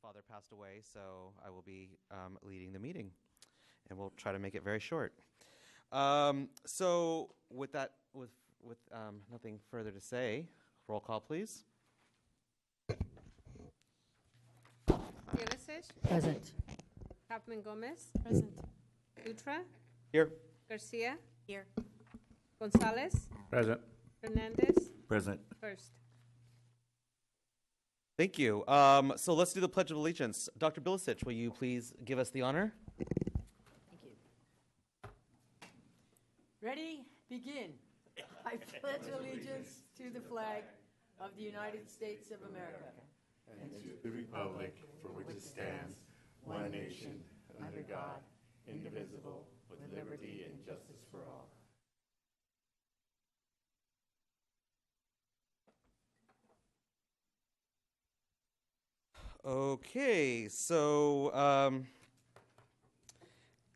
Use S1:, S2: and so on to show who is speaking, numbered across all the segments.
S1: father passed away, so I will be leading the meeting, and we'll try to make it very short. So with that, with nothing further to say, roll call, please.
S2: Yelisic,
S3: Present.
S2: Kaufman Gomez,
S3: Present.
S2: Dutra,
S1: Here.
S2: Garcia,
S3: Here.
S2: Gonzalez,
S4: Present.
S2: Hernandez,
S4: Present.
S2: First.
S1: Thank you. So let's do the Pledge of Allegiance. Dr. Bilicic, will you please give us the honor?
S3: Thank you. Ready? Begin. I pledge allegiance to the flag of the United States of America
S5: and to the republic for which it stands, one nation, under God, indivisible, with liberty and justice for all.
S1: Okay, so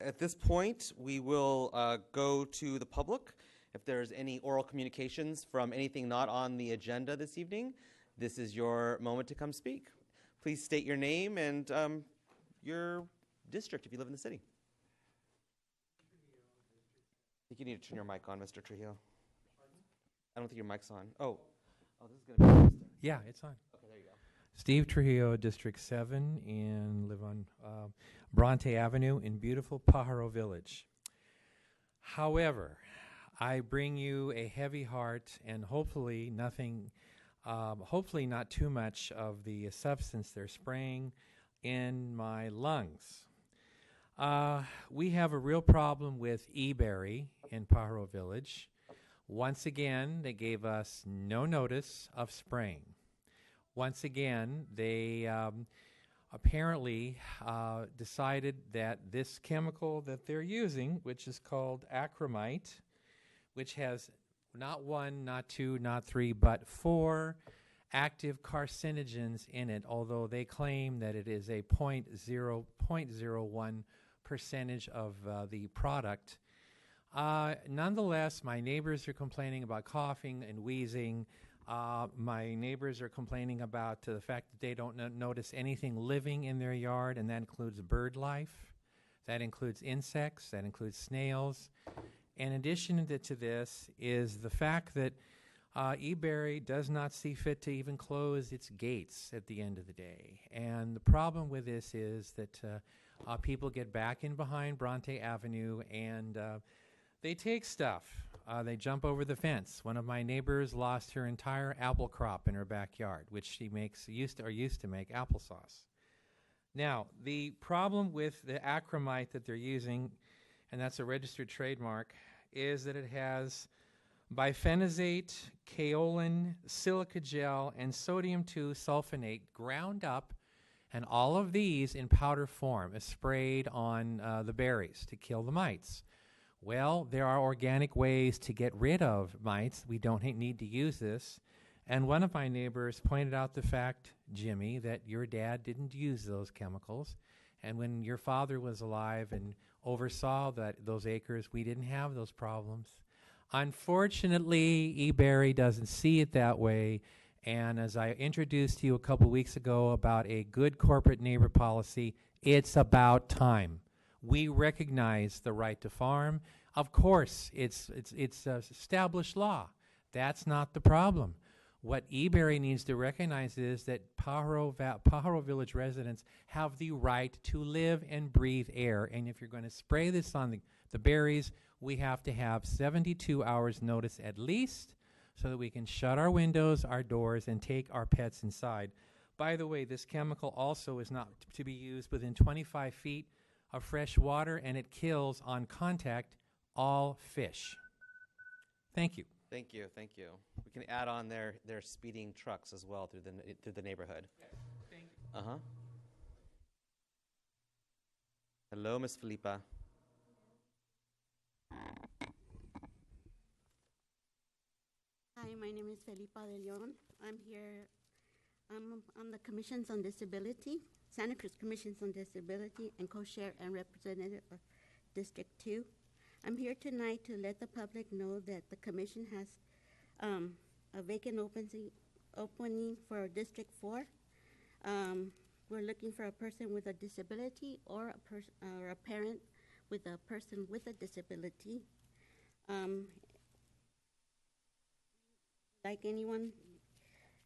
S1: at this point, we will go to the public. If there's any oral communications from anything not on the agenda this evening, this is your moment to come speak. Please state your name and your district if you live in the city. I think you need to turn your mic on, Mr. Trujillo. I don't think your mic's on. Oh, this is going to be
S6: Yeah, it's on.
S1: Okay, there you go.
S6: Steve Trujillo, District 7, and live on Bronte Avenue in beautiful Pajaro Village. However, I bring you a heavy heart and hopefully not too much of the substance they're spraying in my lungs. We have a real problem with eBerry in Pajaro Village. Once again, they gave us no notice of spraying. Once again, they apparently decided that this chemical that they're using, which is called acromite, which has not one, not two, not three, but 4 active carcinogens in it, although they claim that it is a 0.01 percentage of the product. Nonetheless, my neighbors are complaining about coughing and wheezing. My neighbors are complaining about the fact that they don't notice anything living in their yard, and that includes bird life, that includes insects, that includes snails. In addition to this is the fact that eBerry does not see fit to even close its gates at the end of the day. And the problem with this is that people get back in behind Bronte Avenue and they take stuff. They jump over the fence. One of my neighbors lost her entire apple crop in her backyard, which she used to make applesauce. Now, the problem with the acromite that they're using, and that's a registered trademark, is that it has biphenazate, kaolin, silica gel, and sodium 2-sulfonate ground up, and all of these in powder form is sprayed on the berries to kill the mites. Well, there are organic ways to get rid of mites. We don't need to use this. And one of my neighbors pointed out the fact, Jimmy, that your dad didn't use those chemicals. And when your father was alive and oversaw those acres, we didn't have those problems. Unfortunately, eBerry doesn't see it that way. And as I introduced to you a couple weeks ago about a good corporate neighbor policy, it's about time. We recognize the right to farm. Of course, it's established law. That's not the problem. What eBerry needs to recognize is that Pajaro Village residents have the right to live and breathe air. And if you're going to spray this on the berries, we have to have 72 hours notice at least so that we can shut our windows, our doors, and take our pets inside. By the way, this chemical also is not to be used within 25 feet of fresh water, and it kills on contact all fish. Thank you.
S1: Thank you, thank you. We can add on their speeding trucks as well through the neighborhood.
S6: Yes, thank you.
S1: Hello, Miss Felipa.
S7: Hi, my name is Felipa de Leon. I'm here. I'm on the Commissions on Disability, Santa Cruz Commissions on Disability, and co-chair and representative of District 2. I'm here tonight to let the public know that the commission has a vacant opening for District 4. we're looking for a person with a disability or or a parent with a person with a disability. Like anyone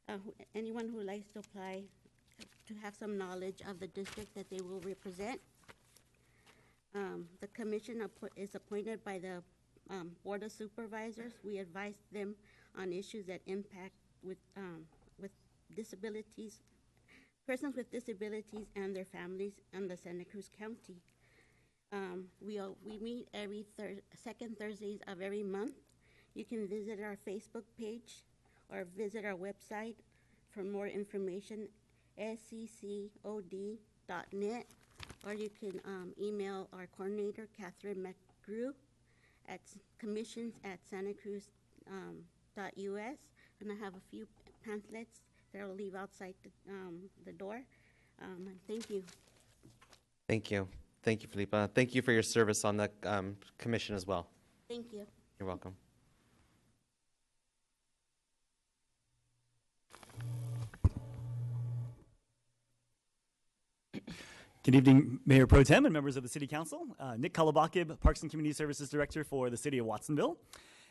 S7: who likes to apply, to have some knowledge of the district that they will represent. The commission is appointed by the Board of Supervisors. We advise them on issues that impact with disabilities, persons with disabilities and their families in the Santa Cruz County. We meet every second Thursdays of every month. You can visit our Facebook page or visit our website for more information, sccod.net, or you can email our coordinator, Catherine McGrew, at commissions@santacruz.us, and I have a few pamphlets that I'll leave outside the door. Thank you.
S1: Thank you. Thank you, Felipa. Thank you for your service on the commission as well.
S7: Thank you.
S1: You're welcome.
S4: Good evening, Mayor Pro Tem and members of the City Council. Nick Kalabakib, Parks and Community Services Director for the City of Watsonville.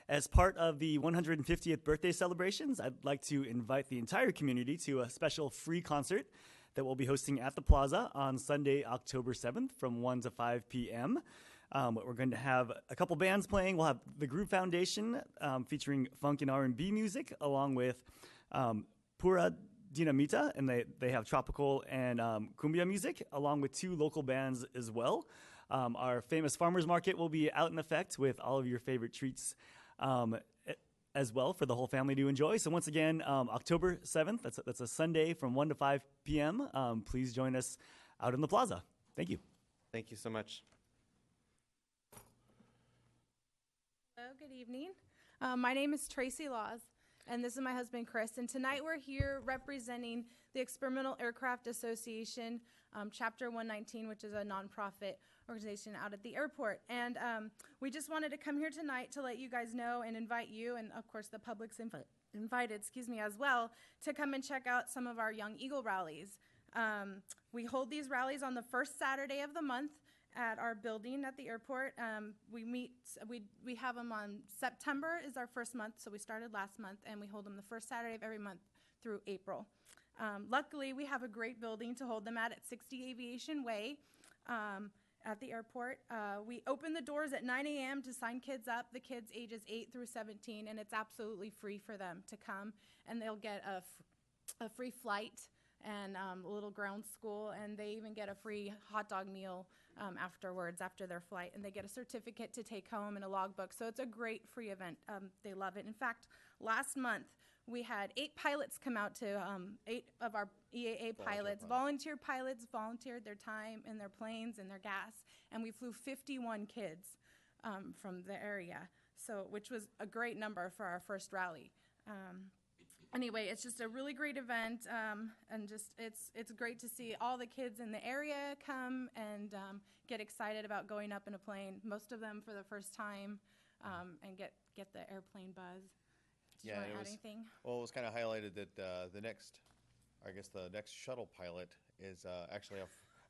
S4: As part of the 150th birthday celebrations, I'd like to invite the entire community to a special free concert that we'll be hosting at the Plaza on Sunday, October 7th from 1 to 5 p.m. We're going to have a couple bands playing. We'll have the Groove Foundation featuring funk and R&B music, along with Pura Dinamita, and they have tropical and cumbia music, along with two local bands as well. Our famous farmers market will be out in effect with all of your favorite treats as well for the whole family to enjoy. So once again, October 7th, that's a Sunday from 1 to 5 p.m. Please join us out in the plaza. Thank you.
S1: Thank you so much.
S8: Hello, good evening. My name is Tracy Laws, and this is my husband, Chris. And tonight we're here representing the Experimental Aircraft Association, Chapter 119, which is a nonprofit organization out at the airport. And we just wanted to come here tonight to let you guys know and invite you, and of course the public's invited, as well, to come and check out some of our Young Eagle rallies. We hold these rallies on the first Saturday of the month at our building at the airport. We have them on September is our first month, so we started last month, and we hold them the first Saturday of every month through April. Luckily, we have a great building to hold them at 60 Aviation Way at the airport. We open the doors at 9 a.m. to sign kids up, the kids ages 8 through 17, and it's absolutely free for them to come, and they'll get a free flight and a little ground school, and they even get a free hot dog meal afterwards, after their flight, and they get a certificate to take home and a logbook. So it's a great free event. They love it. In fact, last month we had 8 pilots come out to 8 of our EAA pilots, volunteer pilots, volunteered their time and their planes and their gas, and we flew 51 kids from the area, so which was a great number for our first rally. Anyway, it's just a really great event, and just it's great to see all the kids in the area come and get excited about going up in a plane. Most of them for the first time, and get the airplane buzz. Did you want to add anything?
S9: Well, it was kind of highlighted that the next shuttle pilot is actually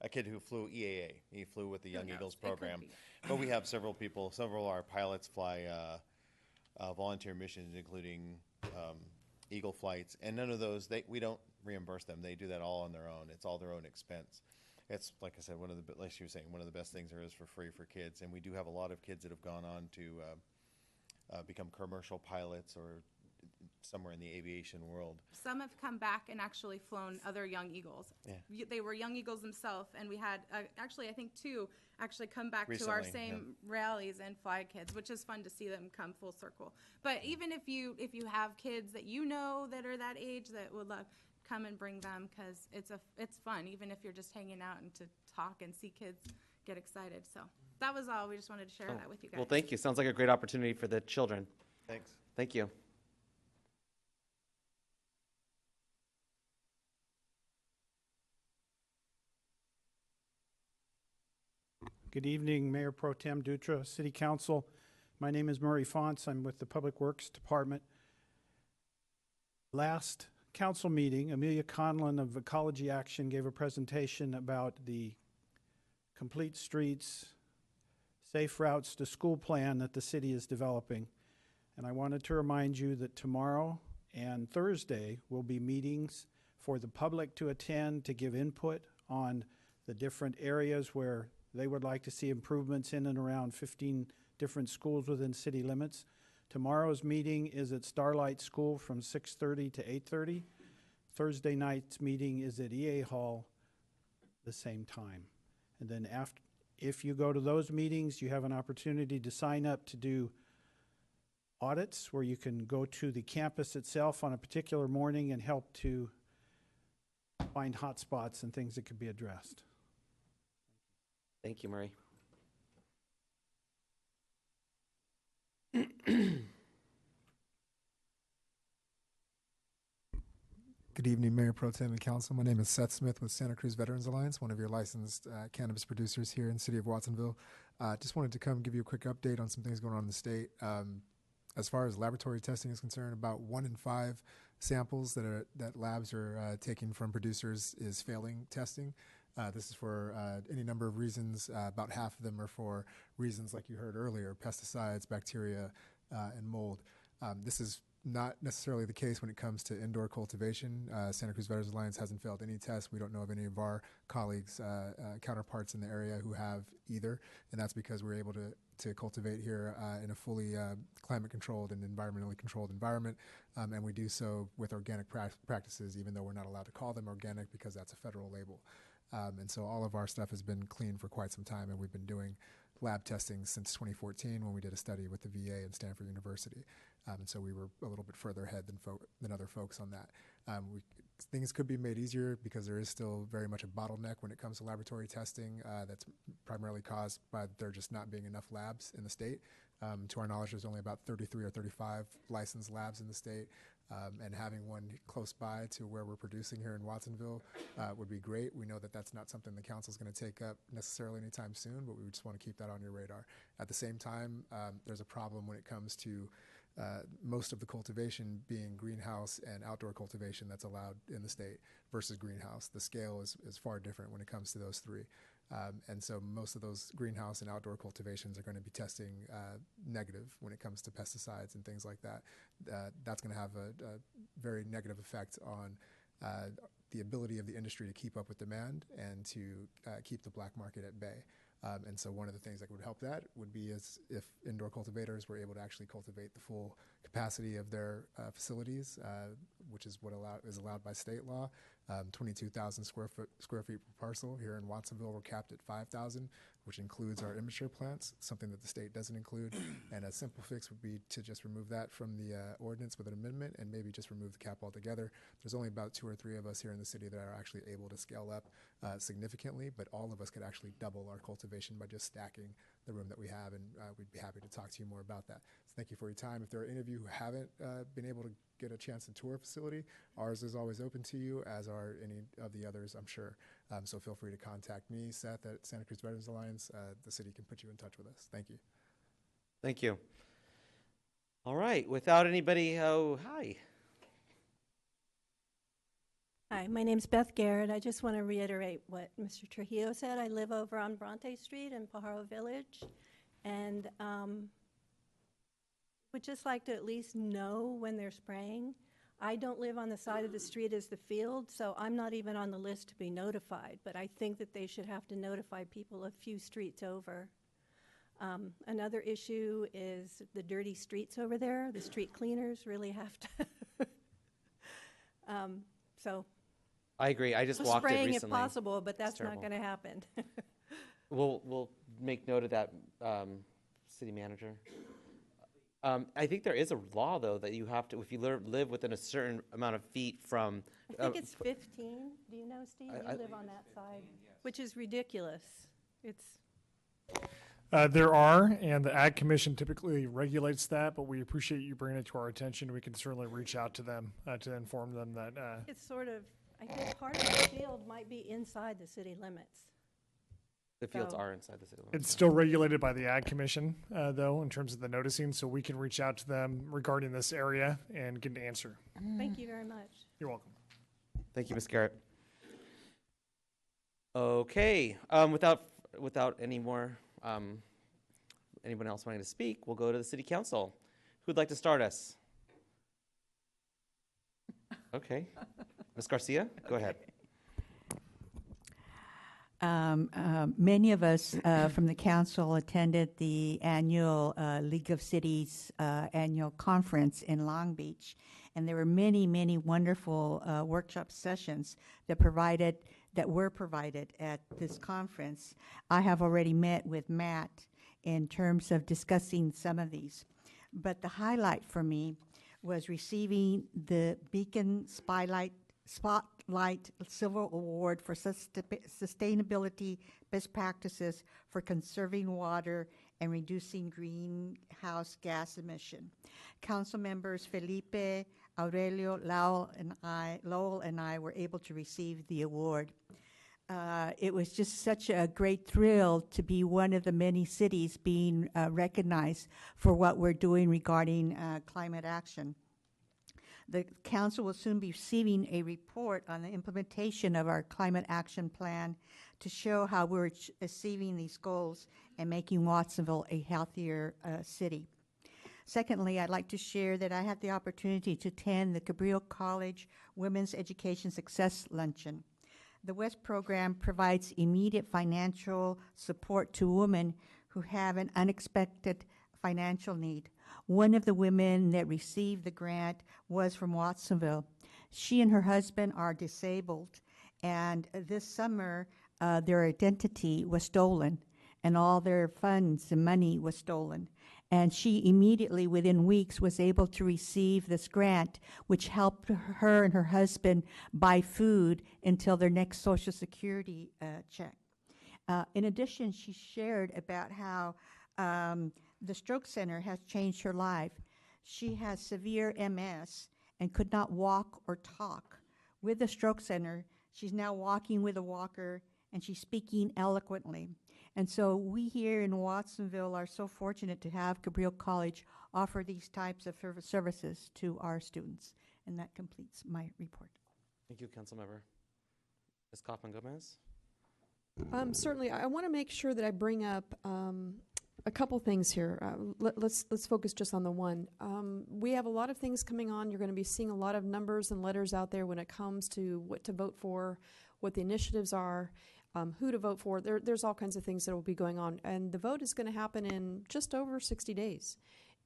S9: a kid who flew EAA. He flew with the Young Eagles program. But we have several of our pilots fly volunteer missions, including Eagle flights, and none of those, we don't reimburse them. They do that all on their own. It's all their own expense. It's, like I said, like she was saying, one of the best things there is for free for kids, and we do have a lot of kids that have gone on to become commercial pilots or somewhere in the aviation world.
S8: Some have come back and actually flown other Young Eagles. Yeah. They were Young Eagles themselves, and we had actually, I think 2 actually come back recently, to our same rallies and fly kids, which is fun to see them come full circle. But even if you have kids that you know that are that age that would love, come and bring them, because it's fun, even if you're just hanging out and to talk and see kids get excited. So that was all. We just wanted to share that with you guys.
S1: Well, thank you. Sounds like a great opportunity for the children.
S9: Thanks.
S1: Thank you.
S10: Good evening, Mayor Pro Tem Dutra, City Council. My name is Murray Fonts. I'm with the Public Works Department. Last council meeting, Amelia Conlon of Ecology Action gave a presentation about the Complete Streets, Safe Routes to School plan that the city is developing. And I wanted to remind you that tomorrow and Thursday will be meetings for the public to attend to give input on the different areas where they would like to see improvements in and around 15 different schools within city limits. Tomorrow's meeting is at Starlight School from 6:30 to 8:30. Thursday night's meeting is at EA Hall the same time. And then after, if you go to those meetings, you have an opportunity to sign up to do audits where you can go to the campus itself on a particular morning and help to find hot spots and things that could be addressed.
S1: Thank you, Murray.
S11: Good evening, Mayor Pro Tem and Council. My name is Seth Smith with Santa Cruz Veterans Alliance, one of your licensed cannabis producers here in the city of Watsonville. Just wanted to come give you a quick update on some things going on in the state. As far as laboratory testing is concerned, about 1 in 5 samples that labs are taking from producers is failing testing. This is for any number of reasons. About half of them are for reasons like you heard earlier, pesticides, bacteria, and mold. This is not necessarily the case when it comes to indoor cultivation. Santa Cruz Veterans Alliance hasn't failed any tests. We don't know of any of our colleagues, counterparts in the area who have either, and that's because we're able to cultivate here in a fully climate-controlled and environmentally controlled environment, and we do so with organic practices, even though we're not allowed to call them organic because that's a federal label. And so all of our stuff has been clean for quite some time, and we've been doing lab testing since 2014 when we did a study with the VA and Stanford University. And so we were a little bit further ahead than other folks on that. Things could be made easier because there is still very much a bottleneck when it comes to laboratory testing that's primarily caused by there just not being enough labs in the state. To our knowledge, there's only about 33 or 35 licensed labs in the state, and having one close by to where we're producing here in Watsonville would be great. We know that that's not something the council is going to take up necessarily anytime soon, but we just want to keep that on your radar. At the same time, there's a problem when it comes to most of the cultivation being greenhouse and outdoor cultivation that's allowed in the state versus greenhouse. The scale is far different when it comes to those three. And so most of those greenhouse and outdoor cultivations are going to be testing negative when it comes to pesticides and things like that. That's going to have a very negative effect on the ability of the industry to keep up with demand and to keep the black market at bay. And so one of the things that would help that would be is if indoor cultivators were able to actually cultivate the full capacity of their facilities, which is what is allowed by state law. 22,000 square feet per parcel. Here in Watsonville, we're capped at 5,000, which includes our immature plants, something that the state doesn't include. And a simple fix would be to just remove that from the ordinance with an amendment and maybe just remove the cap altogether. There's only about 2 or 3 of us here in the city that are actually able to scale up significantly, but all of us could actually double our cultivation by just stacking the room that we have, and we'd be happy to talk to you more about that. So thank you for your time. If there are any of you who haven't been able to get a chance to tour a facility, ours is always open to you, as are any of the others, I'm sure. So feel free to contact me, Seth, at Santa Cruz Veterans Alliance. The city can put you in touch with us. Thank you.
S1: Thank you. All right, without anybody, hi.
S12: Hi, my name's Beth Garrett. I just want to reiterate what Mr. Trujillo said. I live over on Bronte Street in Pajaro Village, and would just like to at least know when they're spraying. I don't live on the side of the street as the field, so I'm not even on the list to be notified, but I think that they should have to notify people a few streets over. Another issue is the dirty streets over there. The street cleaners really have to. So
S1: I agree. I just walked it
S12: spraying
S1: recently.
S12: if possible, but that's not
S1: terrible.
S12: going to happen.
S1: We'll make note of that, city manager. I think there is a law, though, that you have to, if you live within a certain amount of feet from.
S12: I think it's 15. Do you know, Steve? You live on that side, which is ridiculous. It's.
S13: There are, and the Ag Commission typically regulates that, but we appreciate you bringing it to our attention. We can certainly reach out to them to inform them that.
S12: It's sort of, I think part of the field might be inside the city limits.
S1: The fields
S3: So-
S1: are inside the city limits.
S13: It's still regulated by the Ag Commission, though, in terms of the noticing, so we can reach out to them regarding this area and get an answer.
S12: Thank you very much.
S13: You're welcome.
S1: Thank you, Ms. Garrett. Okay, without any more, anyone else wanting to speak, we'll go to the city council. Who'd like to start us? Okay, Ms. Garcia, go ahead.
S14: Many of us from the council attended the annual League of Cities annual conference in Long Beach, and there were many, many wonderful workshop sessions that were provided at this conference. I have already met with Matt in terms of discussing some of these, but the highlight for me was receiving the Beacon Spotlight Silver Award for Sustainability Best Practices for Conserving Water and Reducing Greenhouse Gas Emission. Council members Felipe, Aurelio, Lowell, and I were able to receive the award. It was just such a great thrill to be one of the many cities being recognized for what we're doing regarding climate action. The council will soon be receiving a report on the implementation of our climate action plan to show how we're achieving these goals and making Watsonville a healthier city. Secondly, I'd like to share that I had the opportunity to attend the Cabrillo College Women's Education Success Luncheon. The WEST program provides immediate financial support to women who have an unexpected financial need. One of the women that received the grant was from Watsonville. She and her husband are disabled, and this summer their identity was stolen, and all their funds and money was stolen. And she immediately, within weeks, was able to receive this grant, which helped her and her husband buy food until their next Social Security check. In addition, she shared about how the Stroke Center has changed her life. She has severe MS and could not walk or talk. With the Stroke Center, she's now walking with a walker, and she's speaking eloquently. And so we here in Watsonville are so fortunate to have Cabrillo College offer these types of services to our students. And that completes my report.
S1: Thank you, Councilmember. Ms. Kaufman-Gomez?
S15: Certainly, I want to make sure that I bring up a couple things here. Let's focus just on the one. We have a lot of things coming on. You're going to be seeing a lot of numbers and letters out there when it comes to what to vote for, what the initiatives are, who to vote for. There's all kinds of things that will be going on. And the vote is going to happen in just over 60 days.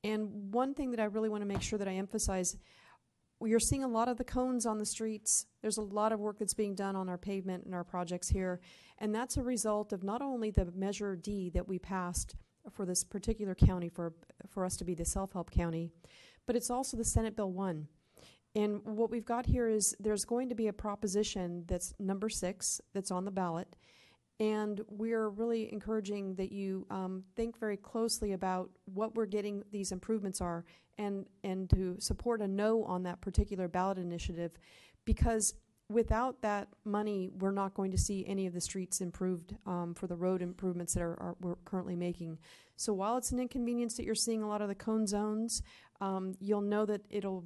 S15: And one thing that I really want to make sure that I emphasize, you're seeing a lot of the cones on the streets. There's a lot of work that's being done on our pavement and our projects here. And that's a result of not only the Measure D that we passed for this particular county for us to be the self-help county, but it's also the Senate Bill 1. And what we've got here is there's going to be a proposition that's number 6 that's on the ballot. And we're really encouraging that you think very closely about what we're getting these improvements are and to support a no on that particular ballot initiative, because without that money, we're not going to see any of the streets improved for the road improvements that we're currently making. So while it's an inconvenience that you're seeing a lot of the cone zones, you'll know that it'll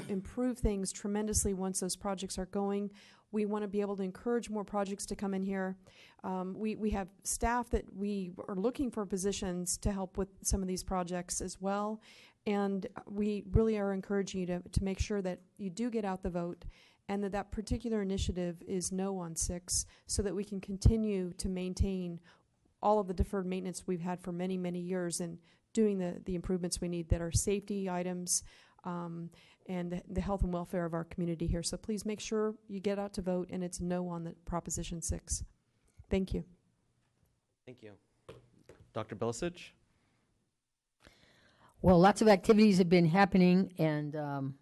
S15: improve things tremendously once those projects are going. We want to be able to encourage more projects to come in here. We have staff that we are looking for positions to help with some of these projects as well. And we really are encouraging you to make sure that you do get out the vote and that particular initiative is no on 6 so that we can continue to maintain all of the deferred maintenance we've had for many, many years and doing the improvements we need that are safety items and the health and welfare of our community here. So please make sure you get out to vote, and it's no on the Proposition 6. Thank you.
S1: Thank you. Dr. Bilicich?
S3: Well, lots of activities have been happening, and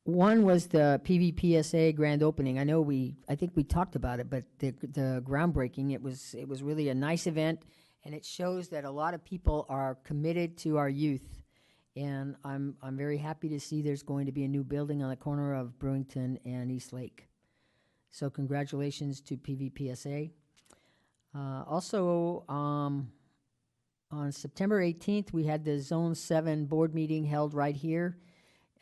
S3: one was the PVPSA grand opening. I think we talked about it, but the groundbreaking, it was really a nice event, and it shows that a lot of people are committed to our youth. And I'm very happy to see there's going to be a new building on the corner of Brewington and East Lake. So congratulations to PVPSA. Also, on September 18th, we had the Zone 7 board meeting held right here.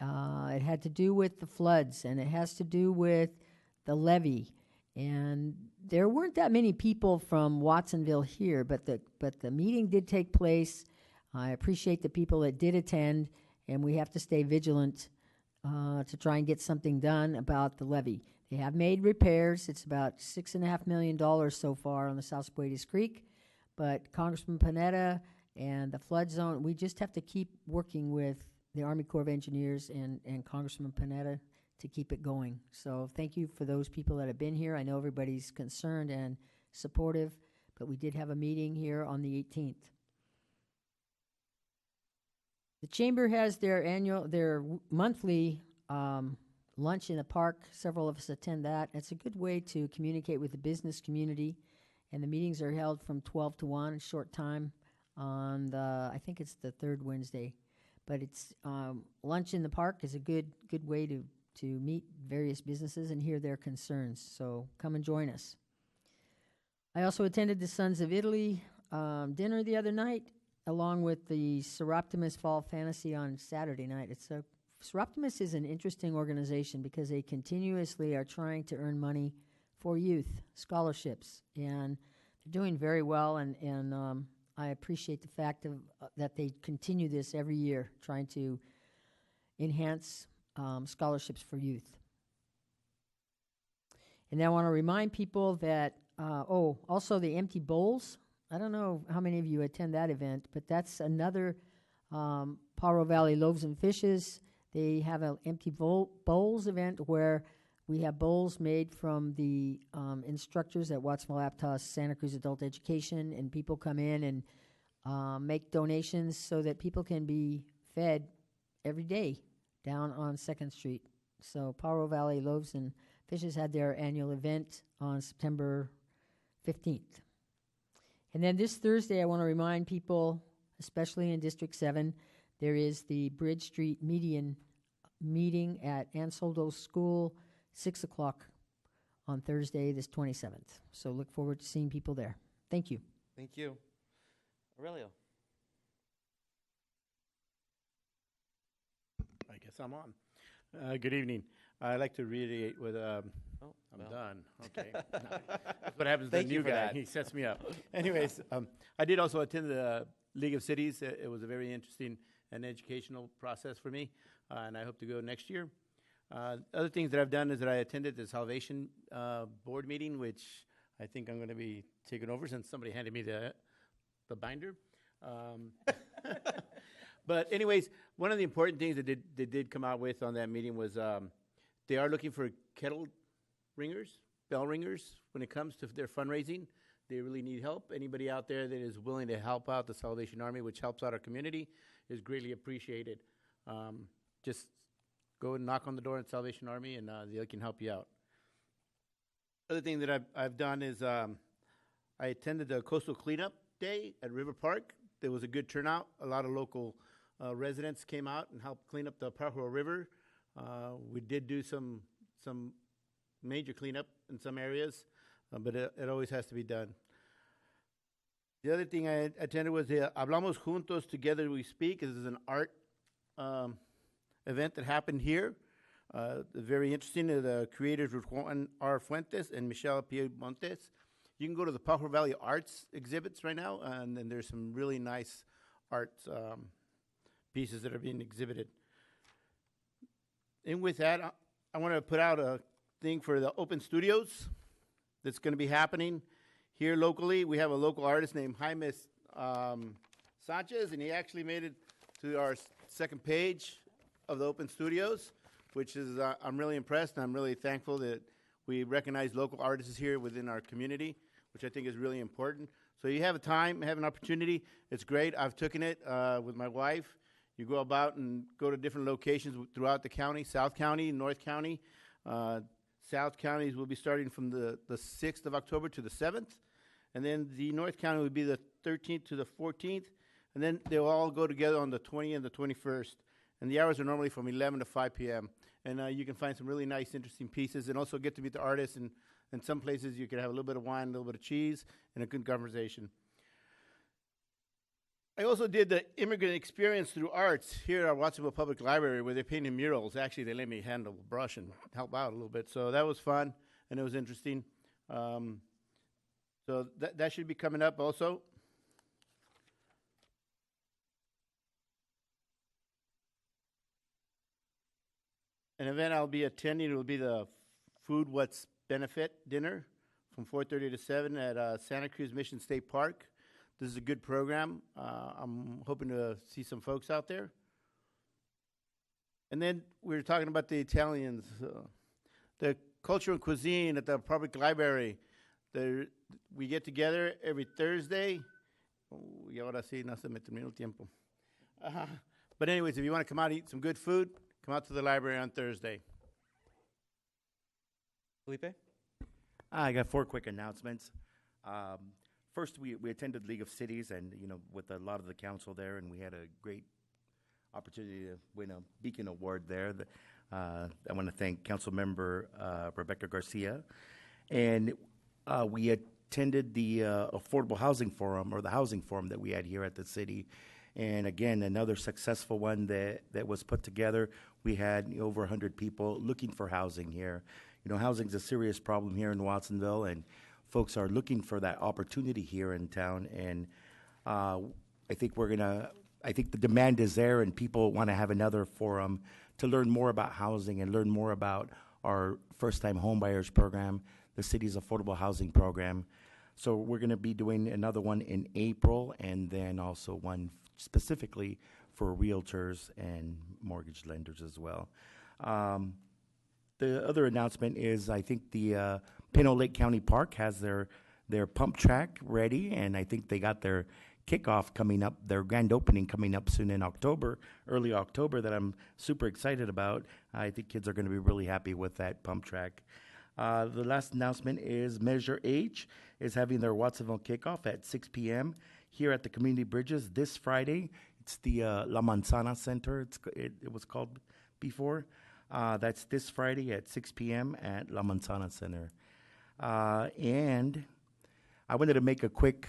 S3: It had to do with the floods, and it has to do with the levee. And there weren't that many people from Watsonville here, but the meeting did take place. I appreciate the people that did attend, and we have to stay vigilant to try and get something done about the levee. They have made repairs. It's about $6.5 million so far on the South Squatus Creek. But Congressman Panetta and the flood zone, we just have to keep working with the Army Corps of Engineers and Congressman Panetta to keep it going. So thank you for those people that have been here. I know everybody's concerned and supportive, but we did have a meeting here on the 18th. The Chamber has their monthly lunch in the park. Several of us attend that. It's a good way to communicate with the business community, and the meetings are held from 12 to 1, a short time on I think it's the third Wednesday. But it's lunch in the park is a good way to meet various businesses and hear their concerns. So come and join us. I also attended the Sons of Italy dinner the other night, along with the Seroptimus Fall Fantasy on Saturday night. Seroptimus is an interesting organization because they continuously are trying to earn money for youth scholarships, and they're doing very well. And I appreciate the fact that they continue this every year, trying to enhance scholarships for youth. And I want to remind people that also the Empty Bowls. I don't know how many of you attend that event, but that's another Pajaro Valley Loaves and Fishes. They have an Empty Bowls event where we have bowls made from the instructors at Watsonville Aptos Santa Cruz Adult Education, and people come in and make donations so that people can be fed every day down on 2nd Street. So Pajaro Valley Loaves and Fishes had their annual event on September 15th. And then this Thursday, I want to remind people, especially in District 7, there is the Bridge Street Median meeting at Ansoldo School, 6 o'clock on Thursday, this 27th. So look forward to seeing people there. Thank you.
S1: Thank you. Aurelio.
S16: I guess I'm on. Good evening. I'd like to reiterate with, I'm done. Okay. That's what happens to the new guy. He sets me up. Anyways, I did also attend the League of Cities. It was a very interesting and educational process for me, and I hope to go next year. Other things that I've done is that I attended the Salvation board meeting, which I think I'm going to be taking over since somebody handed me the binder. But anyways, one of the important things that they did come out with on that meeting was they are looking for kettle ringers, bell ringers, when it comes to their fundraising. They really need help. Anybody out there that is willing to help out the Salvation Army, which helps out our community, is greatly appreciated. Just go and knock on the door at Salvation Army, and they can help you out. Other thing that I've done is I attended the Coastal Cleanup Day at River Park. There was a good turnout. A lot of local residents came out and helped clean up the Pajaro River. We did do some major cleanup in some areas, but it always has to be done. The other thing I attended was the Hablamos Juntos, Together We Speak. This is an art event that happened here. Very interesting. The creators were Juan R. Fuentes and Michelle Piemontes. You can go to the Pajaro Valley Arts exhibits right now, and then there's some really nice art pieces that are being exhibited. And with that, I want to put out a thing for the open studios that's going to be happening here locally. We have a local artist named Jaime Sanchez, and he actually made it to our second page of the open studios, which is, I'm really impressed, and I'm really thankful that we recognize local artists here within our community, which I think is really important. So you have a time, have an opportunity. It's great. I've taken it with my wife. You go about and go to different locations throughout the county, South County, North County. South counties will be starting from the 6th of October to the 7th. And then the North County will be the 13th to the 14th. And then they'll all go together on the 20th and the 21st. And the hours are normally from 11 to 5 p.m. And you can find some really nice, interesting pieces, and also get to meet the artists. And in some places, you can have a little bit of wine, a little bit of cheese, and a good conversation. I also did the immigrant experience through arts here at Watsonville Public Library, where they painted murals. Actually, they let me handle the brush and help out a little bit. So that was fun, and it was interesting. So that should be coming up also. An event I'll be attending will be the Food What's Benefit dinner from 4:30 to 7 at Santa Cruz Mission State Park. This is a good program. I'm hoping to see some folks out there. And then we were talking about the Italians. The culture and cuisine at the public library. We get together every Thursday. Y ahora sí, no se me terminó el tiempo. But anyways, if you want to come out and eat some good food, come out to the library on Thursday.
S1: Felipe?
S17: I got 4 quick announcements. First, we attended League of Cities, and with a lot of the council there, and we had a great opportunity to win a Beacon Award there. I want to thank Council Member Rebecca Garcia, and we attended the Affordable Housing Forum, or the Housing Forum that we had here at the city. And again, another successful one that was put together. We had over 100 people looking for housing here. Housing is a serious problem here in Watsonville, and folks are looking for that opportunity here in town. And I think the demand is there, and people want to have another forum to learn more about housing and learn more about our first-time homebuyers program, the city's affordable housing program. So we're going to be doing another one in April, and then also one specifically for realtors and mortgage lenders as well. The other announcement is I think the Pino Lake County Park has their pump track ready, and I think they got their kickoff coming up, their grand opening coming up soon in October, early October, that I'm super excited about. I think kids are going to be really happy with that pump track. The last announcement is Measure H is having their Watsonville kickoff at 6 p.m. here at the Community Bridges this Friday. It's the La Manzana Center, it was called before. That's this Friday at 6 p.m. at La Manzana Center. And I wanted to make a quick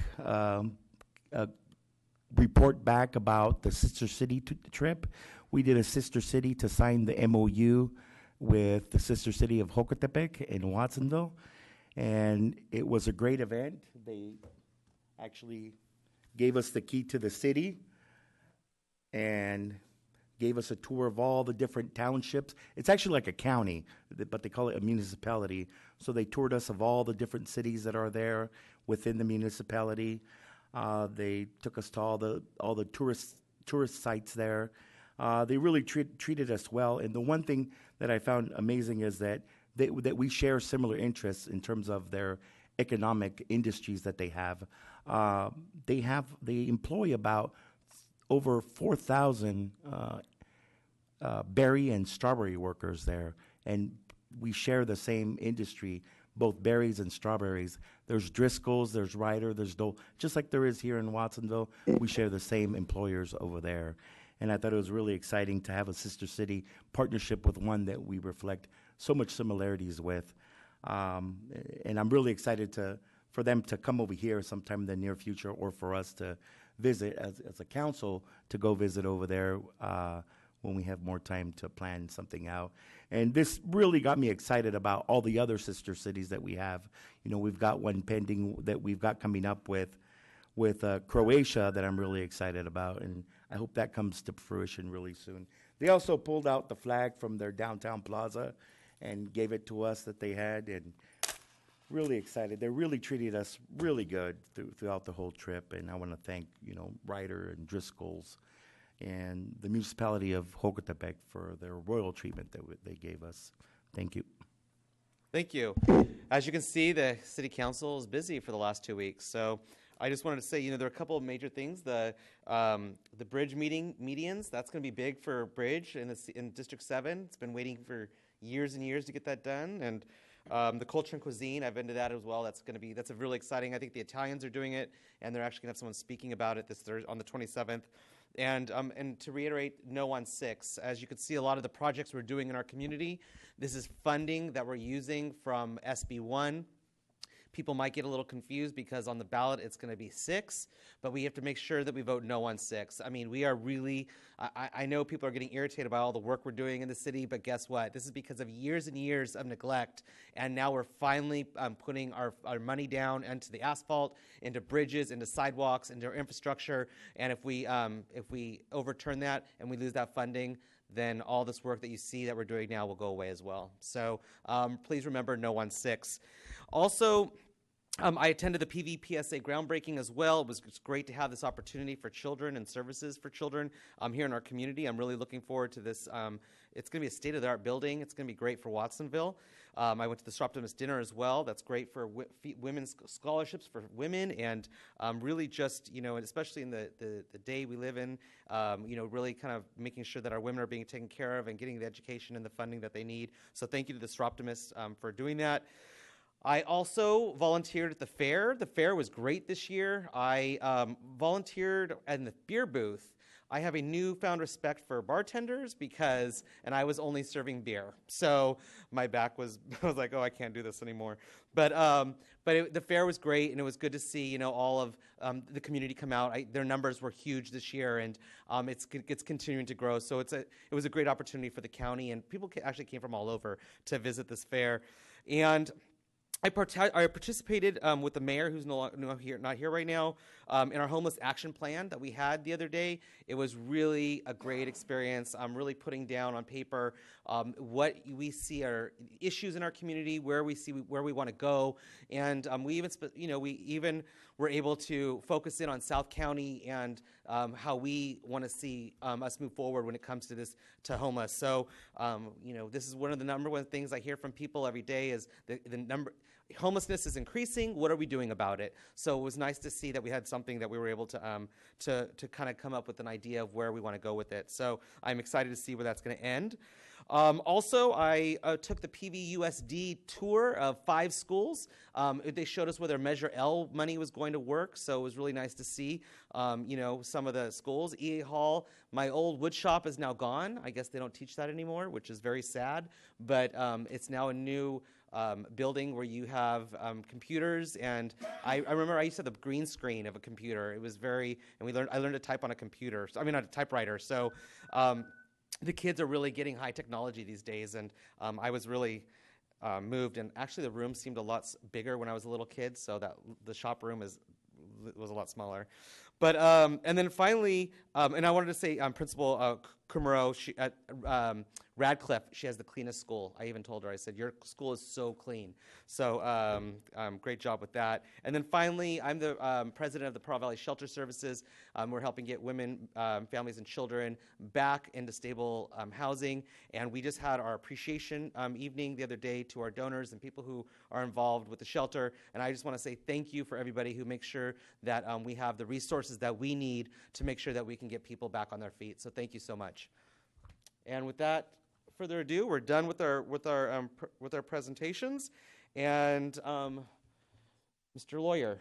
S17: report back about the Sister City trip. We did a Sister City to sign the MOU with the Sister City of Jocotepec in Watsonville, and it was a great event. They actually gave us the key to the city and gave us a tour of all the different townships. It's actually like a county, but they call it a municipality. So they toured us of all the different cities that are there within the municipality. They took us to all the tourist sites there. They really treated us well. And the one thing that I found amazing is that we share similar interests in terms of their economic industries that they have. They employ about over 4,000 berry and strawberry workers there, and we share the same industry, both berries and strawberries. There's Driscoll's, there's Ryder, there's Dole, just like there is here in Watsonville. We share the same employers over there, and I thought it was really exciting to have a sister city partnership with one that we reflect so much similarities with, and I'm really excited for them to come over here sometime in the near future, or for us to visit as a council to go visit over there when we have more time to plan something out. And this really got me excited about all the other sister cities that we have. We've got one pending that we've got coming up with Croatia that I'm really excited about, and I hope that comes to fruition really soon. They also pulled out the flag from their downtown plaza and gave it to us that they had, and really excited. They really treated us really good throughout the whole trip, and I want to thank Ryder and Driscoll's and the municipality of Jocotepec for their royal treatment that they gave us. Thank you.
S1: Thank you. As you can see, the City Council is busy for the last 2 weeks, so I just wanted to say, there are a couple of major things. The bridge medians, that's going to be big for Bridge in District 7. It's been waiting for years and years to get that done, and the culture and cuisine, I've been to that as well. That's a really exciting. I think the Italians are doing it, and they're actually going to have someone speaking about it this Thursday on the 27th. And to reiterate, No on 6. As you can see, a lot of the projects we're doing in our community, this is funding that we're using from SB1. People might get a little confused because on the ballot it's going to be 6, but we have to make sure that we vote no on 6. I mean, we are really, I know people are getting irritated by all the work we're doing in the city, but guess what? This is because of years and years of neglect, and now we're finally putting our money down into the asphalt, into bridges, into sidewalks, into infrastructure, and if we overturn that and we lose that funding, then all this work that you see that we're doing now will go away as well. So please remember no on 6. Also, I attended the PVPSA groundbreaking as well. It was great to have this opportunity for children and services for children here in our community. I'm really looking forward to this. It's going to be a state-of-the-art building. It's going to be great for Watsonville. I went to the Stroptimus dinner as well. That's great for women's scholarships for women, and really just, you know, and especially in the day we live in, you know, really kind of making sure that our women are being taken care of and getting the education and the funding that they need. So thank you to the Stroptimus for doing that. I also volunteered at the fair. The fair was great this year. I volunteered in the beer booth. I have a newfound respect for bartenders because, and I was only serving beer. So my back was, I was like, oh, I can't do this anymore. But the fair was great, and it was good to see, you know, all of the community come out. Their numbers were huge this year, and it's continuing to grow. So it was a great opportunity for the county, and people actually came from all over to visit this fair. And I participated with the mayor, who's not here right now, in our homeless action plan that we had the other day. It was really a great experience. I'm really putting down on paper what we see are issues in our community, where we want to go, and we even were able to focus in on South County and how we want to see us move forward when it comes to homeless. So you know, this is one of the number one things I hear from people every day is the number. Homelessness is increasing. What are we doing about it? So it was nice to see that we had something that we were able to kind of come up with an idea of where we want to go with it. So I'm excited to see where that's going to end. Also, I took the PVUSD tour of 5 schools. They showed us where their Measure L money was going to work, so it was really nice to see, you know, some of the schools. EA Hall, my old wood shop is now gone. I guess they don't teach that anymore, which is very sad, but it's now a new building where you have computers, and I remember I used to have the green screen of a computer. It was I learned to type on a computer. So, I mean, on a typewriter. So the kids are really getting high technology these days, and I was really moved. And actually, the room seemed a lot bigger when I was a little kid, so that the shop room was a lot smaller. But and then finally, and I wanted to say, Principal Kumaro, at Radcliffe, she has the cleanest school. I even told her, I said, your school is so clean. So great job with that. And then finally, I'm the president of the Pearl Valley Shelter Services. We're helping get women, families, and children back into stable housing. And we just had our appreciation evening the other day to our donors and people who are involved with the shelter. And I just want to say thank you for everybody who makes sure that we have the resources that we need to make sure that we can get people back on their feet. So thank you so much. And with that, further ado, we're done with our presentations. And Mr. Lawyer.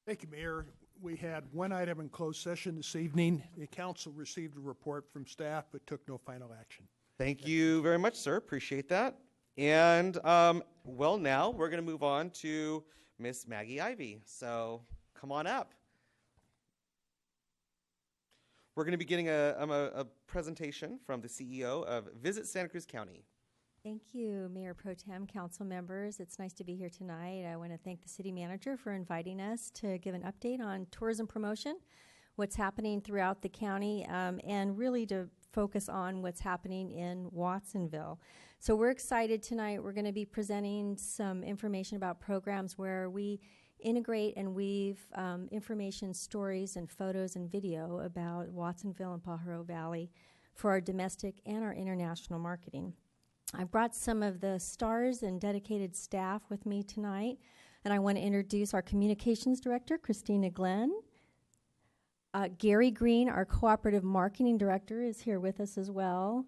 S18: Thank you, Mayor. We had one item in closed session this evening. The council received a report from staff but took no final action.
S1: Thank you very much, sir. Appreciate that. And well, now we're going to move on to Miss Maggie Ivey. So come on up. We're going to be getting a presentation from the CEO of Visit Santa Cruz County.
S19: Thank you, Mayor Pro Tem, council members. It's nice to be here tonight. I want to thank the city manager for inviting us to give an update on tourism promotion, what's happening throughout the county, and really to focus on what's happening in Watsonville. So we're excited tonight. We're going to be presenting some information about programs where we integrate and weave information, stories, and photos and video about Watsonville and Pajaro Valley for our domestic and our international marketing. I've brought some of the stars and dedicated staff with me tonight, and I want to introduce our communications director, Christina Glenn. Gary Green, our cooperative marketing director, is here with us as well,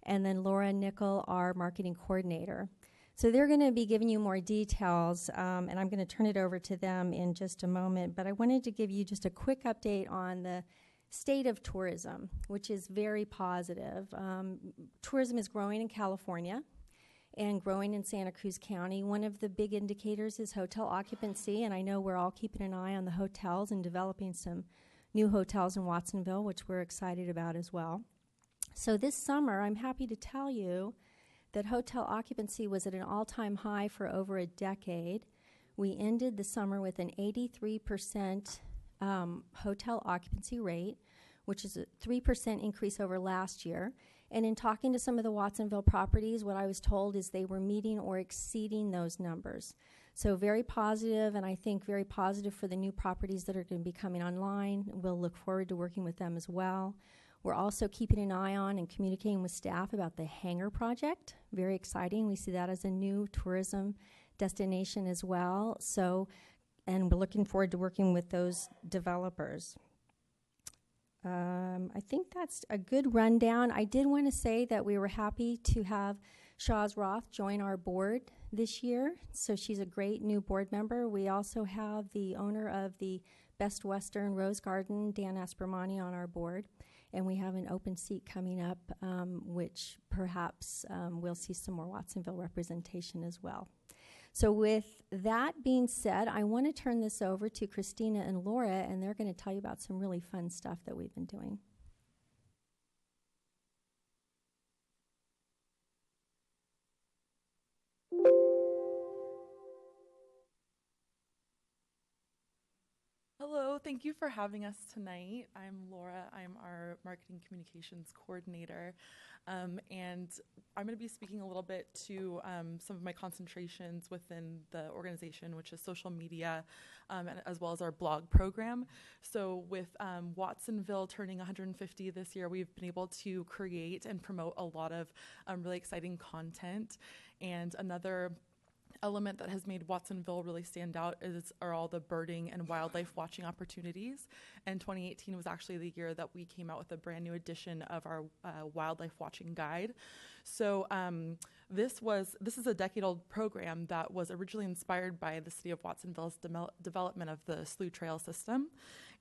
S19: and then Laura Nickel, our marketing coordinator. So they're going to be giving you more details, and I'm going to turn it over to them in just a moment. But I wanted to give you just a quick update on the state of tourism, which is very positive. Tourism is growing in California and growing in Santa Cruz County. One of the big indicators is hotel occupancy, and I know we're all keeping an eye on the hotels and developing some new hotels in Watsonville, which we're excited about as well. So this summer, I'm happy to tell you that hotel occupancy was at an all-time high for over a decade. We ended the summer with an 83% hotel occupancy rate, which is a 3% increase over last year. And in talking to some of the Watsonville properties, what I was told is they were meeting or exceeding those numbers. So very positive, and I think very positive for the new properties that are going to be coming online. We'll look forward to working with them as well. We're also keeping an eye on and communicating with staff about the Hangar Project. Very exciting. We see that as a new tourism destination as well. So, and we're looking forward to working with those developers. I think that's a good rundown. I did want to say that we were happy to have Shaz Roth join our board this year. So she's a great new board member. We also have the owner of the Best Western Rose Garden, Dan Aspermani, on our board. And we have an open seat coming up, which perhaps we'll see some more Watsonville representation as well. So with that being said, I want to turn this over to Christina and Laura, and they're going to tell you about some really fun stuff that we've been doing.
S20: Hello, thank you for having us tonight. I'm Laura. I'm our marketing communications coordinator. And I'm going to be speaking a little bit to some of my concentrations within the organization, which is social media, and as well as our blog program. So with Watsonville turning 150 this year, we've been able to create and promote a lot of really exciting content. And another element that has made Watsonville really stand out are all the birding and wildlife watching opportunities. And 2018 was actually the year that we came out with a brand new edition of our wildlife watching guide. So this is a decade-old program that was originally inspired by the city of Watsonville's development of the Slough Trail system,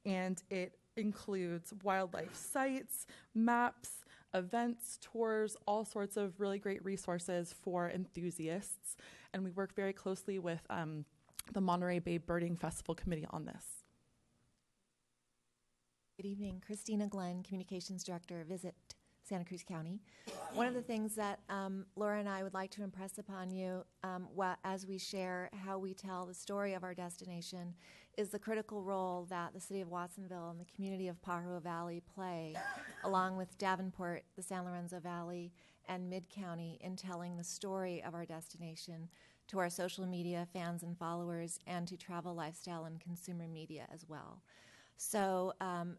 S20: and it includes wildlife sites, maps, events, tours, all sorts of really great resources for enthusiasts. And we work very closely with the Monterey Bay Birding Festival Committee on this.
S21: Good evening, Christina Glenn, Communications Director, Visit Santa Cruz County. One of the things that Laura and I would like to impress upon you as we share how we tell the story of our destination is the critical role that the city of Watsonville and the community of Pajaro Valley play, along with Davenport, the San Lorenzo Valley, and Mid-County in telling the story of our destination to our social media fans and followers and to travel, lifestyle, and consumer media as well. So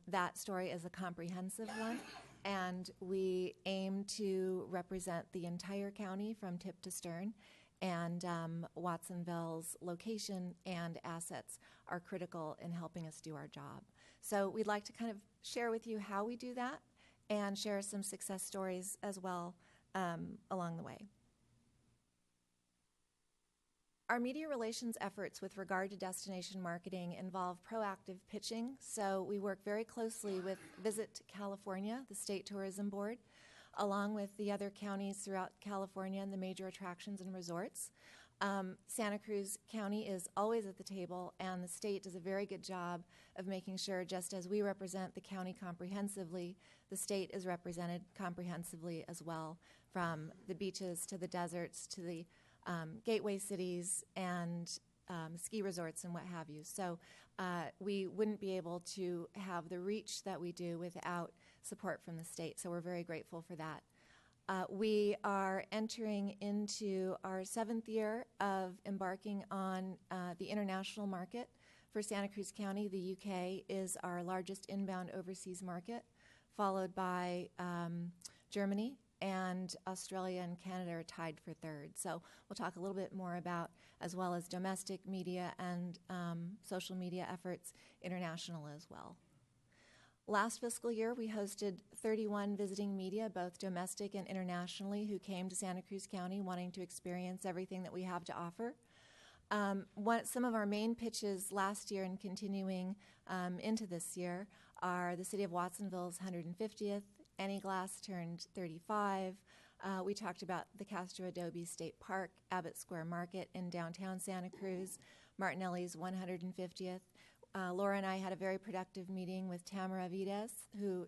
S21: that story is a comprehensive one, and we aim to represent the entire county from tip to stern, and Watsonville's location and assets are critical in helping us do our job. So we'd like to kind of share with you how we do that and share some success stories as well along the way. Our media relations efforts with regard to destination marketing involve proactive pitching, so we work very closely with Visit California, the State Tourism Board, along with the other counties throughout California and the major attractions and resorts. Santa Cruz County is always at the table, and the state does a very good job of making sure, just as we represent the county comprehensively, the state is represented comprehensively as well, from the beaches to the deserts to the gateway cities and ski resorts and what have you. So we wouldn't be able to have the reach that we do without support from the state, so we're very grateful for that. We are entering into our 7th year of embarking on the international market for Santa Cruz County. The UK is our largest inbound overseas market, followed by Germany, and Australia and Canada are tied for 3rd. So we'll talk a little bit more about, as well as domestic media and social media efforts, international as well. Last fiscal year, we hosted 31 visiting media, both domestic and internationally, who came to Santa Cruz County wanting to experience everything that we have to offer. Some of our main pitches last year and continuing into this year are the City of Watsonville's 150th, Any Glass turned 35. We talked about the Castro Adobe State Park, Abbott Square Market in downtown Santa Cruz, Martinelli's 150th. Laura and I had a very productive meeting with Tamara Vides, who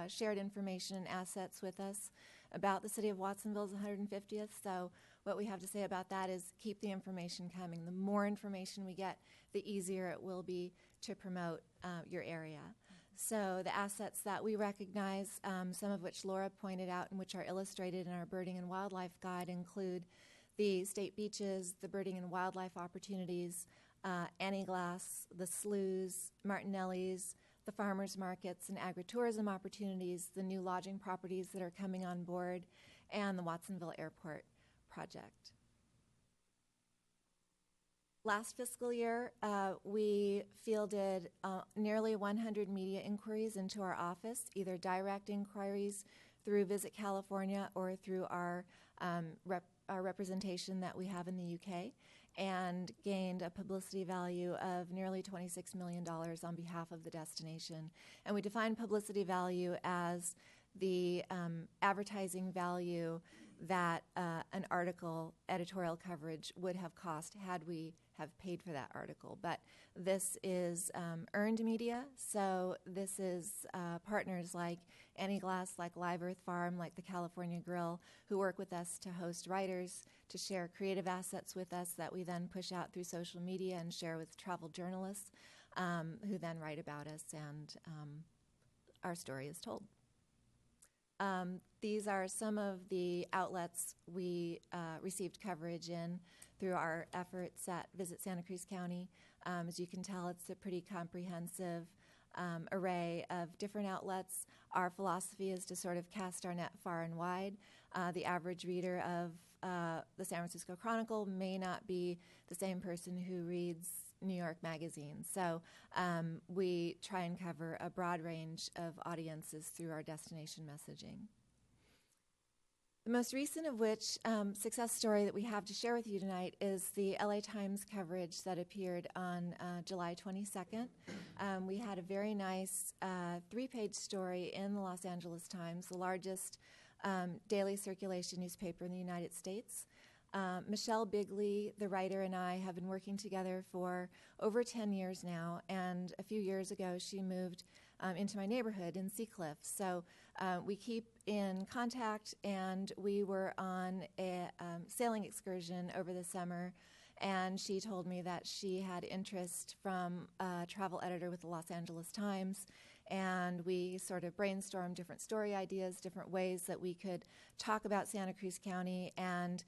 S21: shared information and assets with us about the City of Watsonville's 150th. So what we have to say about that is keep the information coming. The more information we get, the easier it will be to promote your area. So the assets that we recognize, some of which Laura pointed out and which are illustrated in our Birding and Wildlife Guide, include the state beaches, the birding and wildlife opportunities, Any Glass, the sloughs, Martinelli's, the farmers markets and agritourism opportunities, the new lodging properties that are coming on board, and the Watsonville Airport project. Last fiscal year, we fielded nearly 100 media inquiries into our office, either direct inquiries through Visit California or through our representation that we have in the UK, and gained a publicity value of nearly $26 million on behalf of the destination. And we define publicity value as the advertising value that an article, editorial coverage, would have cost had we have paid for that article. But this is earned media, so this is partners like Any Glass, like Live Earth Farm, like the California Grill, who work with us to host writers, to share creative assets with us that we then push out through social media and share with travel journalists, who then write about us, and our story is told. These are some of the outlets we received coverage in through our efforts at Visit Santa Cruz County. As you can tell, it's a pretty comprehensive array of different outlets. Our philosophy is to sort of cast our net far and wide. The average reader of the San Francisco Chronicle may not be the same person who reads New York Magazine. So we try and cover a broad range of audiences through our destination messaging. The most recent of which success story that we have to share with you tonight is the LA Times coverage that appeared on July 22nd. We had a very nice 3-page story in the Los Angeles Times, the largest daily circulation newspaper in the United States. Michelle Bigley, the writer, and I have been working together for over 10 years now, and a few years ago she moved into my neighborhood in Seacliff. So we keep in contact, and we were on a sailing excursion over the summer, and she told me that she had interest from a travel editor with the Los Angeles Times, and we sort of brainstormed different story ideas, different ways that we could talk about Santa Cruz County, and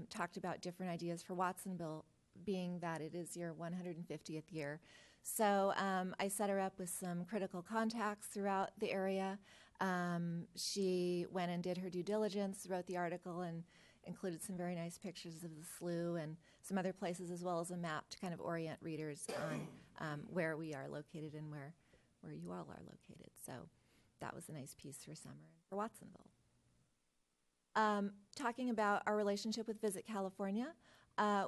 S21: talked about different ideas for Watsonville, being that it is your 150th year. So I set her up with some critical contacts throughout the area. She went and did her due diligence, wrote the article, and included some very nice pictures of the slough and some other places, as well as a map to kind of orient readers on where we are located and where you all are located. So that was a nice piece for summer for Watsonville. Talking about our relationship with Visit California,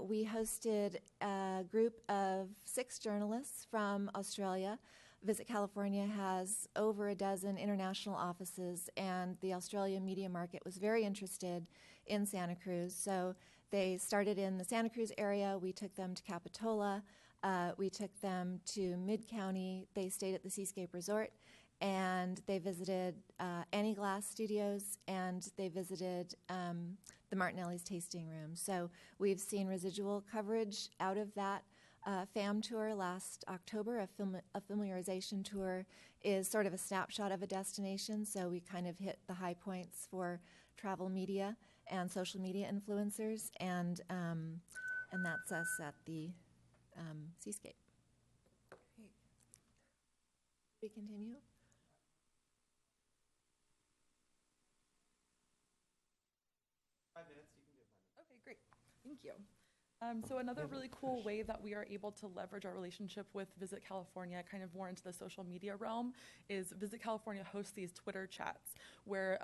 S21: we hosted a group of 6 journalists from Australia. Visit California has over a dozen international offices, and the Australian media market was very interested in Santa Cruz. So they started in the Santa Cruz area. We took them to Capitola. We took them to Mid-County. They stayed at the Seascape Resort, and they visited Any Glass Studios, and they visited the Martinelli's tasting room. So we've seen residual coverage out of that FAM tour last October. A familiarization tour is sort of a snapshot of a destination, so we kind of hit the high points for travel media and social media influencers, and that's us at the Seascape. Great. We continue?
S20: Okay, great. Thank you. So another really cool way that we are able to leverage our relationship with Visit California, kind of more into the social media realm, is Visit California hosts these Twitter chats where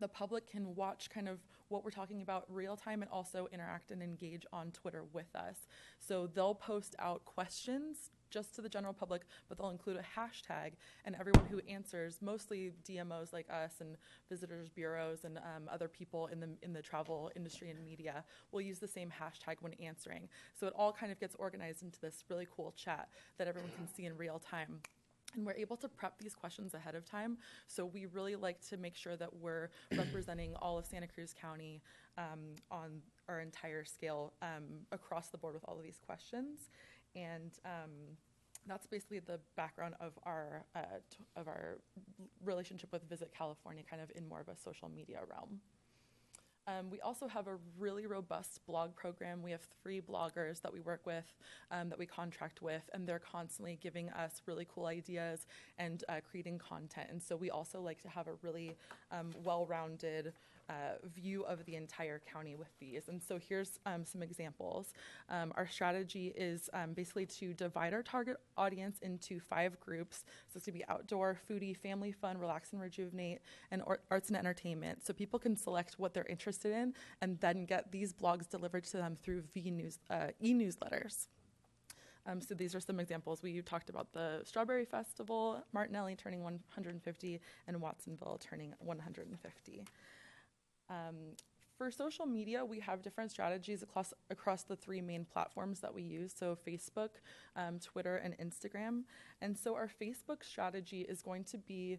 S20: the public can watch kind of what we're talking about real time and also interact and engage on Twitter with us. So they'll post out questions just to the general public, but they'll include a hashtag, and everyone who answers, mostly DMOs like us and visitors bureaus and other people in the travel industry and media, will use the same hashtag when answering. So it all kind of gets organized into this really cool chat that everyone can see in real time. And we're able to prep these questions ahead of time. So we really like to make sure that we're representing all of Santa Cruz County on our entire scale across the board with all of these questions. And that's basically the background of our relationship with Visit California, kind of in more of a social media realm. We also have a really robust blog program. We have 3 bloggers that we work with, that we contract with, and they're constantly giving us really cool ideas and creating content. And so we also like to have a really well-rounded view of the entire county with these. And so here's some examples. Our strategy is basically to divide our target audience into 5 groups. So it's going to be outdoor, foodie, family fun, relax and rejuvenate, and arts and entertainment. So people can select what they're interested in and then get these blogs delivered to them through e-newsletters. So these are some examples. We talked about the Strawberry Festival, Martinelli turning 150, and Watsonville turning 150. For social media, we have different strategies across the 3 main platforms that we use, so Facebook, Twitter, and Instagram. And so our Facebook strategy is going to be,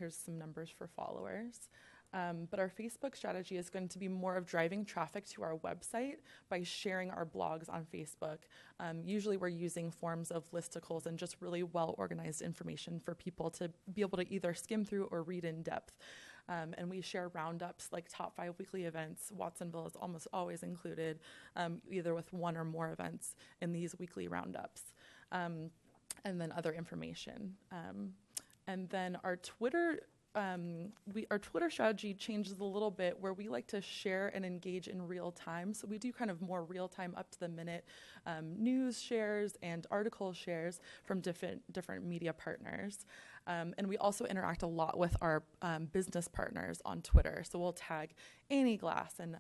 S20: here's some numbers for followers, but our Facebook strategy is going to be more of driving traffic to our website by sharing our blogs on Facebook. Usually we're using forms of listicles and just really well-organized information for people to be able to either skim through or read in depth. And we share roundups like top 5 weekly events. Watsonville is almost always included, either with 1 or more events in these weekly roundups, and then other information. And then our Twitter strategy changes a little bit, where we like to share and engage in real time. So we do kind of more real time, up to the minute news shares and article shares from different media partners. And we also interact a lot with our business partners on Twitter. So we'll tag Annie Glass and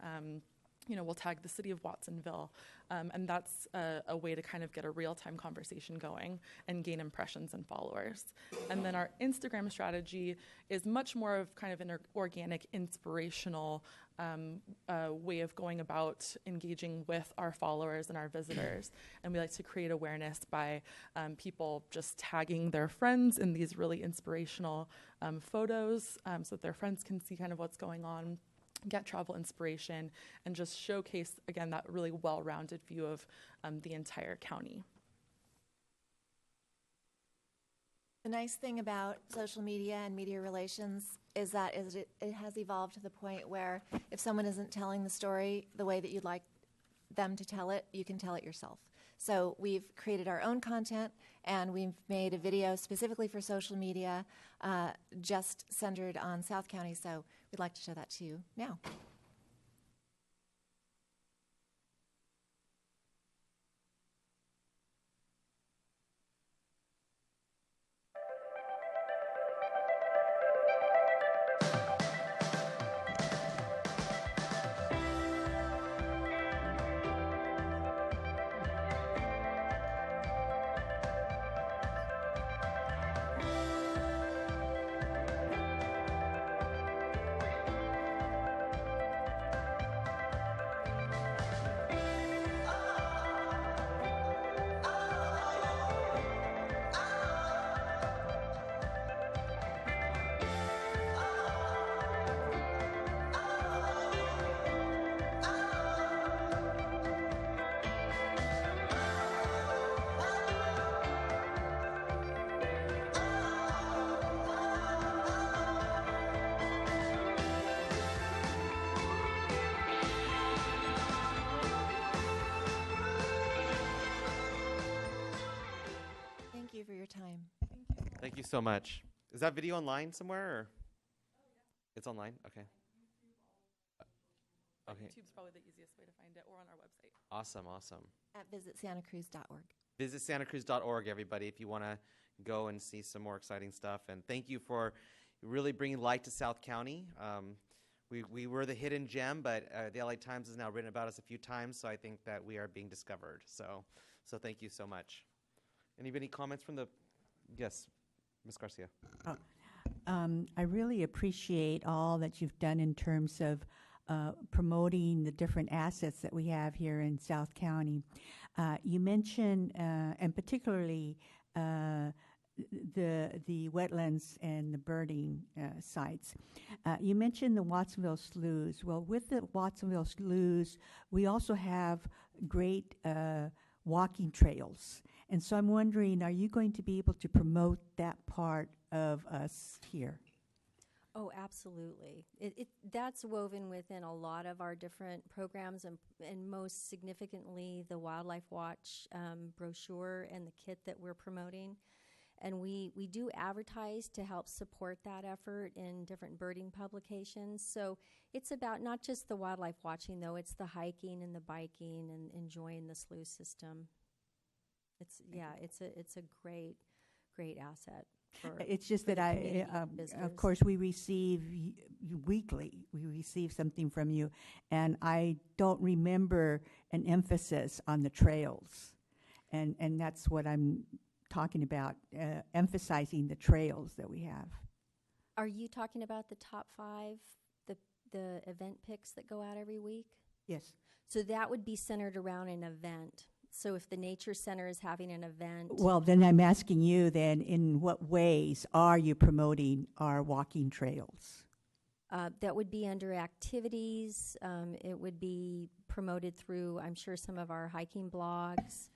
S20: we'll tag the city of Watsonville. And that's a way to kind of get a real-time conversation going and gain impressions and followers. And then our Instagram strategy is much more of kind of an organic, inspirational way of going about engaging with our followers and our visitors. And we like to create awareness by people just tagging their friends in these really inspirational photos, so that their friends can see kind of what's going on, get travel inspiration, and just showcase, again, that really well-rounded view of the entire county.
S21: The nice thing about social media and media relations is that it has evolved to the point where if someone isn't telling the story the way that you'd like them to tell it, you can tell it yourself. So we've created our own content, and we've made a video specifically for social media, just centered on South County. So we'd like to show that to you now. Thank you for your time.
S1: Thank you so much. Is that video online somewhere? Or? It's online? Okay. Okay.
S20: YouTube's probably the easiest way to find it, or on our website.
S1: Awesome, awesome.
S21: At visitsantacruz.org.
S1: Visit santacruz.org, everybody, if you want to go and see some more exciting stuff. And thank you for really bringing light to South County. We were the hidden gem, but the LA Times has now written about us a few times, so I think that we are being discovered. So thank you so much. Any comments from the... Yes, Ms. Garcia.
S14: I really appreciate all that you've done in terms of promoting the different assets that we have here in South County. You mentioned, and particularly the wetlands and the birding sites. You mentioned the Watsonville Sloughs. Well, with the Watsonville Sloughs, we also have great walking trails. And so I'm wondering, are you going to be able to promote that part of us here?
S19: Oh, absolutely. That's woven within a lot of our different programs, and most significantly the Wildlife Watch brochure and the kit that we're promoting. And we do advertise to help support that effort in different birding publications. So it's about not just the wildlife watching, though, it's the hiking and the biking and enjoying the slough system. It's a great asset.
S14: It's just that of course, we receive weekly. We receive something from you, and I don't remember an emphasis on the trails, and that's what I'm talking about, emphasizing the trails that we have.
S19: Are you talking about the top 5, the event picks that go out every week?
S14: Yes.
S19: So that would be centered around an event. So if the Nature Center is having an event...
S14: Well, then I'm asking you then, in what ways are you promoting our walking trails?
S19: That would be under activities. It would be promoted through, I'm sure, some of our hiking blogs.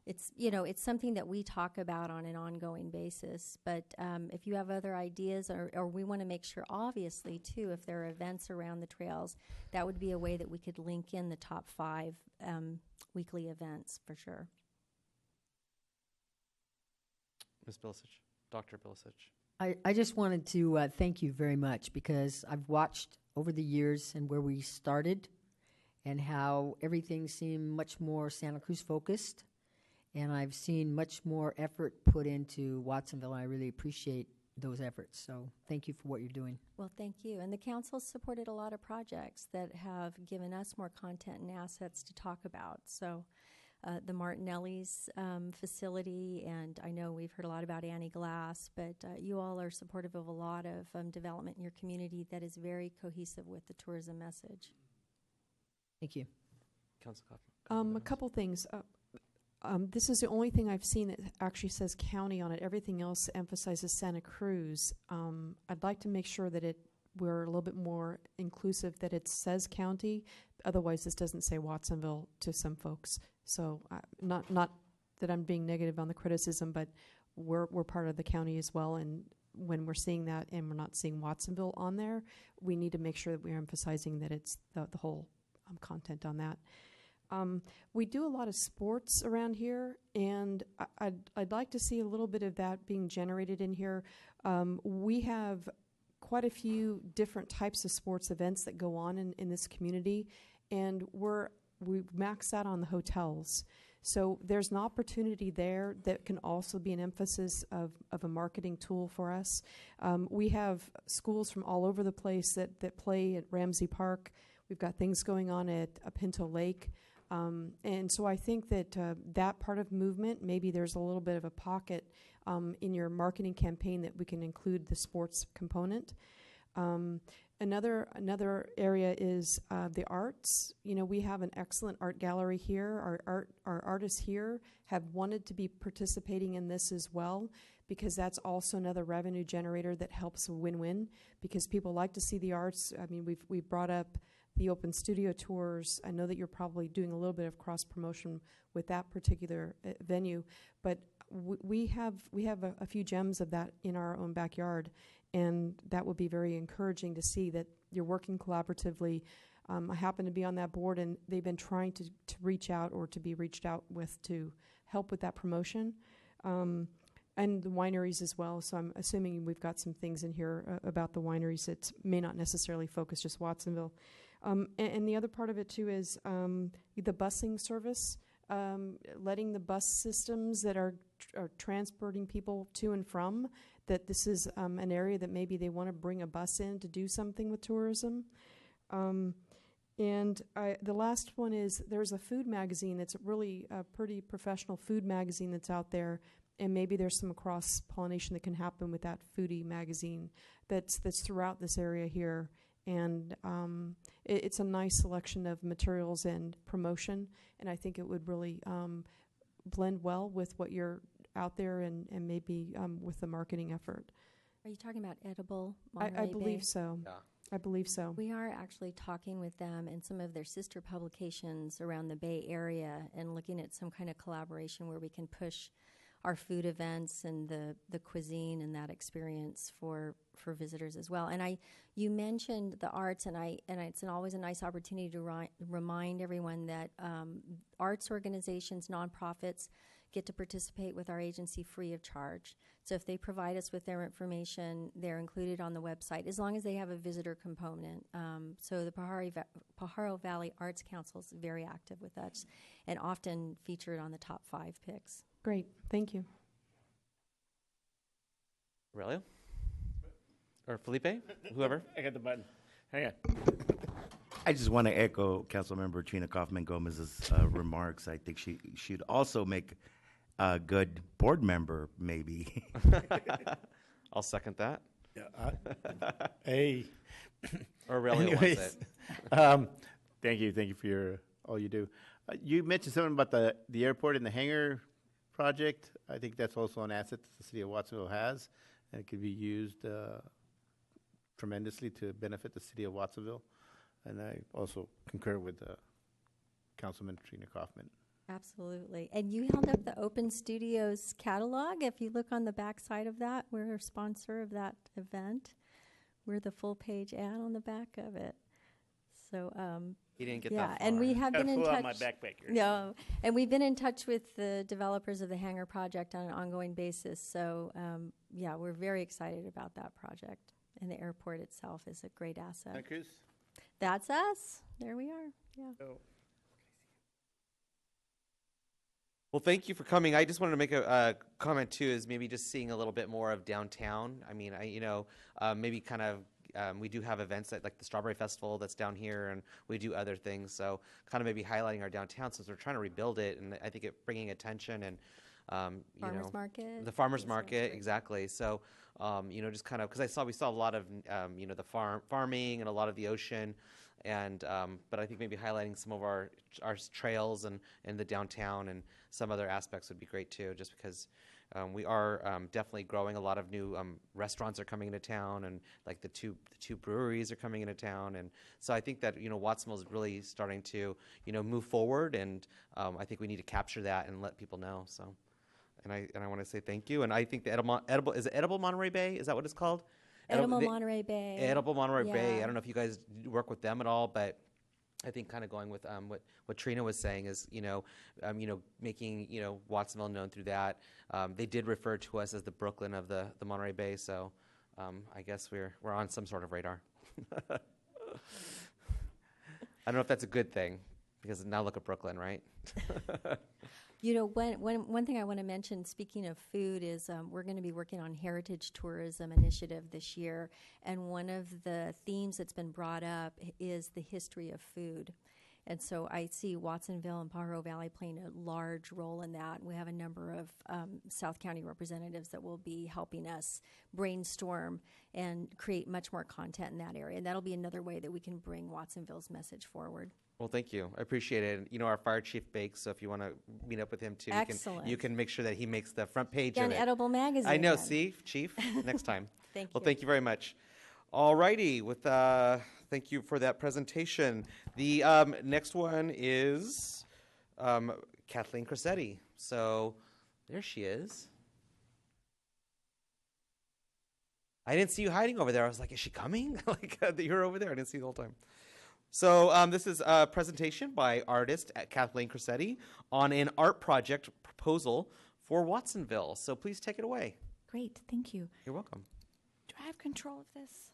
S19: It's something that we talk about on an ongoing basis. But if you have other ideas, or we want to make sure, obviously, too, if there are events around the trails, that would be a way that we could link in the top 5 weekly events, for sure.
S1: Ms. Bilicich, Dr. Bilicich.
S3: I just wanted to thank you very much, because I've watched over the years and where we started and how everything seemed much more Santa Cruz focused. And I've seen much more effort put into Watsonville, and I really appreciate those efforts. So thank you for what you're doing.
S19: Well, thank you. And the council supported a lot of projects that have given us more content and assets to talk about. So the Martinelli's facility, and I know we've heard a lot about Annie Glass, but you all are supportive of a lot of development in your community that is very cohesive with the tourism message.
S3: Thank you.
S1: Council Kaufman.
S15: A couple things. This is the only thing I've seen that actually says county on it. Everything else emphasizes Santa Cruz. I'd like to make sure that we're a little bit more inclusive, that it says county. Otherwise, this doesn't say Watsonville to some folks. So not that I'm being negative on the criticism, but we're part of the county as well. And when we're seeing that and we're not seeing Watsonville on there, we need to make sure that we're emphasizing that it's the whole content on that. We do a lot of sports around here, and I'd like to see a little bit of that being generated in here. We have quite a few different types of sports events that go on in this community, and we max out on the hotels. So there's an opportunity there that can also be an emphasis of a marketing tool for us. We have schools from all over the place that play at Ramsey Park. We've got things going on at Pinto Lake. And so I think that that part of movement, maybe there's a little bit of a pocket in your marketing campaign that we can include the sports component. Another area is the arts. We have an excellent art gallery here. Our artists here have wanted to be participating in this as well, because that's also another revenue generator that helps a win-win, because people like to see the arts. I mean, we've brought up the open studio tours. I know that you're probably doing a little bit of cross promotion with that particular venue, but we have a few gems of that in our own backyard, and that would be very encouraging to see that you're working collaboratively. I happen to be on that board, and they've been trying to reach out, or to be reached out with, to help with that promotion. And the wineries as well. So I'm assuming we've got some things in here about the wineries that may not necessarily focus just Watsonville. And the other part of it too is the busing service, letting the bus systems that are transporting people to and from, that this is an area that maybe they want to bring a bus in to do something with tourism. And the last one is there's a food magazine that's really a pretty professional food magazine that's out there, and maybe there's some cross-pollination that can happen with that foodie magazine that's throughout this area here. And it's a nice selection of materials and promotion, and I think it would really blend well with what you're out there and maybe with the marketing effort.
S19: Are you talking about Edible Monterey
S15: I believe
S19: Bay?
S15: so.
S1: Yeah.
S15: I believe so.
S19: We are actually talking with them and some of their sister publications around the Bay Area and looking at some kind of collaboration where we can push our food events and the cuisine and that experience for visitors as well. And you mentioned the arts, and it's always a nice opportunity to remind everyone that arts organizations, nonprofits, get to participate with our agency free of charge. So if they provide us with their information, they're included on the website, as long as they have a visitor component. So the Pajaro Valley Arts Council is very active with us and often featured on the top 5 picks.
S15: Great, thank you.
S1: Aurelio? Or Felipe? Whoever?
S16: I got the button. Hang on.
S17: I just want to echo Councilmember Trina Kaufman Gomez's remarks. I think she'd also make a good board member, maybe.
S1: I'll second that.
S16: Yeah. Hey.
S1: Aurelio wants it.
S16: Thank you for all you do. You mentioned something about the airport and the hangar project. I think that's also an asset that the city of Watsonville has, and it could be used tremendously to benefit the city of Watsonville. And I also concur with Councilman Trina Kaufman.
S19: Absolutely. And you held up the Open Studios catalog. If you look on the back side of that, we're a sponsor of that event. We're the full page ad on the back of it. So
S1: he didn't get
S19: yeah,
S1: that far.
S19: and we have been in
S16: pull
S19: touch.
S16: out my backpack here.
S19: No, and we've been in touch with the developers of the hangar project on an ongoing basis. So yeah, we're very excited about that project. And the airport itself is a great asset.
S16: Santa Cruz?
S19: That's us. There we are. Yeah.
S16: Oh.
S1: Well, thank you for coming. I just wanted to make a comment too, is maybe just seeing a little bit more of downtown. I mean, maybe kind of we do have events like the Strawberry Festival that's down here, and we do other things. So kind of maybe highlighting our downtown since we're trying to rebuild it, and I think it bringing attention and
S19: Farmers market.
S1: the farmers market, exactly. So just kind of because we saw a lot of the farming and a lot of the ocean. And but I think maybe highlighting some of our trails and the downtown and some other aspects would be great too, just because we are definitely growing. A lot of new restaurants are coming into town, and like the two breweries are coming into town, and so I think that Watsonville is really starting to move forward, and I think we need to capture that and let people know. So, and I want to say thank you, and I think the Edible Monterey Bay, is that what it's called?
S19: Edible Monterey Bay.
S1: Edible Monterey Bay.
S19: Yeah.
S1: I don't know if you guys work with them at all, but I think kind of going with what Trina was saying is making Watsonville known through that. They did refer to us as the Brooklyn of the Monterey Bay, so I guess we're on some sort of radar. I don't know if that's a good thing, because now look at Brooklyn, right?
S19: One thing I want to mention, speaking of food, is we're going to be working on Heritage Tourism Initiative this year, and one of the themes that's been brought up is the history of food. And so I see Watsonville and Pajaro Valley playing a large role in that. We have a number of South County representatives that will be helping us brainstorm and create much more content in that area. And that'll be another way that we can bring Watsonville's message forward.
S1: Well, thank you. I appreciate it. And, our fire chief bakes, so if you want to meet up with him too,
S19: Excellent.
S1: you can make sure that he makes the front page
S19: Yeah,
S1: of it.
S19: Edible Magazine.
S1: I know.
S19: then.
S1: See, Chief, next time.
S19: Thank
S1: Well,
S19: you.
S1: thank you very much. All righty. Thank you for that presentation. The next one is Kathleen Cressetti. So there she is. I didn't see you hiding over there. I was like, is she coming? You're over there. I didn't see you the whole time. So this is a presentation by artist Kathleen Cressetti on an art project proposal for Watsonville. So please take it away.
S2: Great, thank you.
S1: You're welcome.
S2: Do I have control of this?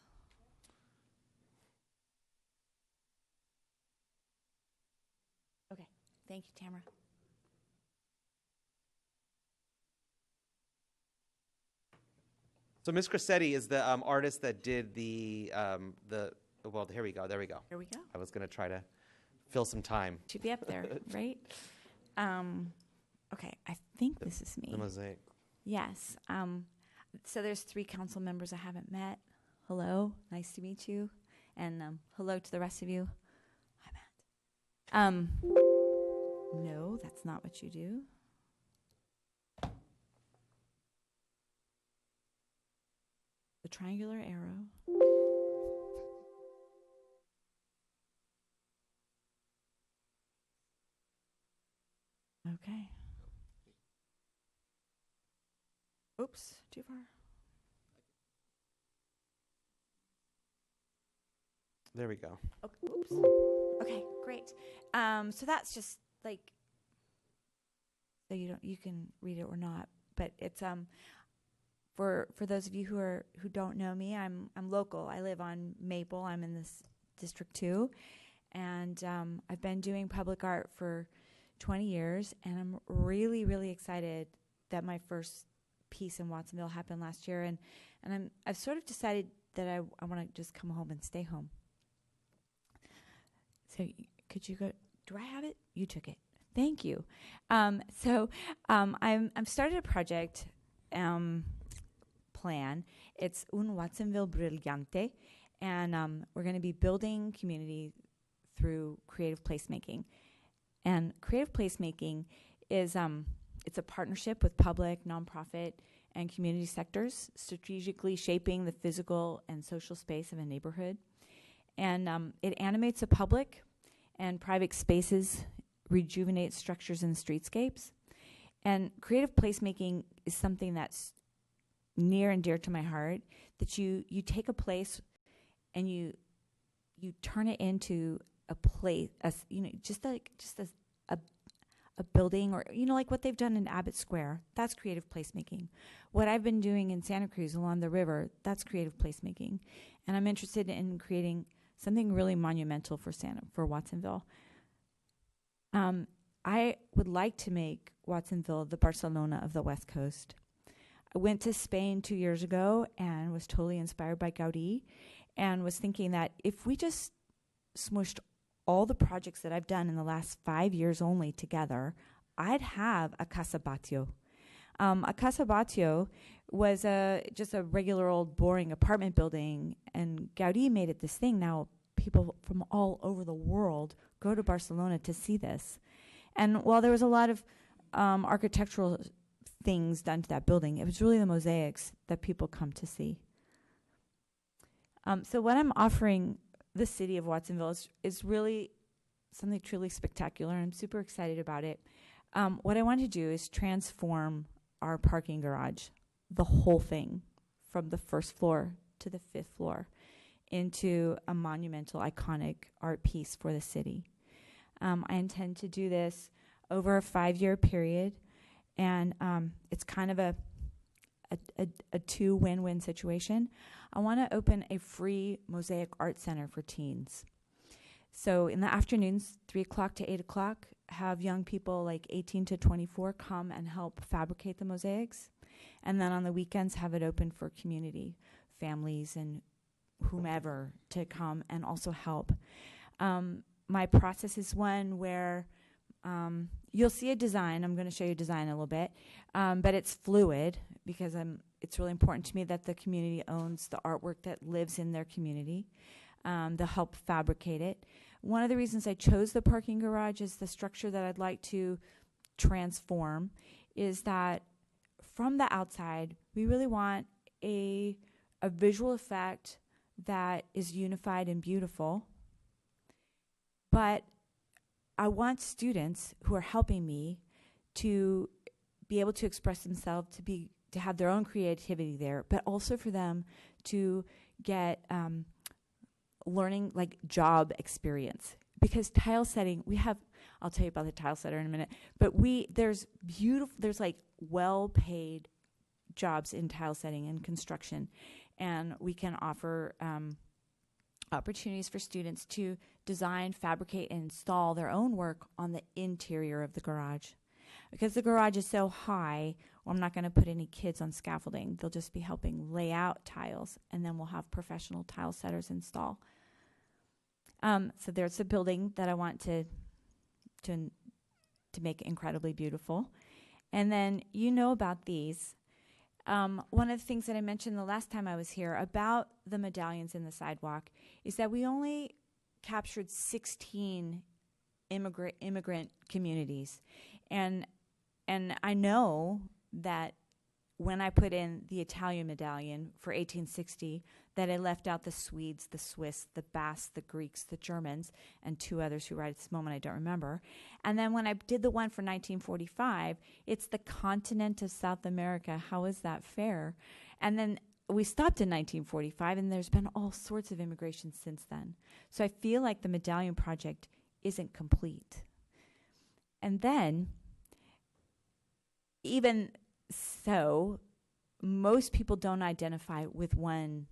S2: Thank you, Tamara.
S1: So Ms. Crissetti is the artist that did well, here we go. There we go.
S2: Here we go.
S1: I was going to try to fill some time.
S2: Should be up there, right? Okay, I think this is me.
S1: The mosaic.
S2: Yes. So there's 3 council members I haven't met. Hello, nice to meet you. And hello to the rest of you. Hi, Matt. No, that's not what you do. The triangular arrow. Okay. Oops, too far.
S1: There we go.
S2: Okay, oops. Okay, great. So that's just like, so you can read it or not, but it's for those of you who don't know me, I'm local. I live on Maple. I'm in this District 2, and I've been doing public art for 20 years, and I'm really, really excited that my first piece in Watsonville happened last year, and I've sort of decided that I want to just come home and stay home. So could you go? Do I have it? You took it. Thank you. I've started a project plan. It's Un Watsonville Brillante, and we're going to be building community through creative placemaking. And creative placemaking is it's a partnership with public, nonprofit, and community sectors, strategically shaping the physical and social space of a neighborhood. And it animates the public and private spaces, rejuvenates structures and streetscapes. And creative placemaking is something that's near and dear to my heart, that you take a place and you turn it into a place, just a building, or like what they've done in Abbott Square. That's creative placemaking. What I've been doing in Santa Cruz along the river, that's creative placemaking. And I'm interested in creating something really monumental for Watsonville. I would like to make Watsonville the Barcelona of the West Coast. I went to Spain 2 years ago and was totally inspired by Gaudí, and was thinking that if we just smushed all the projects that I've done in the last 5 years only together, I'd have a Casa Batlló. A Casa Batlló was just a regular old boring apartment building, and Gaudí made it this thing. Now people from all over the world go to Barcelona to see this. And while there was a lot of architectural things done to that building, it was really the mosaics that people come to see. So what I'm offering the city of Watsonville is really something truly spectacular. I'm super excited about it. What I want to do is transform our parking garage, the whole thing, from the first floor to the 5th floor, into a monumental, iconic art piece for the city. I intend to do this over a 5-year period, and it's kind of a 2 win-win situation. I want to open a free mosaic art center for teens. So in the afternoons, 3 o'clock to 8 o'clock, have young people like 18 to 24 come and help fabricate the mosaics. And then on the weekends, have it open for community, families, and whomever to come and also help. My process is one where you'll see a design. I'm going to show you a design a little bit, but it's fluid because it's really important to me that the community owns the artwork that lives in their community. They'll help fabricate it. One of the reasons I chose the parking garage is the structure that I'd like to transform is that from the outside, we really want a visual effect that is unified and beautiful. But I want students who are helping me to be able to express themselves, to have their own creativity there, but also for them to get learning, like job experience. Because tile setting, I'll tell you about the tile setter in a minute, but there's like well-paid jobs in tile setting and construction, and we can offer opportunities for students to design, fabricate, and install their own work on the interior of the garage. Because the garage is so high, well, I'm not going to put any kids on scaffolding. They'll just be helping lay out tiles, and then we'll have professional tile setters install. So there's a building that I want to make incredibly beautiful. And then you know about these. One of the things that I mentioned the last time I was here about the medallions in the sidewalk is that we only captured 16 immigrant communities. And I know that when I put in the Italian medallion for 1860, that I left out the Swedes, the Swiss, the Basques, the Greeks, the Germans, and two others who right at this moment I don't remember. And then when I did the one for 1945, it's the continent of South America. How is that fair? And then we stopped in 1945, and there's been all sorts of immigration since then. So I feel like the medallion project isn't complete. And then, even so, most people don't identify with one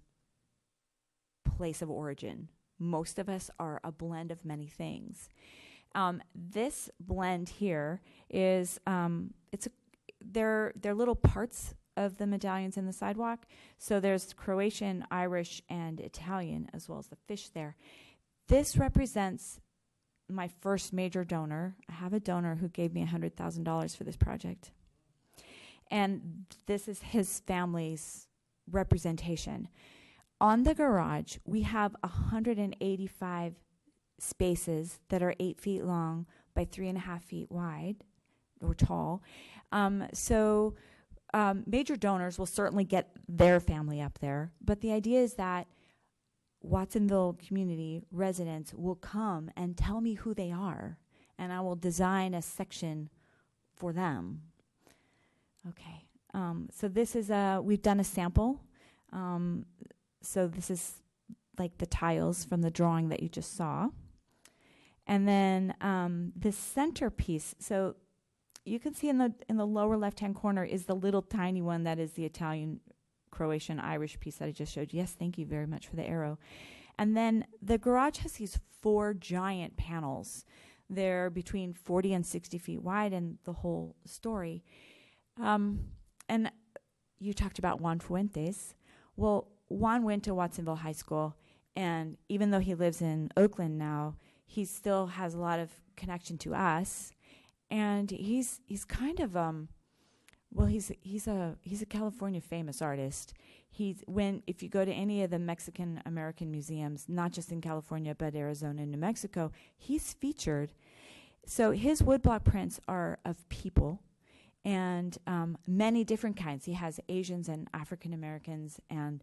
S2: place of origin. Most of us are a blend of many things. This blend here is they're little parts of the medallions in the sidewalk. So there's Croatian, Irish, and Italian, as well as the fish there. This represents my first major donor. I have a donor who gave me $100,000 for this project. And this is his family's representation. On the garage, we have 185 spaces that are 8 feet long by 3.5 feet wide or tall. Major donors will certainly get their family up there, but the idea is that Watsonville community residents will come and tell me who they are, and I will design a section for them. Okay, so this is we've done a sample. So this is like the tiles from the drawing that you just saw. And then this centerpiece, so you can see in the lower left-hand corner is the little tiny one that is the Italian, Croatian, Irish piece that I just showed you. Yes, thank you very much for the arrow. And then the garage has these 4 giant panels. They're between 40 and 60 feet wide, and the whole story. And you talked about Juan Fuentes. Well, Juan went to Watsonville High School, and even though he lives in Oakland now, he still has a lot of connection to us. And he's kind of he's a California famous artist. If you go to any of the Mexican American museums, not just in California but Arizona and New Mexico, he's featured. So his woodblock prints are of people. And many different kinds. He has Asians and African Americans and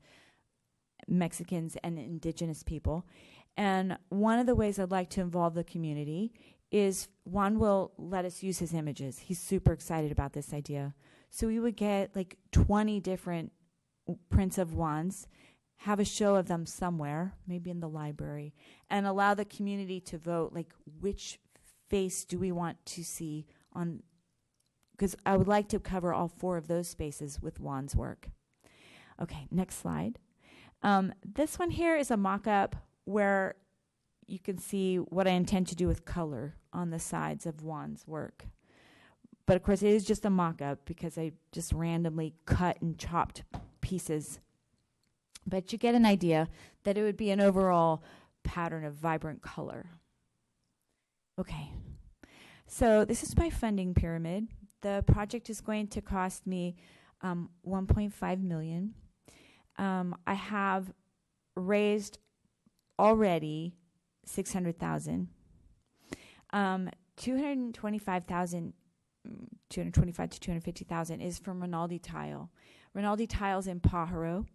S2: Mexicans and indigenous people. And one of the ways I'd like to involve the community is Juan will let us use his images. He's super excited about this idea. So we would get like 20 different prints of Juan's, have a show of them somewhere, maybe in the library, and allow the community to vote, like which face do we want to see on, because I would like to cover all 4 of those spaces with Juan's work. Okay, next slide. This one here is a mock-up where you can see what I intend to do with color on the sides of Juan's work. But of course, it is just a mock-up because I just randomly cut and chopped pieces. But you get an idea that it would be an overall pattern of vibrant color. Okay, so this is my funding pyramid. The project is going to cost me $1.5 million. I have raised already $600,000. $225,000 to $250,000 is from Rinaldi Tile. Rinaldi Tile's in Pajaro,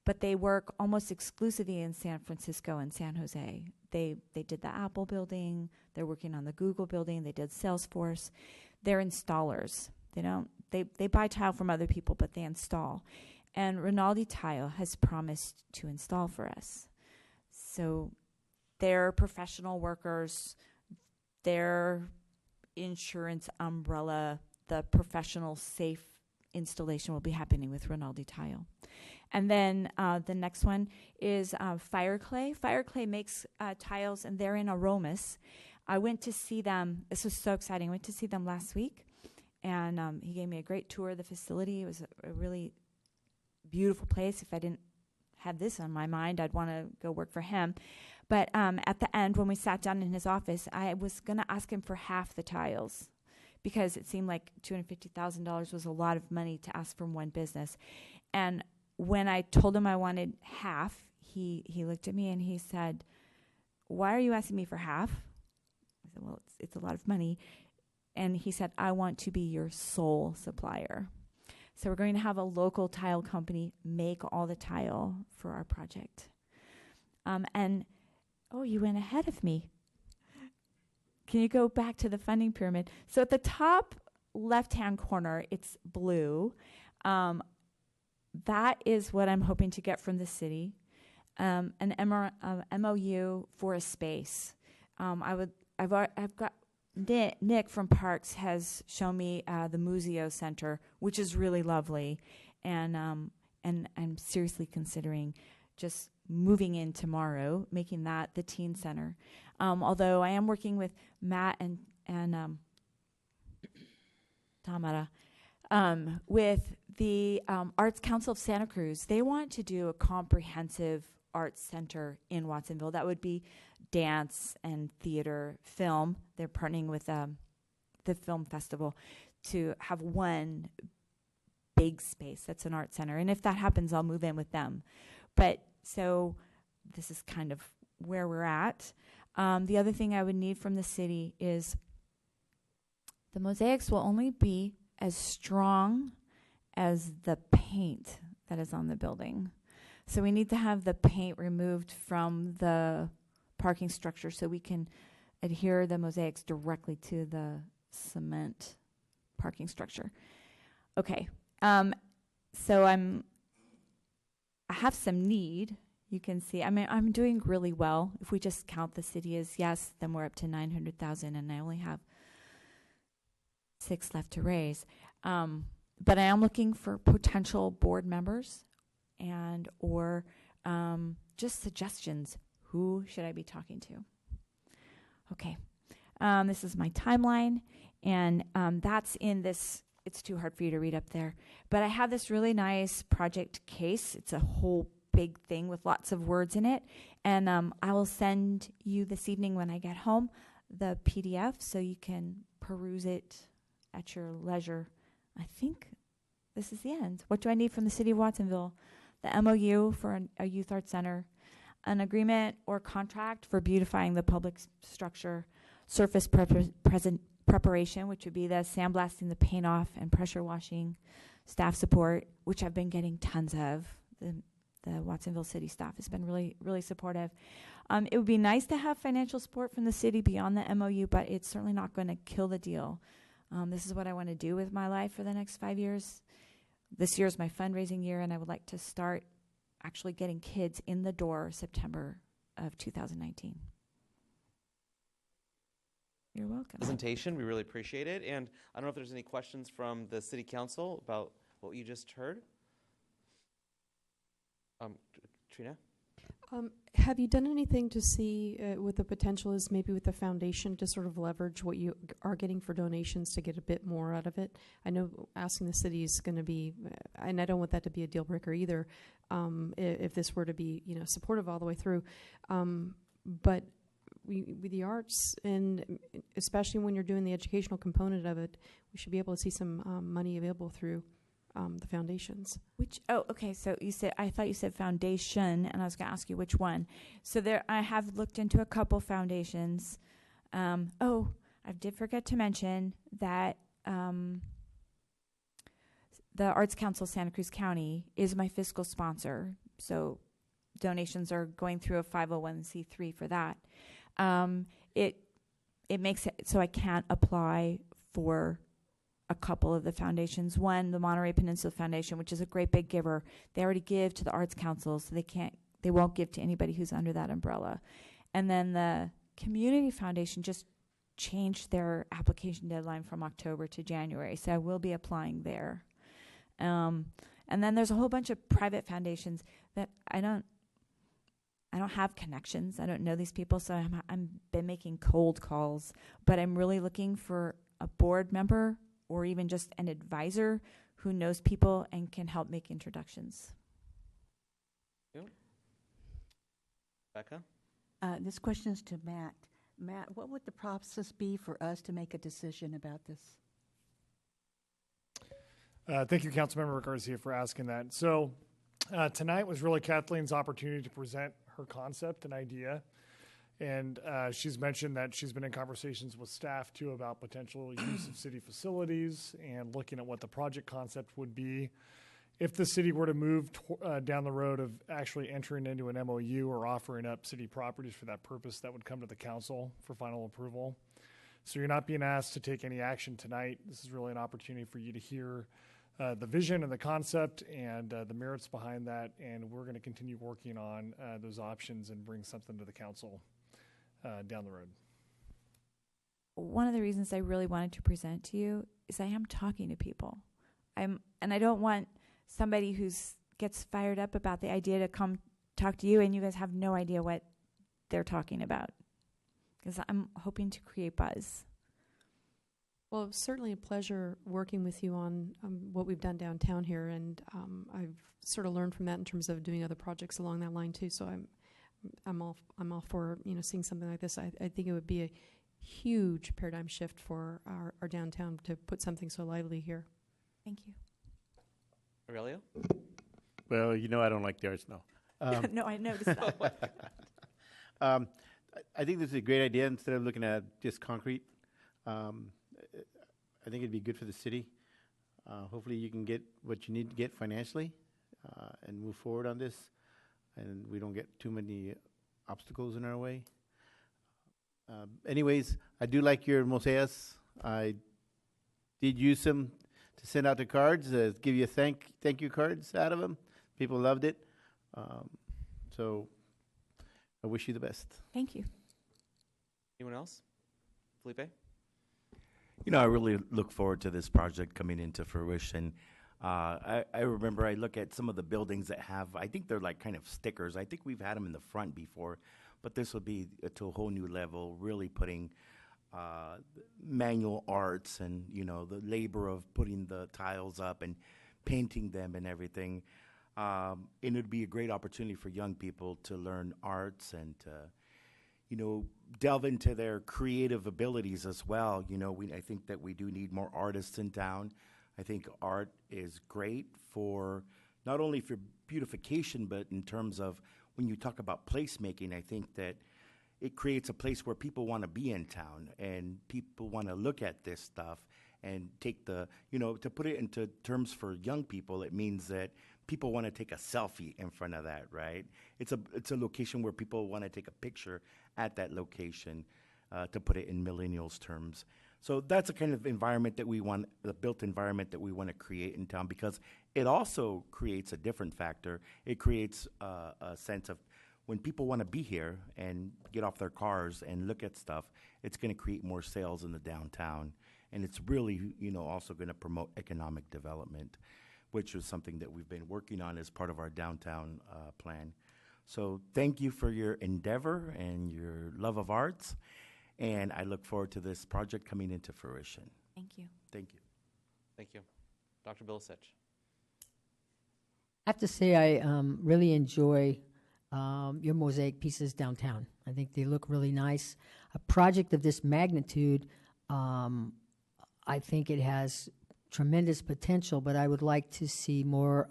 S2: but they work almost exclusively in San Francisco and San Jose. They did the Apple building. They're working on the Google building. They did Salesforce. They're installers. They buy tile from other people, but they install. And Rinaldi Tile has promised to install for us. So they're professional workers. Their insurance umbrella, the professional safe installation will be happening with Rinaldi Tile. And then the next one is Fire Clay. Fire Clay makes tiles, and they're in Aromas. I went to see them. This was so exciting. I went to see them last week, and he gave me a great tour of the facility. It was a really beautiful place. If I didn't have this on my mind, I'd want to go work for him. But at the end, when we sat down in his office, I was going to ask him for half the tiles because it seemed like $250,000 was a lot of money to ask from one business. And when I told him I wanted half, he looked at me and he said, "Why are you asking me for half?" I said, "Well, it's a lot of money." And he said, "I want to be your sole supplier." So we're going to have a local tile company make all the tile for our project. You went ahead of me. Can you go back to the funding pyramid? So at the top left-hand corner, it's blue. That is what I'm hoping to get from the city. An MOU for a space. I've got Nick from Parks has shown me the Museo Center, which is really lovely, and I'm seriously considering just moving in tomorrow, making that the teen center. Although I am working with Matt and Tamara with the Arts Council of Santa Cruz. They want to do a comprehensive arts center in Watsonville. That would be dance and theater, film. They're partnering with the film festival to have one big space that's an art center. And if that happens, I'll move in with them. But so this is kind of where we're at. The other thing I would need from the city is the mosaics will only be as strong as the paint that is on the building. So we need to have the paint removed from the parking structure so we can adhere the mosaics directly to the cement parking structure. Okay. So I have some need. You can see, I'm doing really well. If we just count the city as yes, then we're up to 900,000, and I only have 6 left to raise. But I am looking for potential board members or just suggestions. Who should I be talking to? Okay. This is my timeline, and that's in this. It's too hard for you to read up there. But I have this really nice project case. It's a whole big thing with lots of words in it. And I will send you this evening when I get home the PDF so you can peruse it at your leisure. I think this is the end. What do I need from the city of Watsonville? The MOU for a youth arts center, an agreement or contract for beautifying the public structure, surface preparation, which would be the sandblasting, the paint off, and pressure washing, staff support, which I've been getting tons of. The Watsonville city staff has been really, really supportive. It would be nice to have financial support from the city beyond the MOU, but it's certainly not going to kill the deal. This is what I want to do with my life for the next 5 years. This year is my fundraising year, and I would like to start actually getting kids in the door September of 2019. You're welcome.
S1: Presentation, we really appreciate it. And I don't know if there's any questions from the City Council about what you just heard. Trina?
S15: Have you done anything to see what the potential is, maybe with the foundation, to sort of leverage what you are getting for donations to get a bit more out of it? I know asking the city is going to be, and I don't want that to be a deal breaker either, if this were to be, supportive all the way through. But with the arts, and especially when you're doing the educational component of it, we should be able to see some money available through the foundations.
S2: Okay. So I thought you said foundation, and I was going to ask you which one. So I have looked into a couple foundations. I did forget to mention that the Arts Council of Santa Cruz County is my fiscal sponsor. So donations are going through a 501c3 for that. It makes it so I can't apply for a couple of the foundations. One, the Monterey Peninsula Foundation, which is a great big giver. They already give to the Arts Council, so they won't give to anybody who's under that umbrella. And then the Community Foundation just changed their application deadline from October to January, so I will be applying there. And then there's a whole bunch of private foundations that I don't have connections. I don't know these people, so I'm been making cold calls. But I'm really looking for a board member or even just an advisor who knows people and can help make introductions.
S1: Becca?
S14: This question's to Matt. Matt, what would the process be for us to make a decision about this?
S13: Thank you, Councilmember Garcia, for asking that. So tonight was really Kathleen's opportunity to present her concept and idea. And she's mentioned that she's been in conversations with staff, too, about potential use of city facilities and looking at what the project concept would be. If the city were to move down the road of actually entering into an MOU or offering up city properties for that purpose, that would come to the council for final approval. So you're not being asked to take any action tonight. This is really an opportunity for you to hear the vision and the concept and the merits behind that, and we're going to continue working on those options and bring something to the council down the road.
S2: One of the reasons I really wanted to present to you is I am talking to people. And I don't want somebody who's gets fired up about the idea to come talk to you and you guys have no idea what they're talking about, because I'm hoping to create buzz.
S15: Well, it's certainly a pleasure working with you on what we've done downtown here, and I've sort of learned from that in terms of doing other projects along that line too. So I'm all for seeing something like this. I think it would be a huge paradigm shift for our downtown to put something so lively here.
S2: Thank you.
S1: Aurelio?
S16: Well, I don't like the arts now.
S2: No, I noticed that.
S16: I think this is a great idea. Instead of looking at just concrete, I think it'd be good for the city. Hopefully you can get what you need to get financially and move forward on this, and we don't get too many obstacles in our way. Anyways, I do like your mosaicas. I did use them to send out the cards, give you thank you cards out of them. People loved it. So I wish you the best.
S2: Thank you.
S1: Anyone else? Felipe?
S17: I really look forward to this project coming into fruition. I remember I look at some of the buildings that have, I think they're like kind of stickers. I think we've had them in the front before, but this would be to a whole new level, really putting manual arts and, the labor of putting the tiles up and painting them and everything. And it would be a great opportunity for young people to learn arts and to, delve into their creative abilities as well. I think that we do need more artists in town. I think art is great for not only for beautification, but in terms of when you talk about placemaking, I think that it creates a place where people want to be in town and people want to look at this stuff and take the, to put it into terms for young people, it means that people want to take a selfie in front of that, right? It's a location where people want to take a picture at that location, to put it in millennials terms. So that's a kind of environment that we want, the built environment that we want to create in town, because it also creates a different factor. It creates a sense of when people want to be here and get off their cars and look at stuff, it's going to create more sales in the downtown. And it's really, also going to promote economic development, which is something that we've been working on as part of our downtown plan. So thank you for your endeavor and your love of arts. And I look forward to this project coming into fruition.
S2: Thank you.
S17: Thank you.
S1: Thank you. Dr. Bilasich.
S3: I have to say I really enjoy your mosaic pieces downtown. I think they look really nice. A project of this magnitude, I think it has tremendous potential, but I would like to see more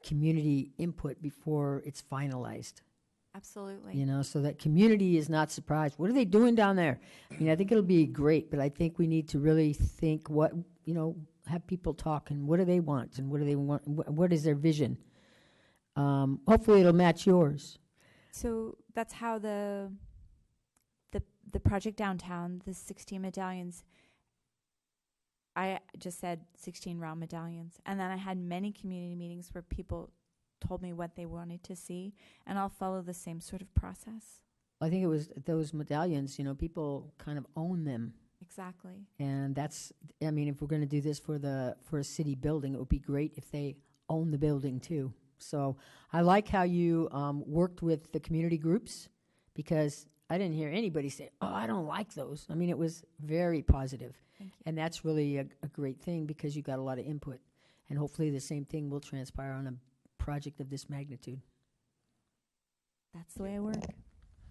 S3: community input before it's finalized.
S2: Absolutely.
S3: So that community is not surprised. What are they doing down there? I think it'll be great, but I think we need to really think what, have people talk and what do they want and what do they want? What is their vision? Hopefully it'll match yours.
S2: So that's how the project downtown, the 16 medallions, I just said 16 round medallions. And then I had many community meetings where people told me what they wanted to see, and I'll follow the same sort of process.
S3: I think it was those medallions, people kind of own them.
S2: Exactly.
S3: And that's, I mean, if we're going to do this for a city building, it would be great if they own the building too. So I like how you worked with the community groups, because I didn't hear anybody say, oh, I don't like those. I mean, it was very positive.
S2: Thank you.
S3: And that's really a great thing, because you got a lot of input. And hopefully the same thing will transpire on a project of this magnitude.
S2: That's the way I work.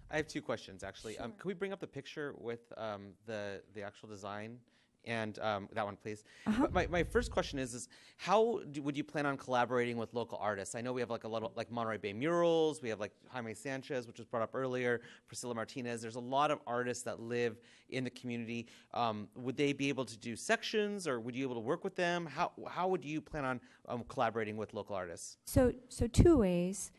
S1: I have two questions, actually.
S2: Sure.
S1: Can we bring up the picture with the actual design? And that one, please.
S2: Uh-huh.
S1: But my first question is how would you plan on collaborating with local artists? I know we have like a lot of like Monterey Bay Murals. We have like Jaime Sanchez, which was brought up earlier, Priscilla Martinez. There's a lot of artists that live in the community. Would they be able to do sections, or would you be able to work with them? How would you plan on collaborating with local artists?
S2: So two ways.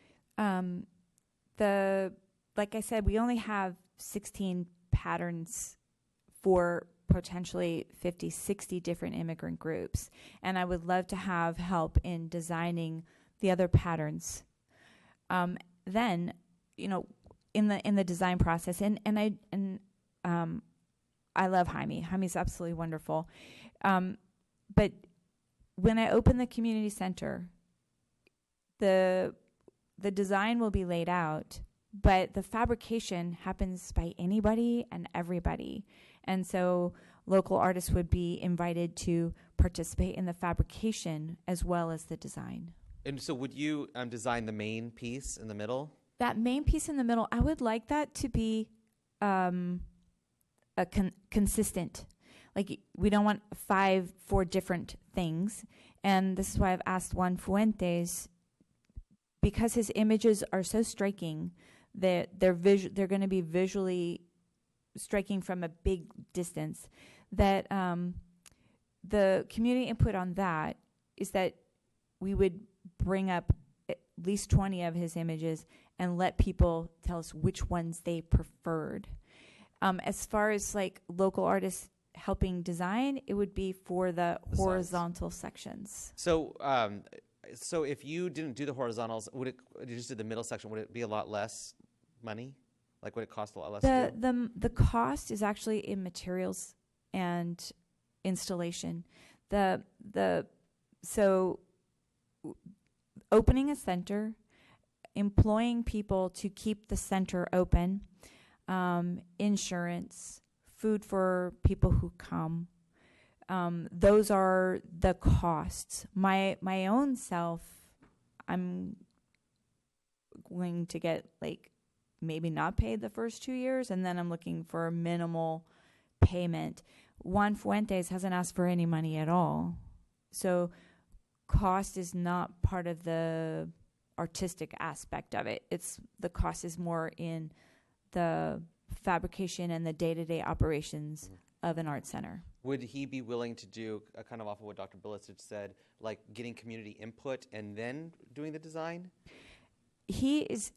S2: Like I said, we only have 16 patterns for potentially 50, 60 different immigrant groups. And I would love to have help in designing the other patterns. Then, in the design process, and I love Jaime. Jaime's absolutely wonderful. But when I open the community center, the design will be laid out, but the fabrication happens by anybody and everybody. And so local artists would be invited to participate in the fabrication as well as the design.
S1: And so would you design the main piece in the middle?
S2: That main piece in the middle, I would like that to be consistent. Like, we don't want 4 different things. And this is why I've asked Juan Fuentes, because his images are so striking that they're going to be visually striking from a big distance, that the community input on that is that we would bring up at least 20 of his images and let people tell us which ones they preferred. As far as like local artists helping design, it would be for the horizontal sections.
S1: So so if you didn't do the horizontals, you just did the middle section, would it be a lot less money? Like, would it cost a lot less?
S2: The cost is actually in materials and installation. So opening a center, employing people to keep the center open, insurance, food for people who come. Those are the costs. My own self, I'm going to get like maybe not paid the first 2 years, and then I'm looking for a minimal payment. Juan Fuentes hasn't asked for any money at all. So cost is not part of the artistic aspect of it. The cost is more in the fabrication and the day-to-day operations of an art center.
S1: Would he be willing to do, kind of off of what Dr. Bilicic said, like getting community input and then doing the design?
S2: He's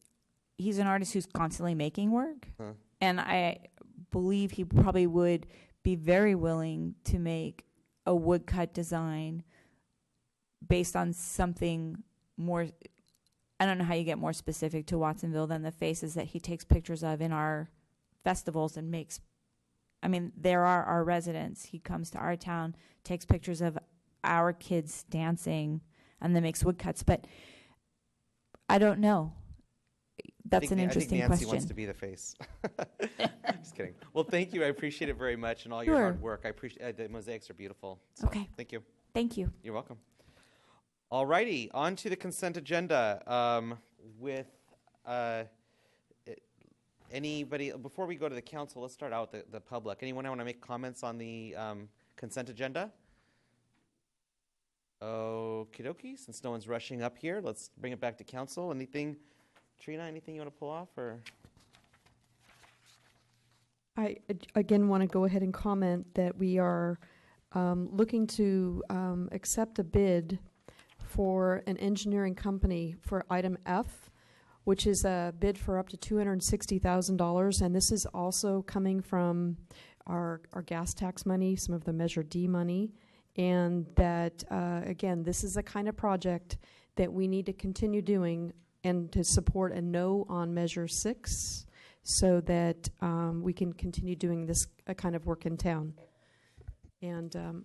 S2: an artist who's constantly making work.
S1: Huh.
S2: And I believe he probably would be very willing to make a woodcut design based on something more. I don't know how you get more specific to Watsonville than the faces that he takes pictures of in our festivals and makes. I mean, there are our residents. He comes to our town, takes pictures of our kids dancing, and then makes woodcuts. But I don't know. That's an interesting
S1: I think Nancy
S2: question.
S1: wants to be the face. Just kidding. Well, thank you. I appreciate it very much, and all your
S2: Sure.
S1: hard work. I appreciate the mosaics are beautiful. So,
S2: Okay.
S1: Thank you.
S2: Thank you.
S1: You're welcome. All righty, on to the consent agenda. With anybody, before we go to the council, let's start out with the public. Anyone want to make comments on the consent agenda? Okie dokie. Since no one's rushing up here, let's bring it back to council. Anything, Trina, anything you want to pull off? Or
S15: I again want to go ahead and comment that we are looking to accept a bid for an engineering company for item F, which is a bid for up to $260,000, and this is also coming from our gas tax money, some of the Measure D money, and that again, this is the kind of project that we need to continue doing and to support a no on Measure 6. so that we can continue doing this kind of work in town. And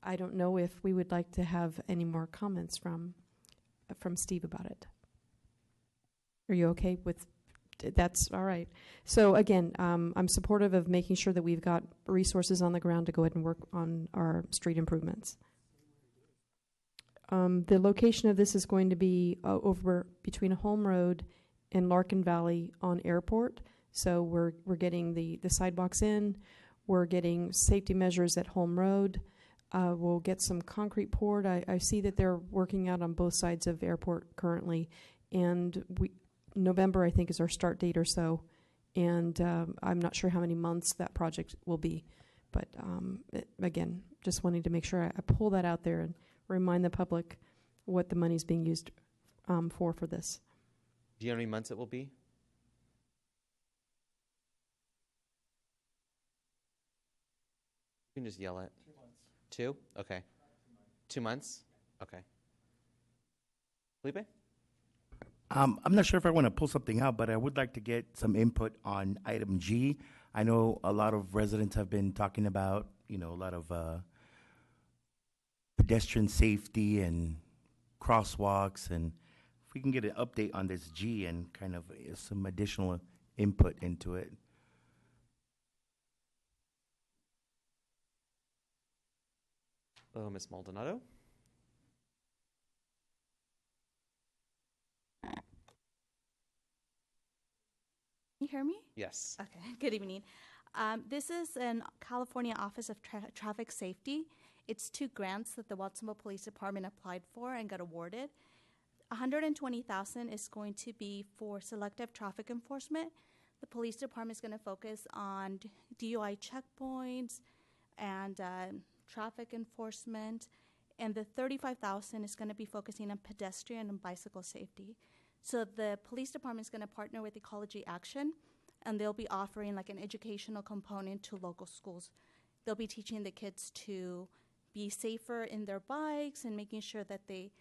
S15: I don't know if we would like to have any more comments from Steve about it. Are you okay with? That's all right. So again, I'm supportive of making sure that we've got resources on the ground to go ahead and work on our street improvements. The location of this is going to be over between Holm Road and Larkin Valley on Airport. So we're getting the sidewalks in. We're getting safety measures at Holm Road. We'll get some concrete poured. I see that they're working out on both sides of Airport currently, and November, I think, is our start date or so. And I'm not sure how many months that project will be. But again, just wanting to make sure I pull that out there and remind the public what the money's being used for this.
S1: Do you know how many months it will be? You can just yell it. 2 months. 2? Okay. 2 months? Okay. Felipe?
S17: I'm not sure if I want to pull something out, but I would like to get some input on item G. I know a lot of residents have been talking about, a lot of pedestrian safety and crosswalks, and if we can get an update on this G and kind of some additional input into it.
S1: Ms. Maldonado?
S5: Can you hear me?
S1: Yes.
S5: Okay, good evening. This is an California Office of Traffic Safety. It's 2 grants that the Watsonville Police Department applied for and got awarded. $120,000 is going to be for selective traffic enforcement. The police department is going to focus on DUI checkpoints and traffic enforcement, and the $35,000 is going to be focusing on pedestrian and bicycle safety. So the police department is going to partner with Ecology Action, and they'll be offering like an educational component to local schools. They'll be teaching the kids to be safer in their bikes and making sure that they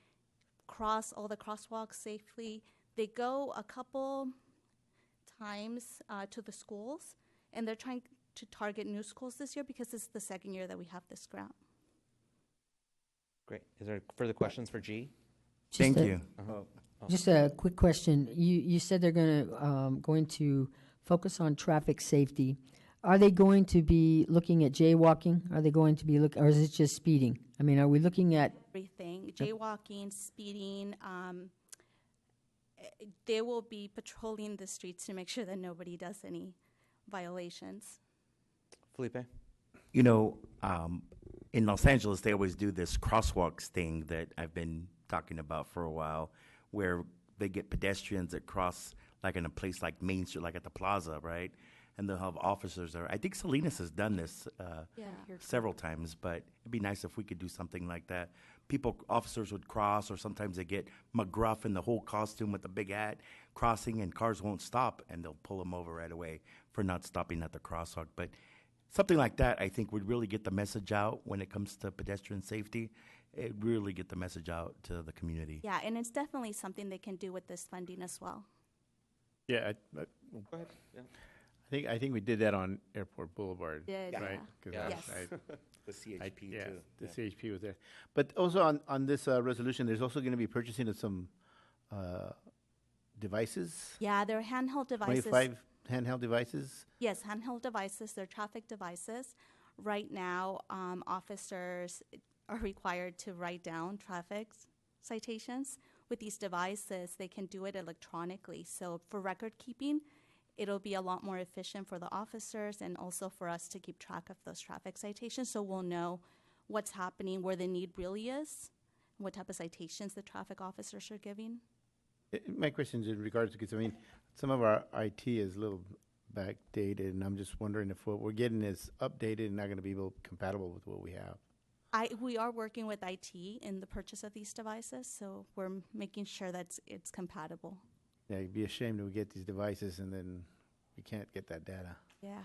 S5: cross all the crosswalks safely. They go a couple times to the schools, and they're trying to target new schools this year because this is the second year that we have this grant.
S1: Great. Is there further questions for G?
S17: Thank you.
S3: Just a quick question. You said they're going to focus on traffic safety. Are they going to be looking at jaywalking? Are they going to be or is it just speeding? I mean, are we looking at
S5: everything? Jaywalking, speeding. They will be patrolling the streets to make sure that nobody does any violations.
S1: Felipe?
S17: In Los Angeles, they always do this crosswalks thing that I've been talking about for a while, where they get pedestrians that cross, like in a place like Main Street, like at the plaza, right? And they'll have officers there. I think Salinas has done this several times, but it'd be nice if we could do something like that. Officers would cross, or sometimes they get McGruff in the whole costume with the big hat crossing, and cars won't stop, and they'll pull them over right away for not stopping at the crosswalk. But something like that, I think, would really get the message out when it comes to pedestrian safety. It really get the message out to the community.
S5: Yeah, and it's definitely something they can do with this funding as well.
S16: Yeah,
S1: Go ahead. Yeah.
S16: I think we did that on Airport Boulevard,
S5: Did,
S16: right?
S5: yeah. Yes.
S17: The CHP
S16: yeah,
S17: too.
S16: the CHP was there. But also on this resolution, there's also going to be purchasing of some devices.
S5: Yeah, they're handheld devices.
S16: 25 handheld devices.
S5: Yes, handheld devices. They're traffic devices. Right now, officers are required to write down traffic citations. With these devices, they can do it electronically. So for record keeping, it'll be a lot more efficient for the officers and also for us to keep track of those traffic citations, so we'll know what's happening, where the need really is, what type of citations the traffic officers are giving.
S16: My question is in regards to, because some of our IT is a little backdated, and I'm just wondering if what we're getting is updated and not going to be compatible with what we have.
S5: We are working with IT in the purchase of these devices, so we're making sure that it's compatible.
S16: Yeah, it'd be a shame that we get these devices and then we can't get that data.
S5: Yeah.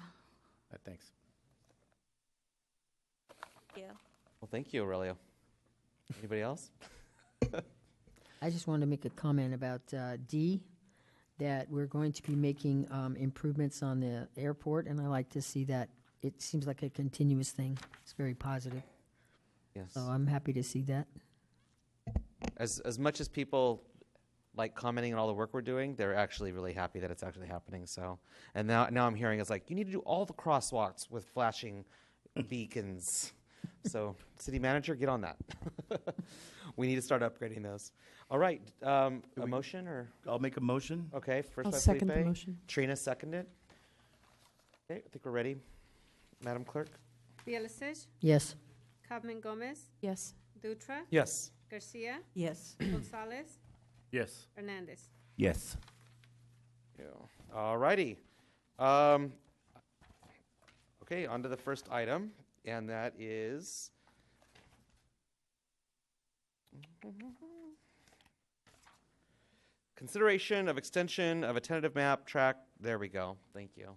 S16: Thanks.
S5: Yeah.
S1: Well, thank you, Aurelio. Anybody else?
S3: I just wanted to make a comment about D. that we're going to be making improvements on the airport, and I like to see that. It seems like a continuous thing. It's very positive.
S1: Yes.
S3: So I'm happy to see that.
S1: As much as people like commenting on all the work we're doing, they're actually really happy that it's actually happening. So, and now I'm hearing it's like you need to do all the crosswalks with flashing beacons. So, city manager, get on that. We need to start upgrading those. All right, a motion or?
S17: I'll make a motion.
S1: Okay, first
S15: I'll
S1: by
S15: second
S1: Felipe.
S15: the motion.
S1: Trina seconded. Okay, I think we're ready. Madam Clerk?
S6: Bielicic,
S3: Yes.
S6: Kaufman Gomez,
S15: Yes.
S6: Dutra,
S1: Yes.
S6: Garcia,
S14: Yes.
S6: Gonzalez,
S16: Yes.
S6: Hernandez.
S17: Yes.
S1: Yeah. All righty. Okay, on to the first item, and that is consideration of extension of a tentative map track. There we go. Thank you.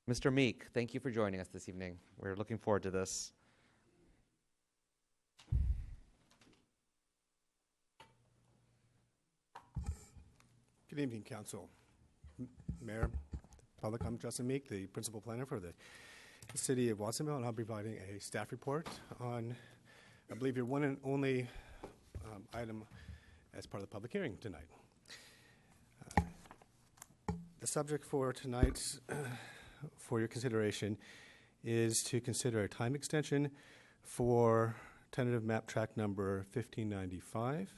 S1: Mr. Meek, thank you for joining us this evening. We're looking forward to this.
S22: Good evening, Council, Mayor, public. I'm Justin Meek, the Principal Planner for the City of Watsonville, and I'll be providing a staff report on, I believe, your one and only item as part of the public hearing tonight. The subject for tonight's, for your consideration, is to consider a time extension for tentative map track number 1595,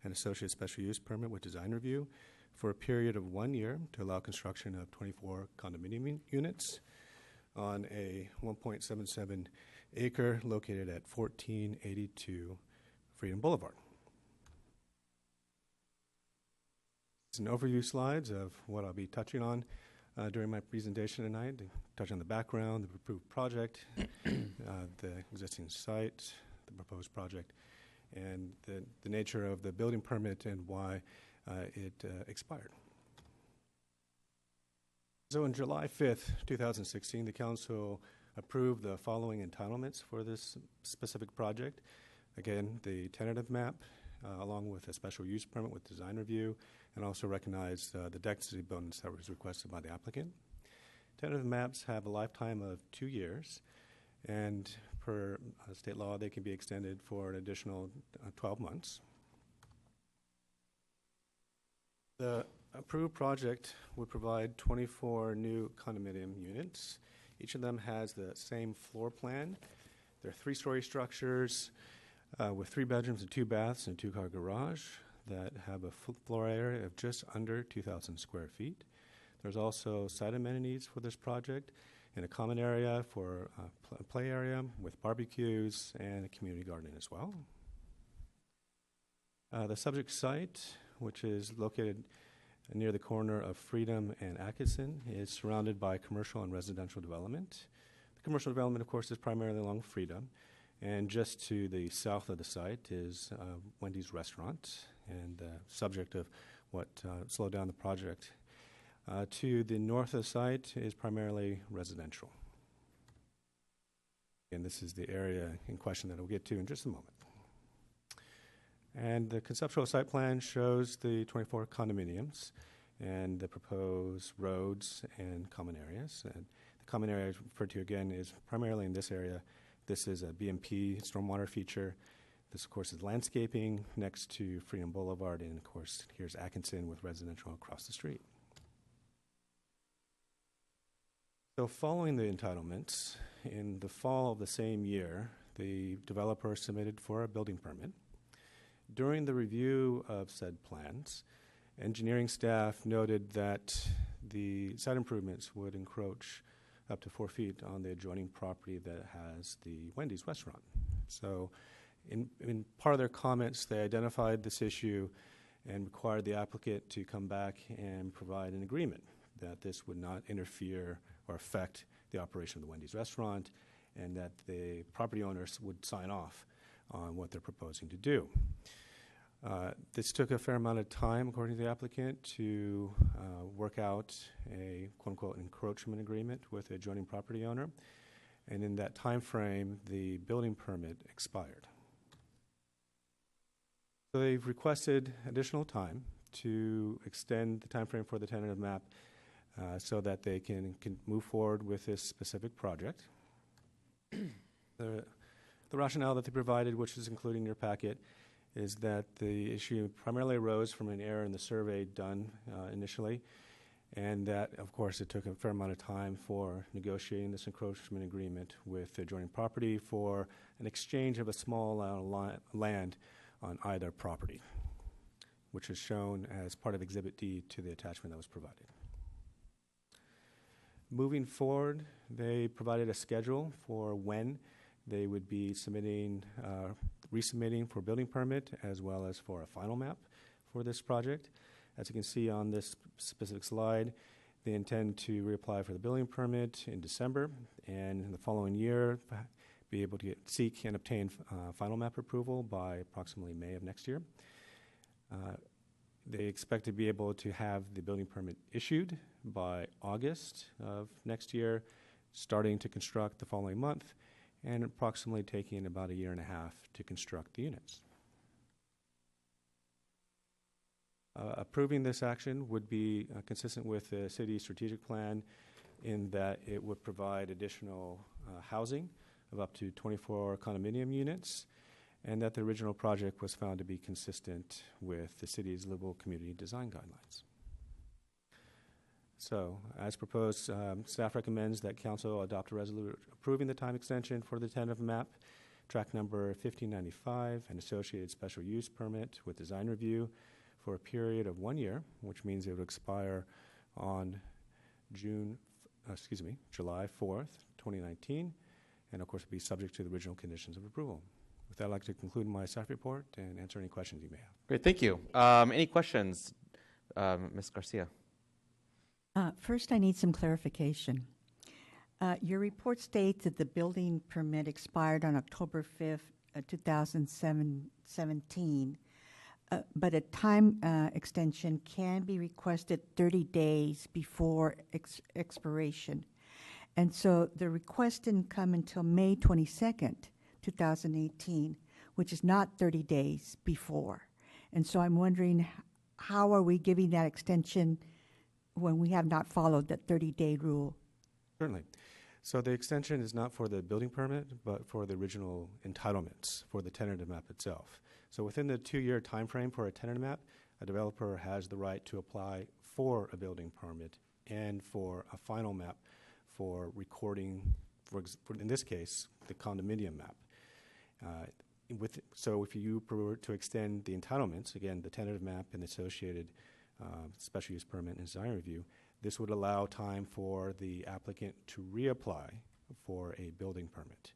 S22: an associate special use permit with design review, for a period of 1 year to allow construction of 24 condominium units on a 1.77 acre located at 1482 Freedom Boulevard. It's an overview slides of what I'll be touching on during my presentation tonight. Touch on the background, the approved project, the existing site, the proposed project, and the nature of the building permit and why it expired. So on July 5th, 2016, the council approved the following entitlements for this specific project. Again, the tentative map, along with a special use permit with design review, and also recognized the density bonus that was requested by the applicant. Tentative maps have a lifetime of 2 years, and per state law, they can be extended for an additional 12 months. The approved project would provide 24 new condominium units. Each of them has the same floor plan. They're 3-story structures with 3 bedrooms and 2 baths and a 2-car garage that have a floor area of just under 2,000 square feet. There's also site amenities for this project and a common area for a play area with barbecues and a community garden as well. The subject site, which is located near the corner of Freedom and Atkinson, is surrounded by commercial and residential development. The commercial development, of course, is primarily along Freedom, and just to the south of the site is Wendy's Restaurant, and subject of what slowed down the project. To the north of the site is primarily residential. And this is the area in question that we'll get to in just a moment. And the conceptual site plan shows the 24 condominiums and the proposed roads and common areas. And the common area referred to again is primarily in this area. This is a BMP stormwater feature. This, of course, is landscaping next to Freedom Boulevard. And, of course, here's Atkinson with residential across the street. So following the entitlements, in the fall of the same year, the developer submitted for a building permit. During the review of said plans, engineering staff noted that the site improvements would encroach up to 4 feet on the adjoining property that has the Wendy's restaurant. So in part of their comments, they identified this issue and required the applicant to come back and provide an agreement that this would not interfere or affect the operation of the Wendy's restaurant, and that the property owners would sign off on what they're proposing to do. This took a fair amount of time, according to the applicant, to work out a quote-unquote encroachment agreement with the adjoining property owner, and in that time frame, the building permit expired. So they've requested additional time to extend the timeframe for the tentative map so that they can move forward with this specific project. The rationale that they provided, which is included in your packet, is that the issue primarily arose from an error in the survey done initially, and that, of course, it took a fair amount of time for negotiating this encroachment agreement with the adjoining property for an exchange of a small land on either property, which is shown as part of Exhibit D to the attachment that was provided. Moving forward, they provided a schedule for when they would be resubmitting for building permit as well as for a final map for this project. As you can see on this specific slide, they intend to reapply for the building permit in December, and in the following year be able to seek and obtain final map approval by approximately May of next year. They expect to be able to have the building permit issued by August of next year, starting to construct the following month, and approximately taking about a year and a half to construct the units. Approving this action would be consistent with the city's strategic plan in that it would provide additional housing of up to 24 condominium units, and that the original project was found to be consistent with the city's livable community design guidelines. So, as proposed, staff recommends that council adopt a resolution approving the time extension for the tentative map, track number 1595, an associated special use permit with design review for a period of 1 year, which means it would expire on July 4th, 2019, and of course be subject to the original conditions of approval. With that, I'd like to conclude my staff report and answer any questions you may have.
S1: Great, thank you. Any questions, Ms. Garcia?
S14: First, I need some clarification. Your report states that the building permit expired on October 5th, 2017, but a time extension can be requested 30 days before expiration. And so the request didn't come until May 22nd, 2018, which is not 30 days before. And so I'm wondering, how are we giving that extension when we have not followed that 30-day rule?
S22: Certainly. So the extension is not for the building permit, but for the original entitlements for the tentative map itself. So within the 2-year time frame for a tentative map, a developer has the right to apply for a building permit and for a final map for recording, in this case, the condominium map. So if you were to extend the entitlements, again, the tentative map and associated special use permit and design review, this would allow time for the applicant to reapply for a building permit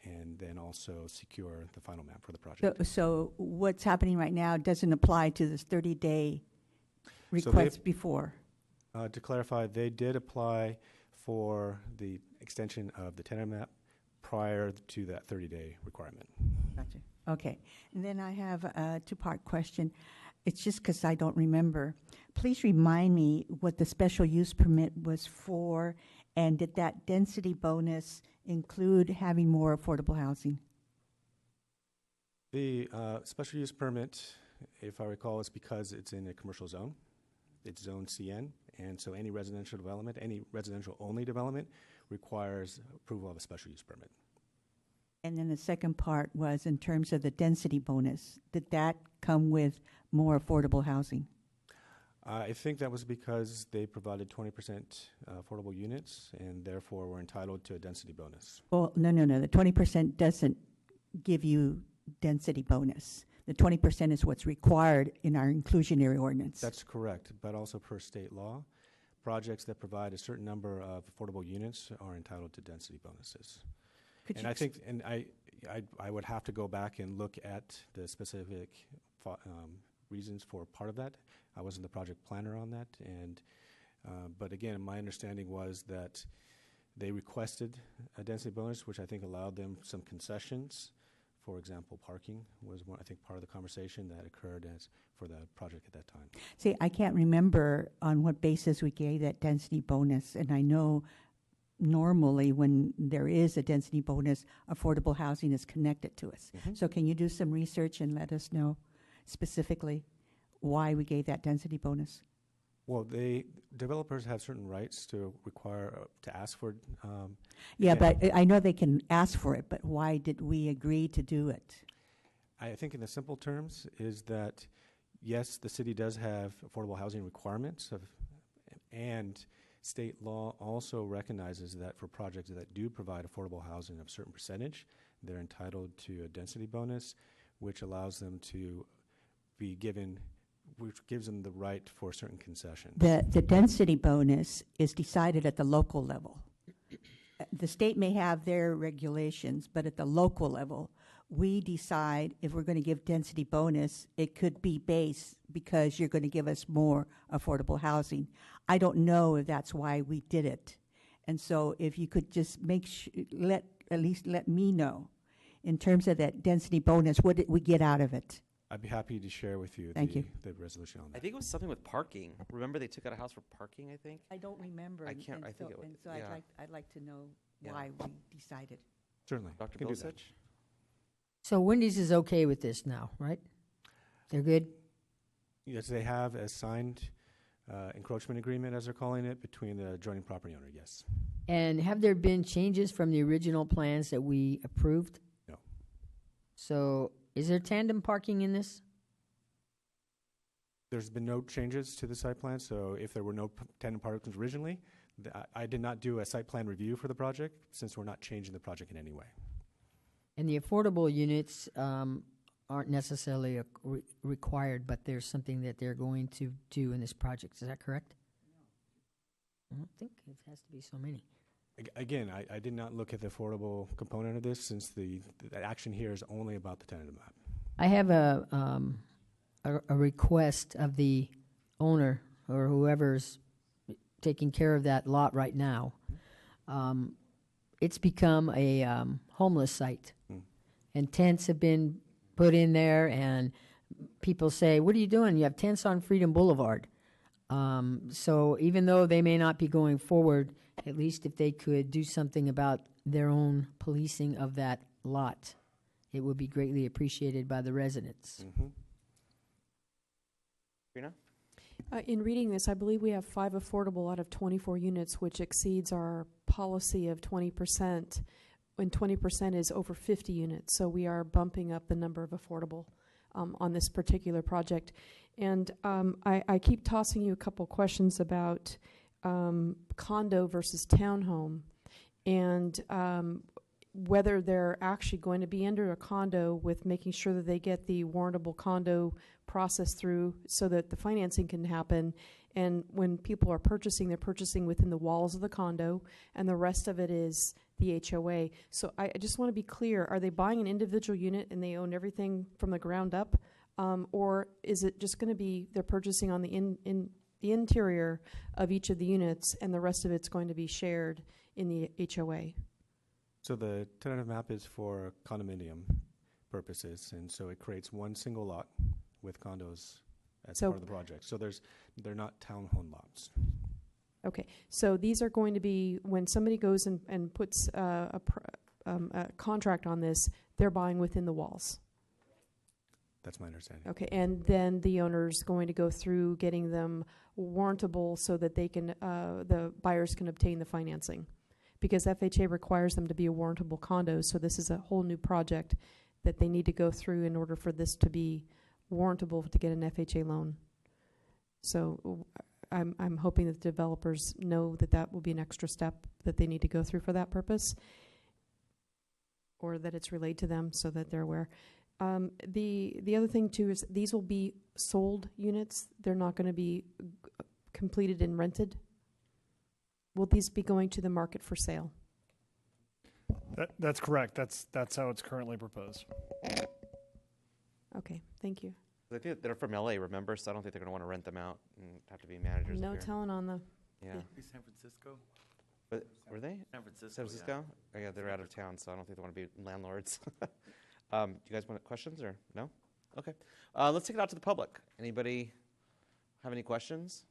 S22: and then also secure the final map for the project.
S14: So what's happening right now doesn't apply to this 30-day request before?
S22: To clarify, they did apply for the extension of the tentative map prior to that 30-day requirement.
S14: Gotcha. Okay. And then I have a two-part question. It's just because I don't remember. Please remind me what the special use permit was for, and did that density bonus include having more affordable housing?
S22: The special use permit, if I recall, is because it's in a commercial zone. It's zone CN, and so any residential development, any residential-only development requires approval of a special use permit.
S14: And then the second part was in terms of the density bonus. Did that come with more affordable housing?
S22: I think that was because they provided 20% affordable units and therefore were entitled to a density bonus.
S14: Well, no. The 20% doesn't give you density bonus. The 20% is what's required in our inclusionary ordinance.
S22: That's correct, but also per state law, projects that provide a certain number of affordable units are entitled to density bonuses. And I think, and I would have to go back and look at the specific reasons for part of that. I wasn't the project planner on that, and but again, my understanding was that they requested a density bonus, which I think allowed them some concessions. For example, parking was one, I think, part of the conversation that occurred as for the project at that time.
S14: See, I can't remember on what basis we gave that density bonus, and I know normally when there is a density bonus, affordable housing is connected to us.
S22: Mm-hmm.
S14: So can you do some research and let us know? specifically why we gave that density bonus?
S22: Well, developers have certain rights to require, to ask for.
S14: Yeah,
S22: again,
S14: but I know they can ask for it, but why did we agree to do it?
S22: I think in the simple terms is that, yes, the city does have affordable housing requirements, and state law also recognizes that for projects that do provide affordable housing of a certain percentage, they're entitled to a density bonus, which allows them to be given, which gives them the right for certain concessions.
S14: The density bonus is decided at the local level. The state may have their regulations, but at the local level, we decide if we're going to give density bonus, it could be base because you're going to give us more affordable housing. I don't know if that's why we did it. And so if you could just at least let me know in terms of that density bonus, what did we get out of it?
S22: I'd be happy to share with you the resolution on that.
S1: I think it was something with parking. Remember they took out a house for parking, I think?
S14: I don't remember.
S1: I can't, I think it was.
S14: And so
S1: yeah.
S14: I'd like to know
S1: Yeah.
S14: why we decided.
S22: Certainly.
S1: Dr.
S22: Can do that.
S1: Bilicic?
S3: So Wendy's is okay with this now, right? They're good?
S22: Yes, they have a signed encroachment agreement, as they're calling it, between the adjoining property owner, yes.
S3: And have there been changes from the original plans that we approved?
S22: No.
S3: So is there tandem parking in this?
S22: There's been no changes to the site plan, so if there were no tandem parking originally, I did not do a site plan review for the project since we're not changing the project in any way.
S3: And the affordable units aren't necessarily required, but there's something that they're going to do in this project. Is that correct? No. I don't think it has to be so many.
S22: Again, I did not look at the affordable component of this since the action here is only about the tentative map. I
S3: have a request of the owner or whoever's taking care of that lot right now. It's become a homeless site. And tents have been put in there, and people say, what are you doing? You have tents on Freedom Boulevard. So even though they may not be going forward, at least if they could do something about their own policing of that lot, it would be greatly appreciated by the residents.
S1: Rena?
S15: In reading this, I believe we have 5 affordable out of 24 units, which exceeds our policy of 20%. When 20% is over 50 units, so we are bumping up the number of affordable on this particular project. And I keep tossing you a couple questions about condo versus townhome, and whether they're actually going to be under a condo with making sure that they get the warrantable condo process through so that the financing can happen. And when people are purchasing, they're purchasing within the walls of the condo, and the rest of it is the HOA. So I just want to be clear, are they buying an individual unit and they own everything from the ground up? Or is it just going to be they're purchasing on the interior of each of the units and the rest of it's going to be shared in the HOA?
S22: So the tentative map is for condominium purposes, and so it creates one single lot with condos as part of the project. So they're not townhome lots.
S15: Okay, so these are going to be, when somebody goes and puts a contract on this, they're buying within the walls.
S22: That's my understanding.
S15: Okay, and then the owner's going to go through getting them warrantable so that they can, the buyers can obtain the financing. Because FHA requires them to be a warrantable condo, so this is a whole new project that they need to go through in order for this to be warrantable to get an FHA loan. So I'm hoping that the developers know that that will be an extra step that they need to go through for that purpose, or that it's relayed to them so that they're aware. The other thing too is these will be sold units. They're not going to be completed and rented. Will these be going to the market for sale?
S13: That's correct. That's how it's currently proposed.
S15: Okay, thank you.
S1: I think they're from LA, remember? So I don't think they're going to want to rent them out and have to be managers.
S15: No
S1: up here.
S15: telling on the.
S1: Yeah.
S4: San Francisco.
S1: But were they?
S4: San Francisco.
S1: San Francisco? Oh, yeah, they're out of town, so I don't think they want to be landlords. Do you guys want questions or no? Okay. Let's take it out to the public. Anybody have any questions?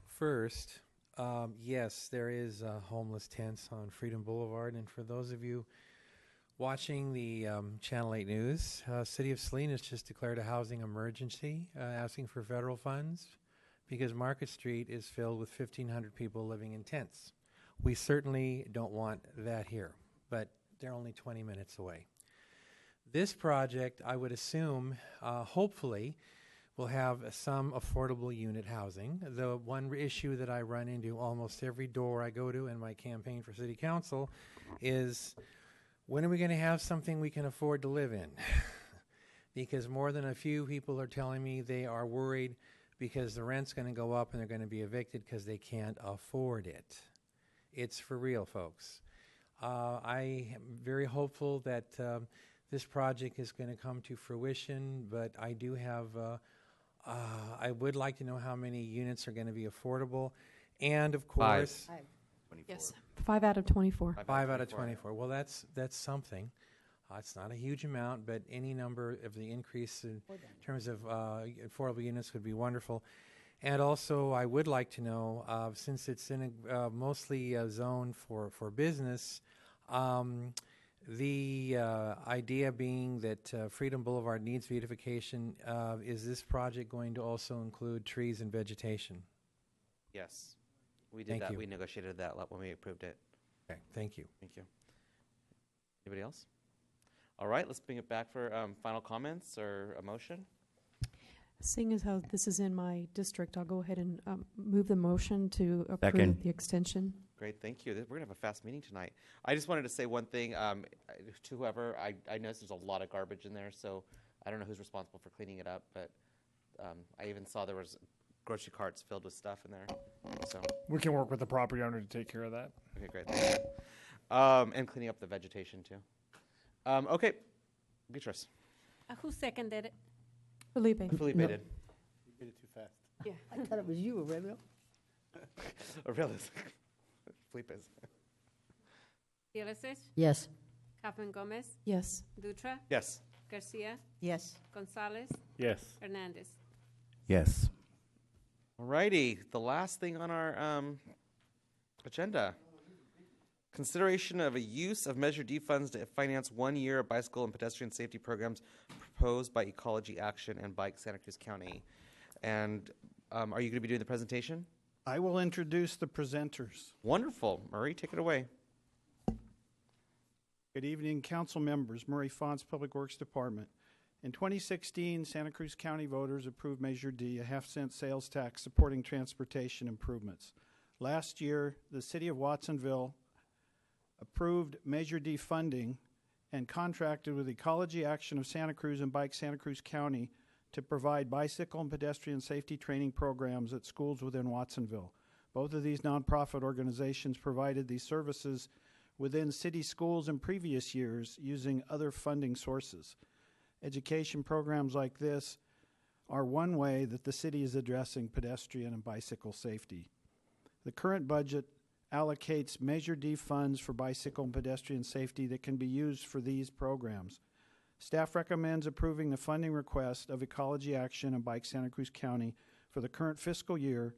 S4: First, Yes, there is homeless tents on Freedom Boulevard. And for those of you watching the Channel 8 News, City of Salinas just declared a housing emergency, asking for federal funds because Market Street is filled with 1,500 people living in tents. We certainly don't want that here, but they're only 20 minutes away. This project, I would assume, hopefully, will have some affordable unit housing. The one issue that I run into almost every door I go to in my campaign for city council is, when are we going to have something we can afford to live in? Because more than a few people are telling me they are worried because the rent's going to go up and they're going to be evicted because they can't afford it. It's for real, folks. I am very hopeful that this project is going to come to fruition, but I do have, I would like to know how many units are going to be affordable. And of course,
S15: 5. Yes, 5 out of 24.
S4: 5 out of 24. Well, that's something. It's not a huge amount, but any number of the increase in terms of affordable units would be wonderful. And also, I would like to know, since it's in a mostly a zone for business, the idea being that Freedom Boulevard needs beautification, is this project going to also include trees and vegetation?
S1: Yes. We did
S4: Thank
S1: that.
S4: you.
S1: We negotiated that when we approved it.
S4: Okay, thank you.
S1: Thank you. Anybody else? All right, let's bring it back for final comments or a motion.
S15: Seeing as how this is in my district, I'll go ahead and move the motion to approve
S17: Second.
S15: the extension.
S1: Great, thank you. We're going to have a fast meeting tonight. I just wanted to say one thing to whoever. I noticed there's a lot of garbage in there, so I don't know who's responsible for cleaning it up, but I even saw there was grocery carts filled with stuff in there. So
S13: We can work with the property owner to take care of that.
S1: okay, great. Thank you. And cleaning up the vegetation too. Okay, Beatrice.
S6: Who seconded it?
S15: Felipe.
S1: Felipe
S3: No.
S1: did.
S16: You did it too fast.
S6: Yeah.
S3: I thought it was you, Aurelio.
S1: Aurelius. Felipe's.
S6: Dielesis?
S3: Yes.
S6: Kaufman Gomez?
S15: Yes.
S6: Dutra?
S1: Yes.
S6: Garcia?
S14: Yes.
S6: Gonzalez?
S16: Yes.
S6: Hernandez?
S17: Yes.
S1: Alrighty, the last thing on our agenda. Consideration of a use of Measure D funds to finance 1 year of bicycle and pedestrian safety programs proposed by Ecology Action and Bike Santa Cruz County. And are you going to be doing the presentation?
S10: I will introduce the presenters.
S1: Wonderful. Murray, take it away.
S10: Good evening, council members. Murray Fonts, Public Works Department. In 2016, Santa Cruz County voters approved Measure D, a half-cent sales tax supporting transportation improvements. Last year, the city of Watsonville approved Measure D funding and contracted with Ecology Action of Santa Cruz and Bike Santa Cruz County to provide bicycle and pedestrian safety training programs at schools within Watsonville. Both of these nonprofit organizations provided these services within city schools in previous years using other funding sources. Education programs like this are one way that the city is addressing pedestrian and bicycle safety. The current budget allocates Measure D funds for bicycle and pedestrian safety that can be used for these programs. Staff recommends approving the funding request of Ecology Action and Bike Santa Cruz County for the current fiscal year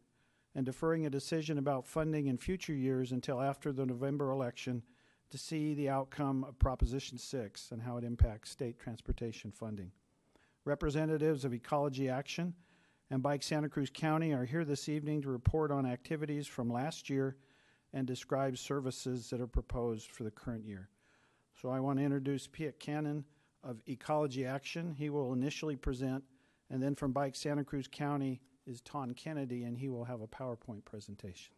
S10: and deferring a decision about funding in future years until after the November election to see the outcome of Proposition 6 and how it impacts state transportation funding. Representatives of Ecology Action and Bike Santa Cruz County are here this evening to report on activities from last year and describe services that are proposed for the current year. So I want to introduce Piet Cannon of Ecology Action. He will initially present, and then from Bike Santa Cruz County is Ton Kennedy, and he will have a PowerPoint presentation.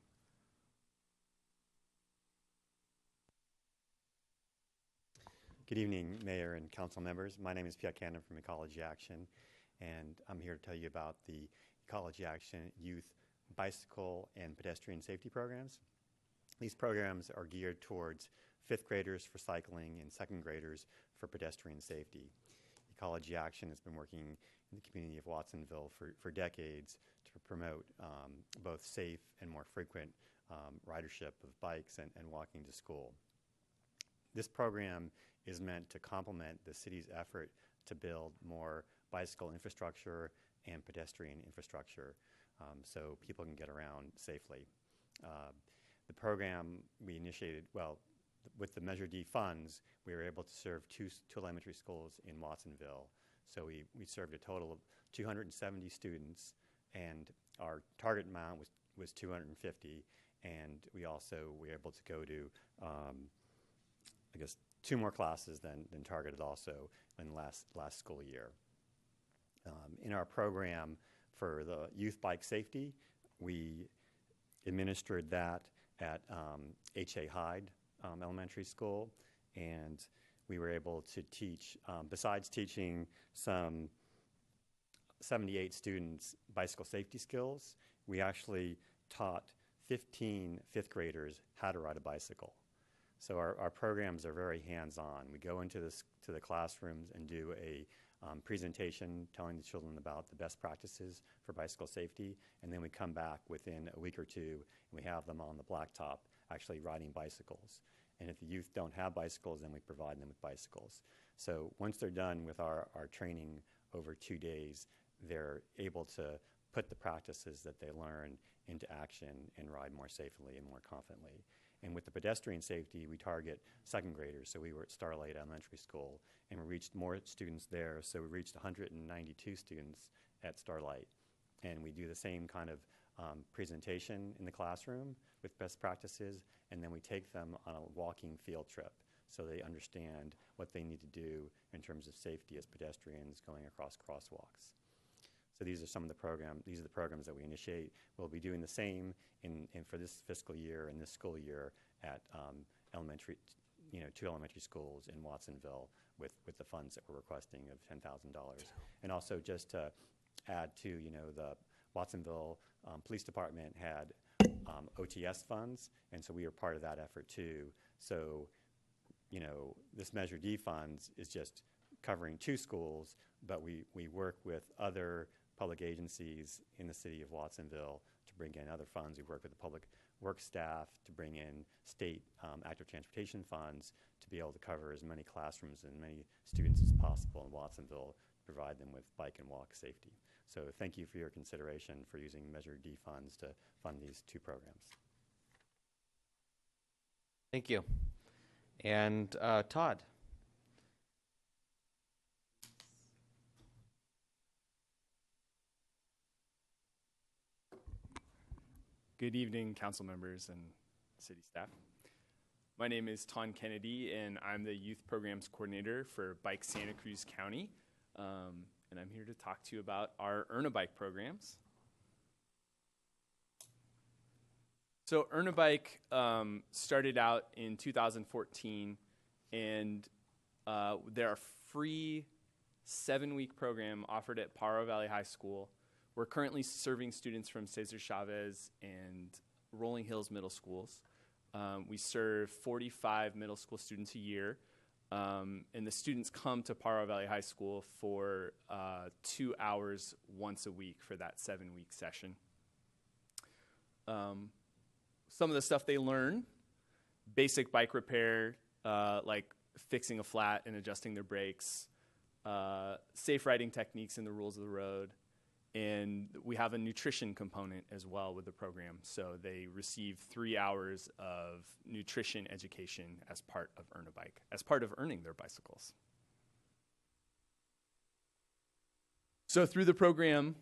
S7: Good evening, Mayor and Council members. My name is Piet Cannon from Ecology Action, and I'm here to tell you about the Ecology Action Youth Bicycle and Pedestrian Safety Programs. These programs are geared towards 5th graders for cycling and 2nd graders for pedestrian safety. Ecology Action has been working in the community of Watsonville for decades to promote both safe and more frequent ridership of bikes and walking to school. This program is meant to complement the city's effort to build more bicycle infrastructure and pedestrian infrastructure so people can get around safely. The program we initiated, well, with the Measure D funds, we were able to serve two elementary schools in Watsonville. So we served a total of 270 students, and our target amount was 250. And we also were able to go to, I guess, 2 more classes than targeted also in last school year. In our program for the youth bike safety, we administered that at H.A. Hyde Elementary School, and we were able to teach, besides teaching some 78 students bicycle safety skills, we actually taught 15 fifth graders how to ride a bicycle. So our programs are very hands-on. We go into the classrooms and do a presentation telling the children about the best practices for bicycle safety, and then we come back within a week or two and we have them on the blacktop actually riding bicycles. And if the youth don't have bicycles, then we provide them with bicycles. So once they're done with our training over 2 days, they're able to put the practices that they learn into action and ride more safely and more confidently. And with the pedestrian safety, we target second graders. So we were at Starlight Elementary School, and we reached more students there. So we reached 192 students at Starlight. And we do the same kind of presentation in the classroom with best practices, and then we take them on a walking field trip so they understand what they need to do in terms of safety as pedestrians going across crosswalks. So these are some of the these are the programs that we initiate. We'll be doing the same for this fiscal year and this school year at elementary, 2 elementary schools in Watsonville with the funds that we're requesting of $10,000. And also just to add to, the Watsonville Police Department had OTS funds, and so we are part of that effort too. So, this Measure D funds is just covering 2 schools, but we work with other public agencies in the city of Watsonville to bring in other funds. We work with the public works staff to bring in state active transportation funds to be able to cover as many classrooms and many students as possible in Watsonville to provide them with bike and walk safety. So thank you for your consideration for using Measure D funds to fund these 2 programs.
S1: Thank you. And Todd.
S8: Good evening, council members and city staff. My name is Ton Kennedy, and I'm the Youth Programs Coordinator for Bike Santa Cruz County. And I'm here to talk to you about our Earn a Bike programs. So Earn a Bike started out in 2014, and they're a free 7-week program offered at Pajaro Valley High School. We're currently serving students from Cesar Chavez and Rolling Hills Middle Schools. We serve 45 middle school students a year, and the students come to Pajaro Valley High School for 2 hours once a week for that 7-week session. Some of the stuff they learn: basic bike repair, like fixing a flat and adjusting their brakes, safe riding techniques and the rules of the road. And we have a nutrition component as well with the program. So they receive 3 hours of nutrition education as part of Earn a Bike, as part of earning their bicycles. So through the program,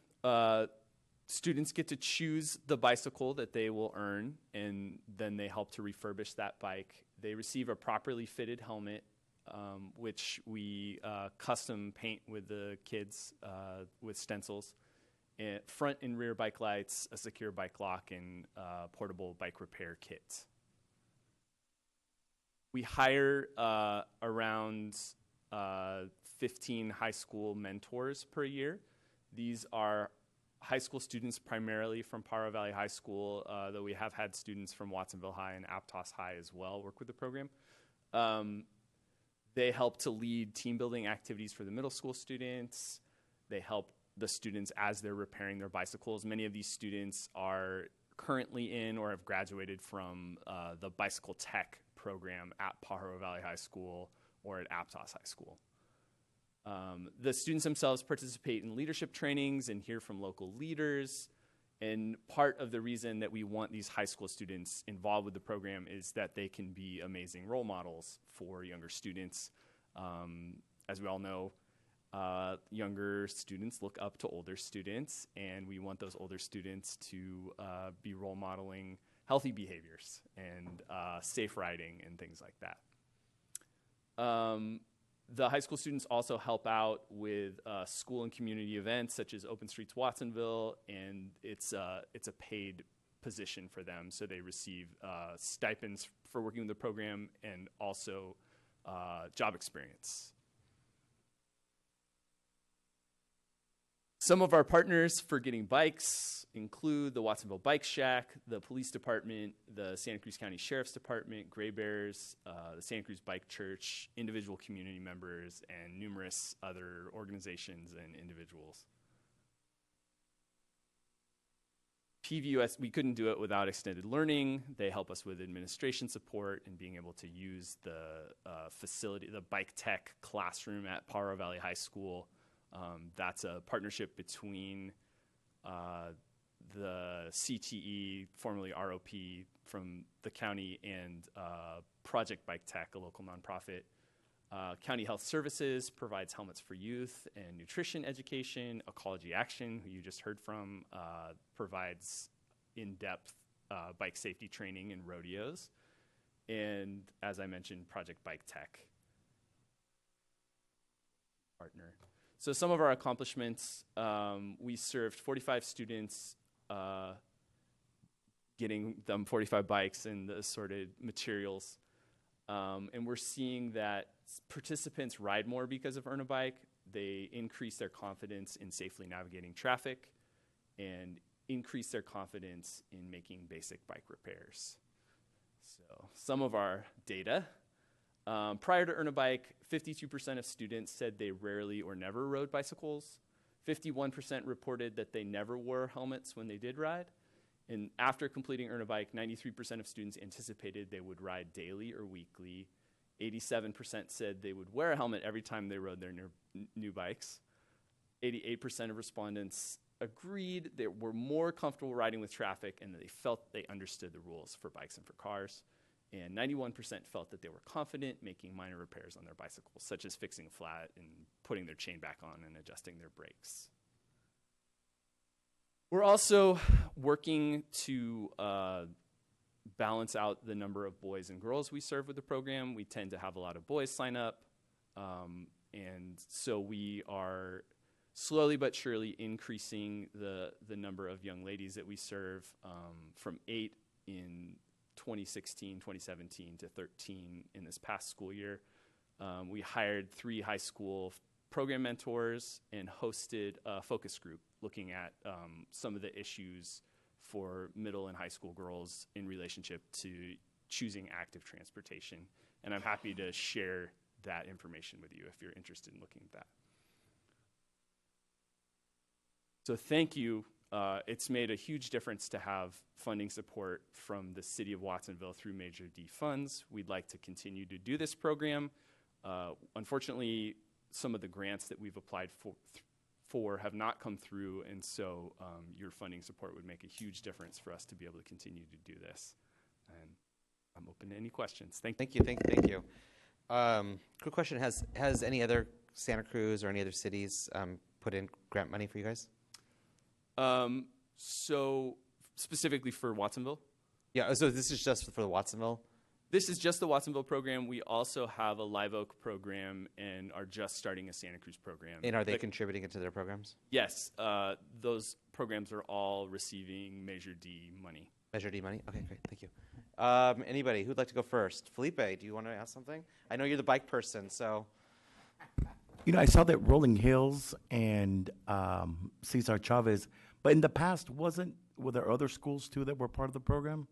S8: students get to choose the bicycle that they will earn, and then they help to refurbish that bike. They receive a properly fitted helmet, which we custom paint with the kids with stencils. And front and rear bike lights, a secure bike lock, and portable bike repair kits. We hire around 15 high school mentors per year. These are high school students primarily from Pajaro Valley High School, though we have had students from Watsonville High and Aptos High as well work with the program. They help to lead team building activities for the middle school students. They help the students as they're repairing their bicycles. Many of these students are currently in or have graduated from the Bicycle Tech program at Pajaro Valley High School or at Aptos High School. The students themselves participate in leadership trainings and hear from local leaders, And part of the reason that we want these high school students involved with the program is that they can be amazing role models for younger students. As we all know, younger students look up to older students, and we want those older students to be role modeling healthy behaviors and safe riding and things like that. The high school students also help out with school and community events such as Open Streets Watsonville, and it's a paid position for them, so they receive stipends for working with the program and also job experience. Some of our partners for getting bikes include the Watsonville Bike Shack, the Police Department, the Santa Cruz County Sheriff's Department, Gray Bears, the Santa Cruz Bike Church, individual community members, and numerous other organizations and individuals. PVUS, we couldn't do it without extended learning. They help us with administration support and being able to use the facility, the bike tech classroom at Pajaro Valley High School. That's a partnership between the CTE, formerly ROP, from the county, and Project Bike Tech, a local nonprofit. County Health Services provides helmets for youth and nutrition education. Ecology Action, who you just heard from, provides in-depth bike safety training and rodeos. And as I mentioned, Project Bike Tech partner. So some of our accomplishments, we served 45 students, getting them 45 bikes and the assorted materials. And we're seeing that participants ride more because of Earn a Bike. They increase their confidence in safely navigating traffic and increase their confidence in making basic bike repairs. So some of our data. Prior to Earn a Bike, 52% of students said they rarely or never rode bicycles. 51% reported that they never wore helmets when they did ride. And after completing Earn a Bike, 93% of students anticipated they would ride daily or weekly. 87% said they would wear a helmet every time they rode their new bikes. 88% of respondents agreed they were more comfortable riding with traffic and that they felt they understood the rules for bikes and for cars. And 91% felt that they were confident making minor repairs on their bicycles, such as fixing a flat and putting their chain back on and adjusting their brakes. We're also working to balance out the number of boys and girls we serve with the program. We tend to have a lot of boys sign up, and so we are slowly but surely increasing the number of young ladies that we serve from 8 in 2016, 2017 to 13 in this past school year. We hired 3 high school program mentors and hosted a focus group looking at some of the issues for middle and high school girls in relationship to choosing active transportation. And I'm happy to share that information with you if you're interested in looking at that. So thank you. It's made a huge difference to have funding support from the City of Watsonville through Major D funds. We'd like to continue to do this program. Unfortunately, some of the grants that we've applied for have not come through, and so your funding support would make a huge difference for us to be able to continue to do this. And I'm open to any questions. Thank you.
S1: Thank you. Quick question: Has any other Santa Cruz or any other cities put in grant money for you guys?
S8: So specifically for Watsonville?
S1: Yeah, so this is just for the Watsonville?
S8: This is just the Watsonville program. We also have a Live Oak program and are just starting a Santa Cruz program.
S1: And are they contributing into their programs?
S8: Yes. Those programs are all receiving Measure D money.
S1: Measure D money? Okay, great. Thank you. Anybody who'd like to go first? Felipe, do you want to ask something? I know you're the bike person, so...
S17: You know, I saw that Rolling Hills and Cesar Chavez, but in the past, were there other schools too that were part of the program?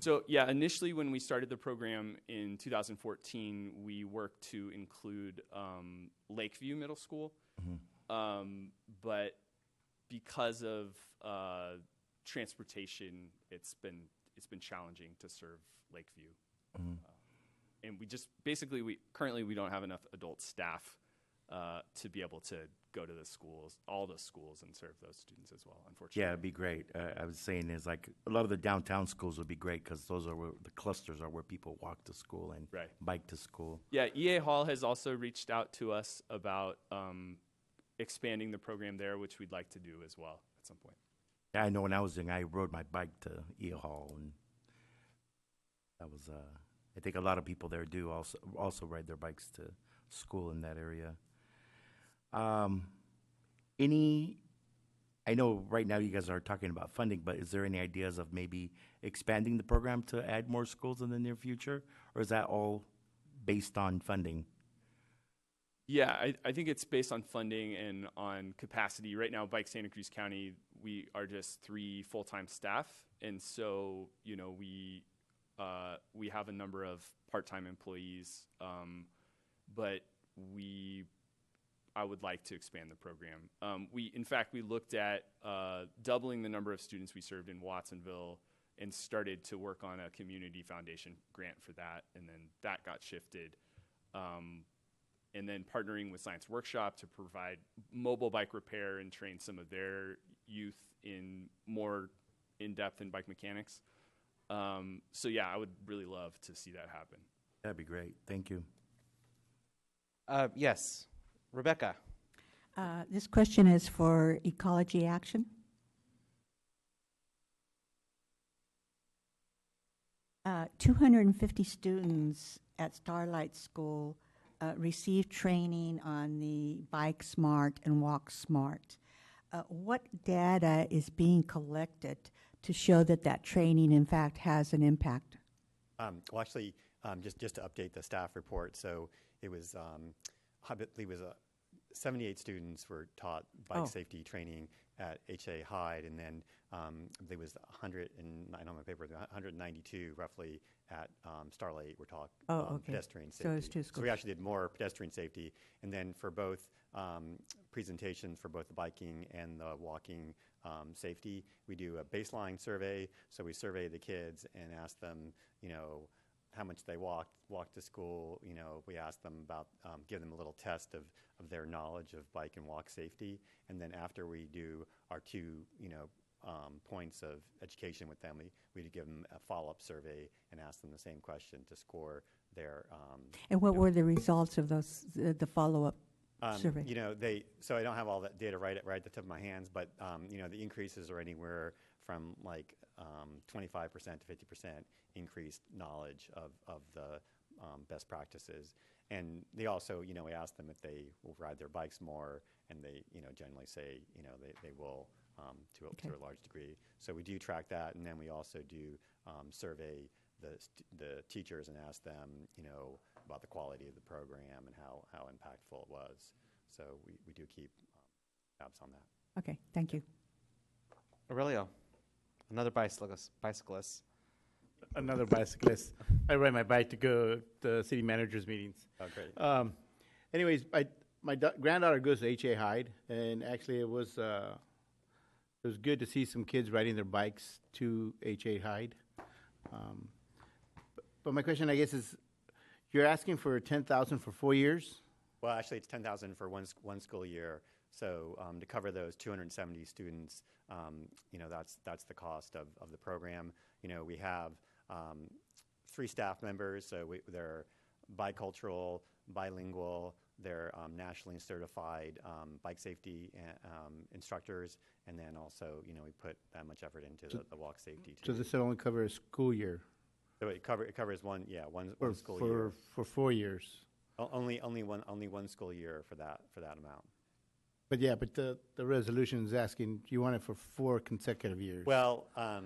S8: So yeah, initially when we started the program in 2014, we worked to include Lakeview Middle School, but because of transportation, it's been challenging to serve Lakeview, and we just basically currently we don't have enough adult staff to be able to go to the schools, all the schools, and serve those students as well, unfortunately.
S17: Yeah, it'd be great. I was saying is like a lot of the downtown schools would be great because those are where the clusters are where people walk to school and
S8: Right.
S17: bike to school.
S8: Yeah, EA Hall has also reached out to us about expanding the program there, which we'd like to do as well at some point.
S17: Yeah, I know when I was young, I rode my bike to EA Hall, and that was. I think a lot of people there do also ride their bikes to school in that area. I know right now you guys are talking about funding, but is there any ideas of maybe expanding the program to add more schools in the near future, or is that all based on funding?
S8: Yeah, I think it's based on funding and on capacity. Right now, Bike Santa Cruz County, we are just 3 full-time staff, and so we have a number of part-time employees, but I would like to expand the program. In fact, we looked at doubling the number of students we served in Watsonville and started to work on a community foundation grant for that, and then that got shifted. And then partnering with Science Workshop to provide mobile bike repair and train some of their youth in more in-depth in bike mechanics. So yeah, I would really love to see that happen.
S17: That'd be great. Thank you.
S1: Yes, Rebecca.
S14: This question is for Ecology Action. 250 students at Starlight School received training on the Bike Smart and Walk Smart. What data is being collected to show that training, in fact, has an impact?
S7: Well, actually, just to update the staff report, so it was, I believe it was 78 students were taught bike safety training at H.A. Hyde, and then there was 100, and I know my paper, 192 roughly at Starlight were taught pedestrian safety.
S14: So it's 2 schools.
S7: So we actually did more pedestrian safety, and then for both presentations for both the biking and the walking safety, we do a baseline survey. So we survey the kids and ask them, how much they walk to school. We ask them about, give them a little test of their knowledge of bike and walk safety. And then after we do our 2, points of education with them, we'd give them a follow-up survey and ask them the same question to score their.
S14: And what were the results of those, the follow-up survey?
S7: So I don't have all that data right at the tip of my hands, but the increases are anywhere from like 25% to 50% increased knowledge of the best practices. And they also, we ask them if they will ride their bikes more, and they, generally say, they will to a large degree. So we do track that, and then we also do survey the teachers and ask them, about the quality of the program and how impactful it was. So we do keep tabs on that.
S14: Okay, thank you.
S1: Aurelio, another bicyclist.
S16: Another bicyclist. I ride my bike to go to city managers' meetings.
S7: Oh, great.
S16: Anyways, my granddaughter goes to H.A. Hyde, and actually it was good to see some kids riding their bikes to H.A. Hyde. But my question, I guess, is you're asking for $10,000 for 4 years?
S7: Well, actually, it's $10,000 for one school year. So to cover those 270 students, that's the cost of the program. We have 3 staff members, so they're bicultural, bilingual, they're nationally certified bike safety instructors, and then also, we put that much effort into the walk safety too.
S16: So this will only cover a school year?
S7: So it covers one school
S16: for,
S7: year.
S16: For 4 years?
S7: Only one school year for that amount.
S16: But the resolution is asking, you want it for 4 consecutive years?
S7: Well, I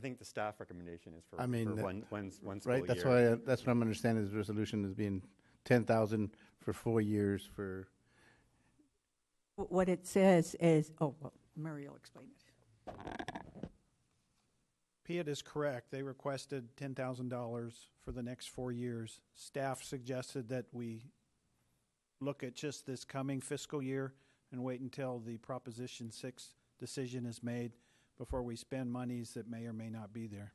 S7: think the staff recommendation is for one school
S16: right, that's
S7: year.
S16: That's what I'm understanding, is the resolution is being $10,000 for 4 years for.
S14: What it says is, Murray will explain it.
S10: Piet is correct. They requested $10,000 for the next 4 years. Staff suggested that we look at just this coming fiscal year and wait until the Proposition 6 decision is made before we spend monies that may or may not be there.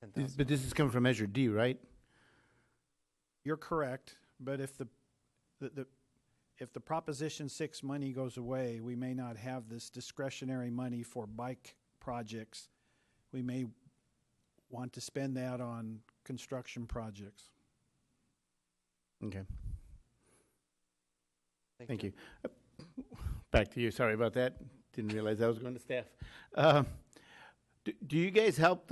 S16: But this is coming from Measure D, right?
S10: You're correct, but if the if the Proposition 6 money goes away, we may not have this discretionary money for bike projects. We may want to spend that on construction projects.
S16: Okay.
S1: Thank
S16: you. Back to you. Sorry about that. Didn't realize I was going to staff. Do you guys help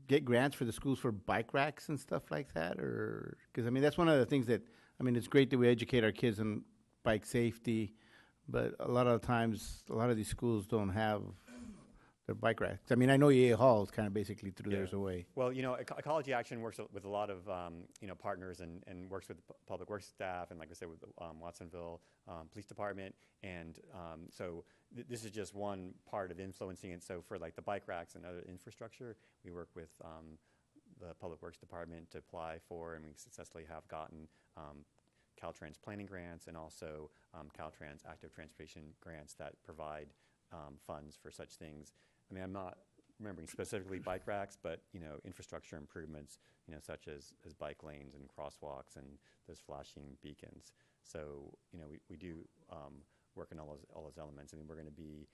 S16: get grants for the schools for bike racks and stuff like that? Or because I mean that's one of the things that it's great that we educate our kids on bike safety, but a lot of times a lot of these schools don't have their bike racks. I mean, I know EA Hall is kind of basically threw theirs away.
S7: Well, Ecology Action works with a lot of partners and works with the public works staff and, like I said, with the Watsonville Police Department. And so this is just one part of influencing it. So for like the bike racks and other infrastructure, we work with the Public Works Department to apply for, and we successfully have gotten Caltrans planning grants and also Caltrans active transportation grants that provide funds for such things. I mean, I'm not remembering specifically bike racks, but infrastructure improvements, such as bike lanes and crosswalks and those flashing beacons. So we do work on all those elements, and we're going to be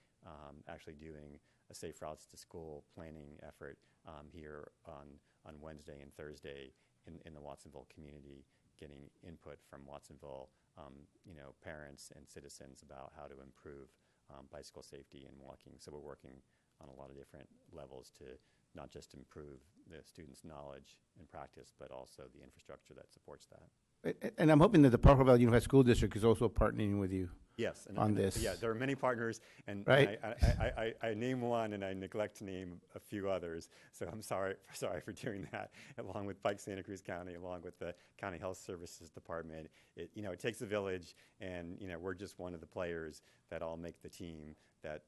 S7: actually doing a Safe Routes to School planning effort here on Wednesday and Thursday in the Watsonville community, getting input from Watsonville parents and citizens about how to improve bicycle safety and walking. So we're working on a lot of different levels to not just improve the students' knowledge and practice, but also the infrastructure that supports that.
S16: And I'm hoping that the Parker Valley Unified School District is also partnering with you.
S7: Yes,
S16: on this.
S7: Yeah, there are many partners, and
S16: right?
S7: I name one, and I neglect to name a few others. So I'm sorry for doing that. Along with Pike Santa Cruz County, along with the County Health Services Department, it takes a village, and we're just one of the players that all make the team that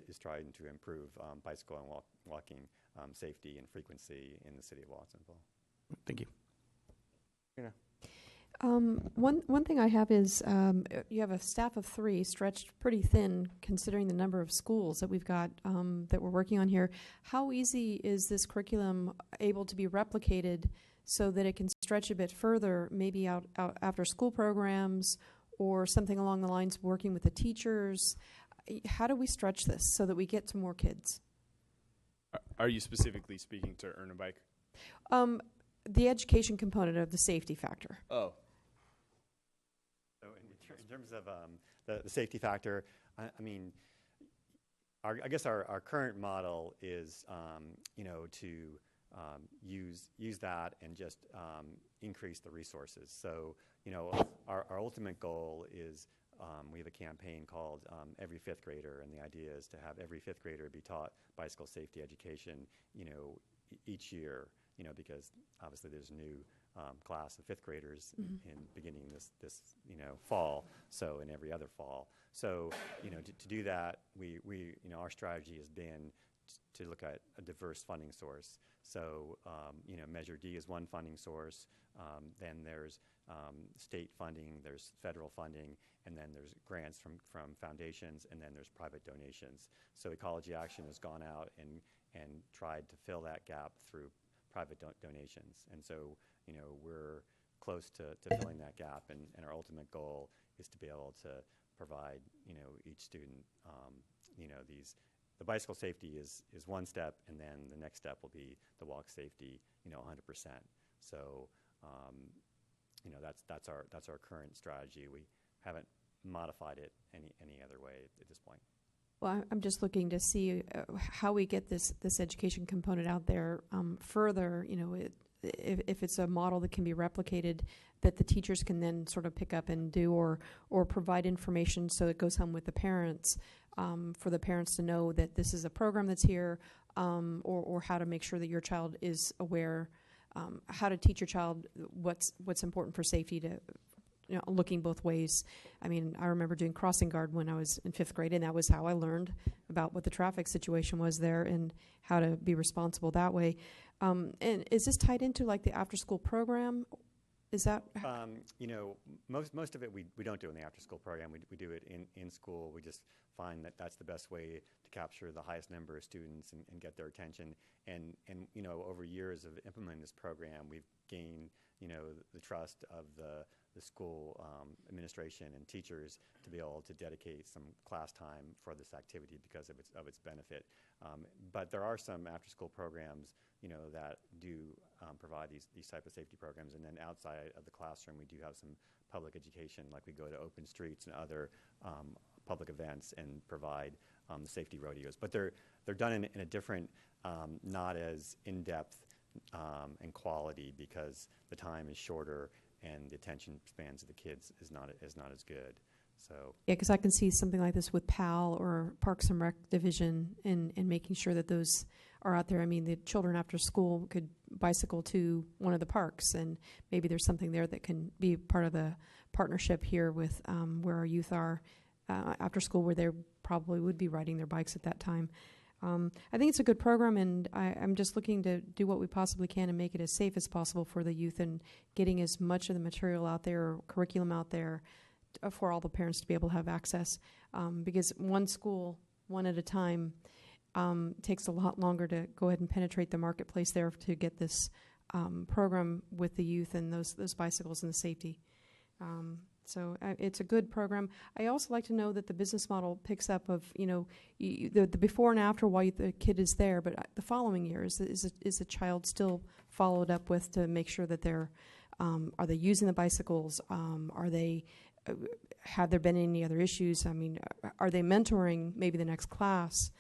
S7: is trying to improve bicycle and walking safety and frequency in the city of Watsonville.
S16: Thank you.
S15: One thing I have is you have a staff of 3 stretched pretty thin considering the number of schools that we've got that we're working on here. How easy is this curriculum able to be replicated so that it can stretch a bit further, maybe out after school programs or something along the lines of working with the teachers? How do we stretch this so that we get to more kids?
S8: Are you specifically speaking to Earn a Bike?
S15: The education component of the safety factor.
S8: Oh.
S7: So in terms of the safety factor, I mean, I guess our current model is, to use that and just increase the resources. So, our ultimate goal is we have a campaign called Every Fifth Grader, and the idea is to have every fifth grader be taught bicycle safety education, each year, because obviously there's a new class of fifth graders in beginning this fall, so in every other fall. So, to do that, we our strategy has been to look at a diverse funding source. So, Measure D is one funding source. Then there's state funding, there's federal funding, and then there's grants from foundations, and then there's private donations. So Ecology Action has gone out and tried to fill that gap through private donations. And so, we're close to filling that gap, and our ultimate goal is to be able to provide, each student, the bicycle safety is one step, and then the next step will be the walk safety, 100%. So, that's our current strategy. We haven't modified it any other way at this point.
S15: Well, I'm just looking to see how we get this education component out there further. If it's a model that can be replicated, that the teachers can then sort of pick up and do, or provide information so it goes home with the parents, for the parents to know that this is a program that's here, or how to make sure that your child is aware, how to teach your child what's important for safety, to looking both ways. I mean, I remember doing crossing guard when I was in 5th grade, and that was how I learned about what the traffic situation was there and how to be responsible that way. And is this tied into like the after-school program? Is that
S7: most of it we don't do in the after-school program. We do it in school. We just find that that's the best way to capture the highest number of students and get their attention. And over years of implementing this program, we've gained the trust of the the school administration and teachers to be able to dedicate some class time for this activity because of its benefit. But there are some after-school programs, that do provide these type of safety programs. And then outside of the classroom, we do have some public education, like we go to open streets and other public events and provide the safety rodeos. But they're done in a different, not as in-depth and quality, because the time is shorter and the attention spans of the kids is not as good. So
S15: yeah, because I can see something like this with PAL or Parks and Rec Division and making sure that those are out there. I mean, the children after school could bicycle to one of the parks, and maybe there's something there that can be part of the partnership here with where our youth are after school, where they probably would be riding their bikes at that time. I think it's a good program, and I'm just looking to do what we possibly can and make it as safe as possible for the youth, and getting as much of the material out there, or curriculum out there, for all the parents to be able to have access. Because one school, one at a time, takes a lot longer to go ahead and penetrate the marketplace there to get this program with the youth and those bicycles and the safety. So it's a good program. I also like to know that the business model picks up of, the before and after while the kid is there, but the following year, is the child still followed up with to make sure that they're, are they using the bicycles? Are they, have there been any other issues? I mean, are they mentoring maybe the next class?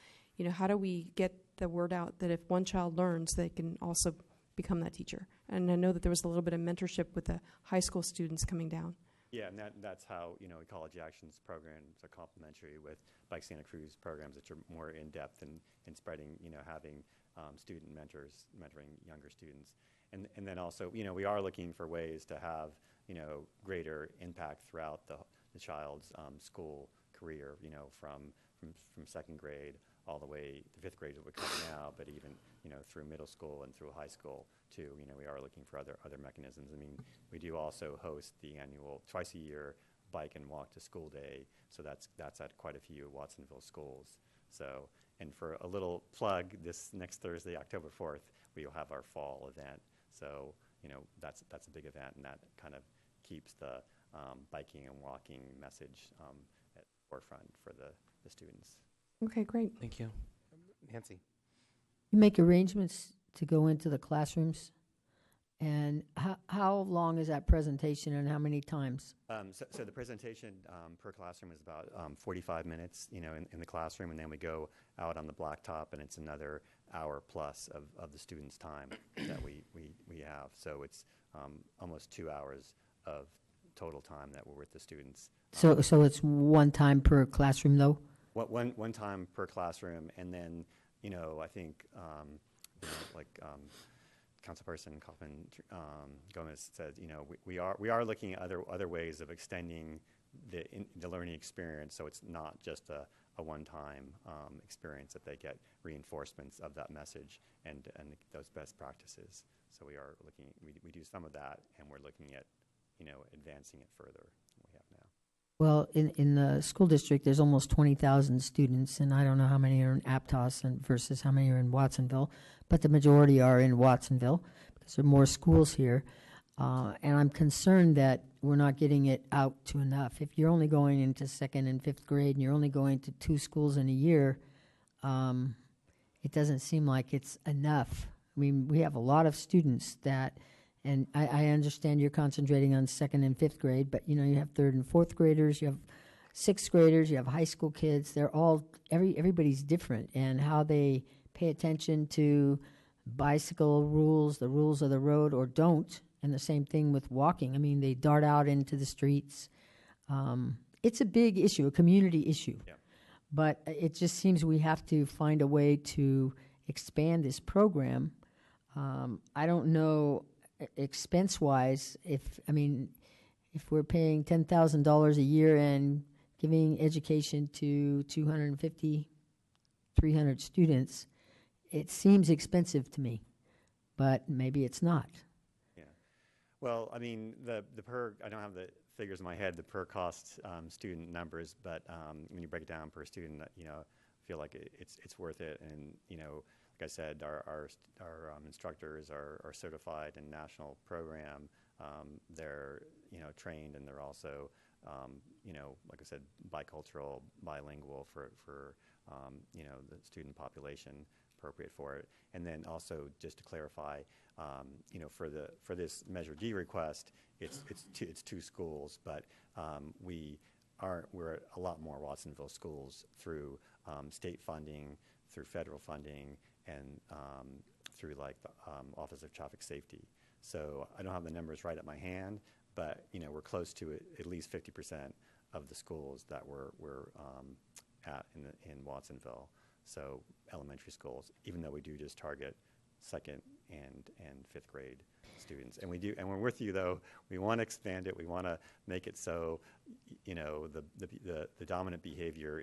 S15: How do we get the word out that if one child learns, they can also become that teacher? And I know that there was a little bit of mentorship with the high school students coming down.
S7: yeah, and that's how Ecology Action's programs are complementary with Bike Santa Cruz programs, that are more in depth and spreading, having student mentors mentoring younger students, and then also we are looking for ways to have greater impact throughout the child's school career, from second grade all the way to fifth grade that we're coming now, but even through middle school and through high school too. We are looking for other mechanisms. I mean, we do also host the annual twice a year bike and walk to school day, so that's at quite a few Watsonville schools. So, and for a little plug, this next Thursday, October 4th, we'll have our fall event. So that's a big event, and that kind of keeps the biking and walking message at the forefront for the students.
S15: Okay, great.
S1: Thank you. Nancy.
S3: You make arrangements to go into the classrooms, and how long is that presentation, and how many times?
S7: So the presentation per classroom is about 45 minutes, in the classroom, and then we go out on the blacktop, and it's another hour plus of the students' time that we have. So it's almost 2 hours of total time that we're with the students.
S3: So it's one time per classroom, though?
S7: One time per classroom, and then I think Councilperson Kaufman Gomez said, we are looking at other ways of extending the learning experience, so it's not just a one-time experience, that they get reinforcements of that message and those best practices. So we are looking, we do some of that, and we're looking at advancing it further than we have now.
S3: Well, in the school district, there's almost 20,000 students, and I don't know how many are in Aptos versus how many are in Watsonville, but the majority are in Watsonville because there are more schools here. And I'm concerned that we're not getting it out to enough. If you're only going into second and fifth grade and you're only going to 2 schools in a year, it doesn't seem like it's enough. I mean, we have a lot of students that, and I understand you're concentrating on second and fifth grade, but you have third and fourth graders, you have sixth graders, you have high school kids. They're all, everybody's different, and how they pay attention to bicycle rules, the rules of the road, or don't. And the same thing with walking. I mean, they dart out into the streets. It's a big issue, a community issue.
S7: Yeah.
S3: But it just seems we have to find a way to expand this program. I don't know expense-wise if we're paying $10,000 a year and giving education to 250, 300 students, it seems expensive to me, but maybe it's not.
S7: Well, I mean, the per, I don't have the figures in my head, the per cost student numbers, but when you break it down per student, I feel like it's worth it. And, like I said, our instructors are certified in national program. they're trained, and they're also like I said, bicultural, bilingual for the student population appropriate for it. And then also, just to clarify, for this Measure D request, it's two schools, but we're a lot more Watsonville schools through state funding, through federal funding, and through like the Office of Traffic Safety. So I don't have the numbers right at my hand, but we're close to at least 50% of the schools that we're at in Watsonville. So elementary schools, even though we do just target second and fifth grade students. And when we're with you though, we want to expand it. We want to make it so the dominant behavior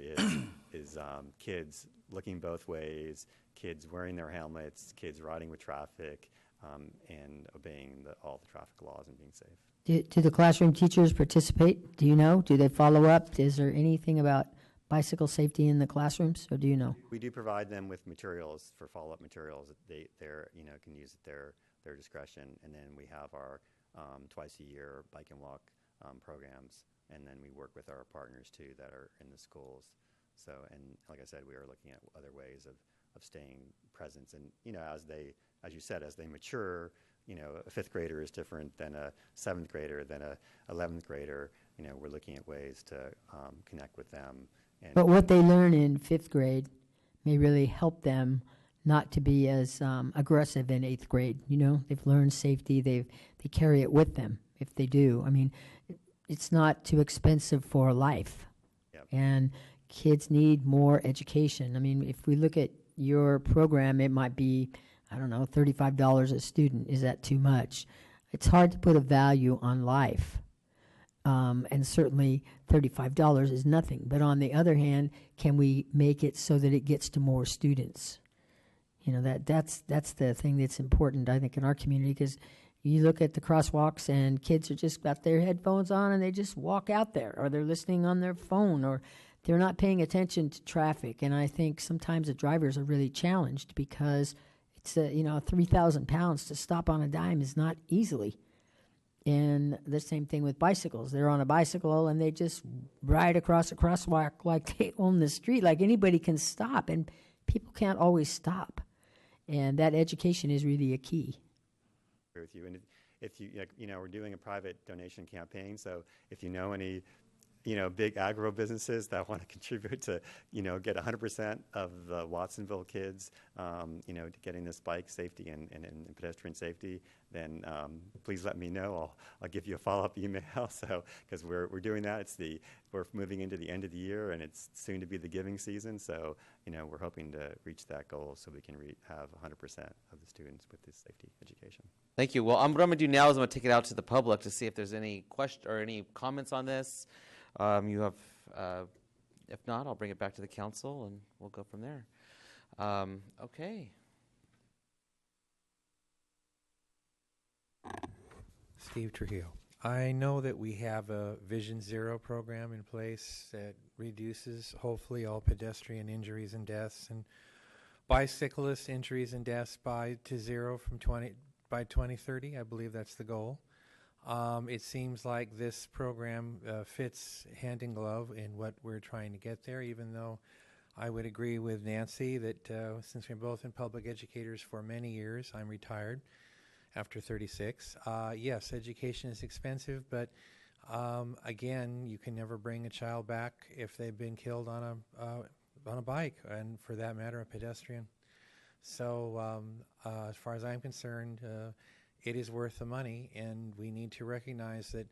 S7: is kids looking both ways, kids wearing their helmets, kids riding with traffic, and obeying all the traffic laws and being safe.
S3: Do the classroom teachers participate? Do you know? Do they follow up? Is there anything about bicycle safety in the classrooms, or do you know?
S7: We do provide them with materials for follow-up materials that they can use at their discretion, and then we have our twice a year bike and walk programs, and then we work with our partners too that are in the schools. So, and like I said, we are looking at other ways of staying present, and as you said, as they mature, a fifth grader is different than a seventh grader, than a 11th grader. We're looking at ways to connect with them.
S3: But what they learn in fifth grade may really help them not to be as aggressive in eighth grade. They've learned safety. They carry it with them if they do. I mean, it's not too expensive for life.
S7: Yep.
S3: And kids need more education. I mean, if we look at your program, it might be, I don't know, $35 a student. Is that too much? It's hard to put a value on life. And certainly $35 is nothing. But on the other hand, can we make it so that it gets to more students? That's the thing that's important, I think, in our community, because you look at the crosswalks and kids are just got their headphones on and they just walk out there, or they're listening on their phone, or they're not paying attention to traffic. And I think sometimes the drivers are really challenged because it's 3,000 pounds to stop on a dime is not easily. And the same thing with bicycles. They're on a bicycle and they just ride across a crosswalk like they own the street, like anybody can stop, and people can't always stop. And that education is really a key.
S7: I agree with you. And if you, we're doing a private donation campaign, so if you know any big agro businesses that want to contribute to, get 100% of the Watsonville kids, to getting this bike safety and pedestrian safety, then please let me know. I'll give you a follow-up email. So, because we're doing that, we're moving into the end of the year, and it's soon to be the giving season. So, we're hoping to reach that goal so we can have 100% of the students with this safety education.
S1: Thank you. Well, what I'm going to do now is I'm going to take it out to the public to see if there's any question or any comments on this. You have, if not, I'll bring it back to the council and we'll go from there. Okay.
S4: Steve Trujillo. I know that we have a Vision Zero program in place that reduces, hopefully, all pedestrian injuries and deaths and bicyclist injuries and deaths to zero by 2030. I believe that's the goal. It seems like this program fits hand in glove in what we're trying to get there, even though I would agree with Nancy that since we're both in public educators for many years, I'm retired after 36. Yes, education is expensive, but again, you can never bring a child back if they've been killed on a bike, and for that matter, a pedestrian. So as far as I'm concerned, it is worth the money, and we need to recognize that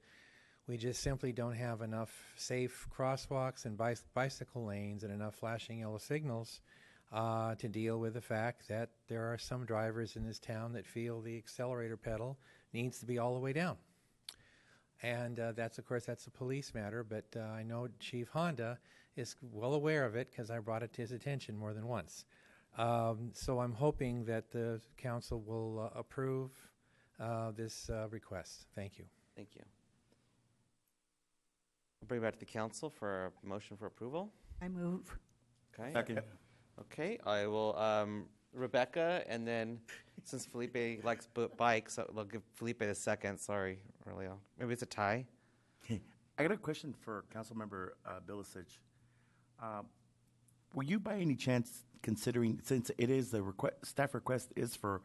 S4: we just simply don't have enough safe crosswalks and bicycle lanes and enough flashing yellow signals to deal with the fact that there are some drivers in this town that feel the accelerator pedal needs to be all the way down. And that's, of course, that's a police matter, but I know Chief Honda is well aware of it because I brought it to his attention more than once. So I'm hoping that the council will approve this request. Thank you.
S1: Thank you. I'll bring it back to the council for a motion for approval.
S14: I move.
S1: Okay.
S16: Second.
S1: Okay, I will Rebecca, and then since Felipe likes bikes, I'll give Felipe the second. Sorry, Aurelio. Maybe it's a tie.
S17: I got a question for Councilmember Bilicic. Were you by any chance considering, since it is the staff request is for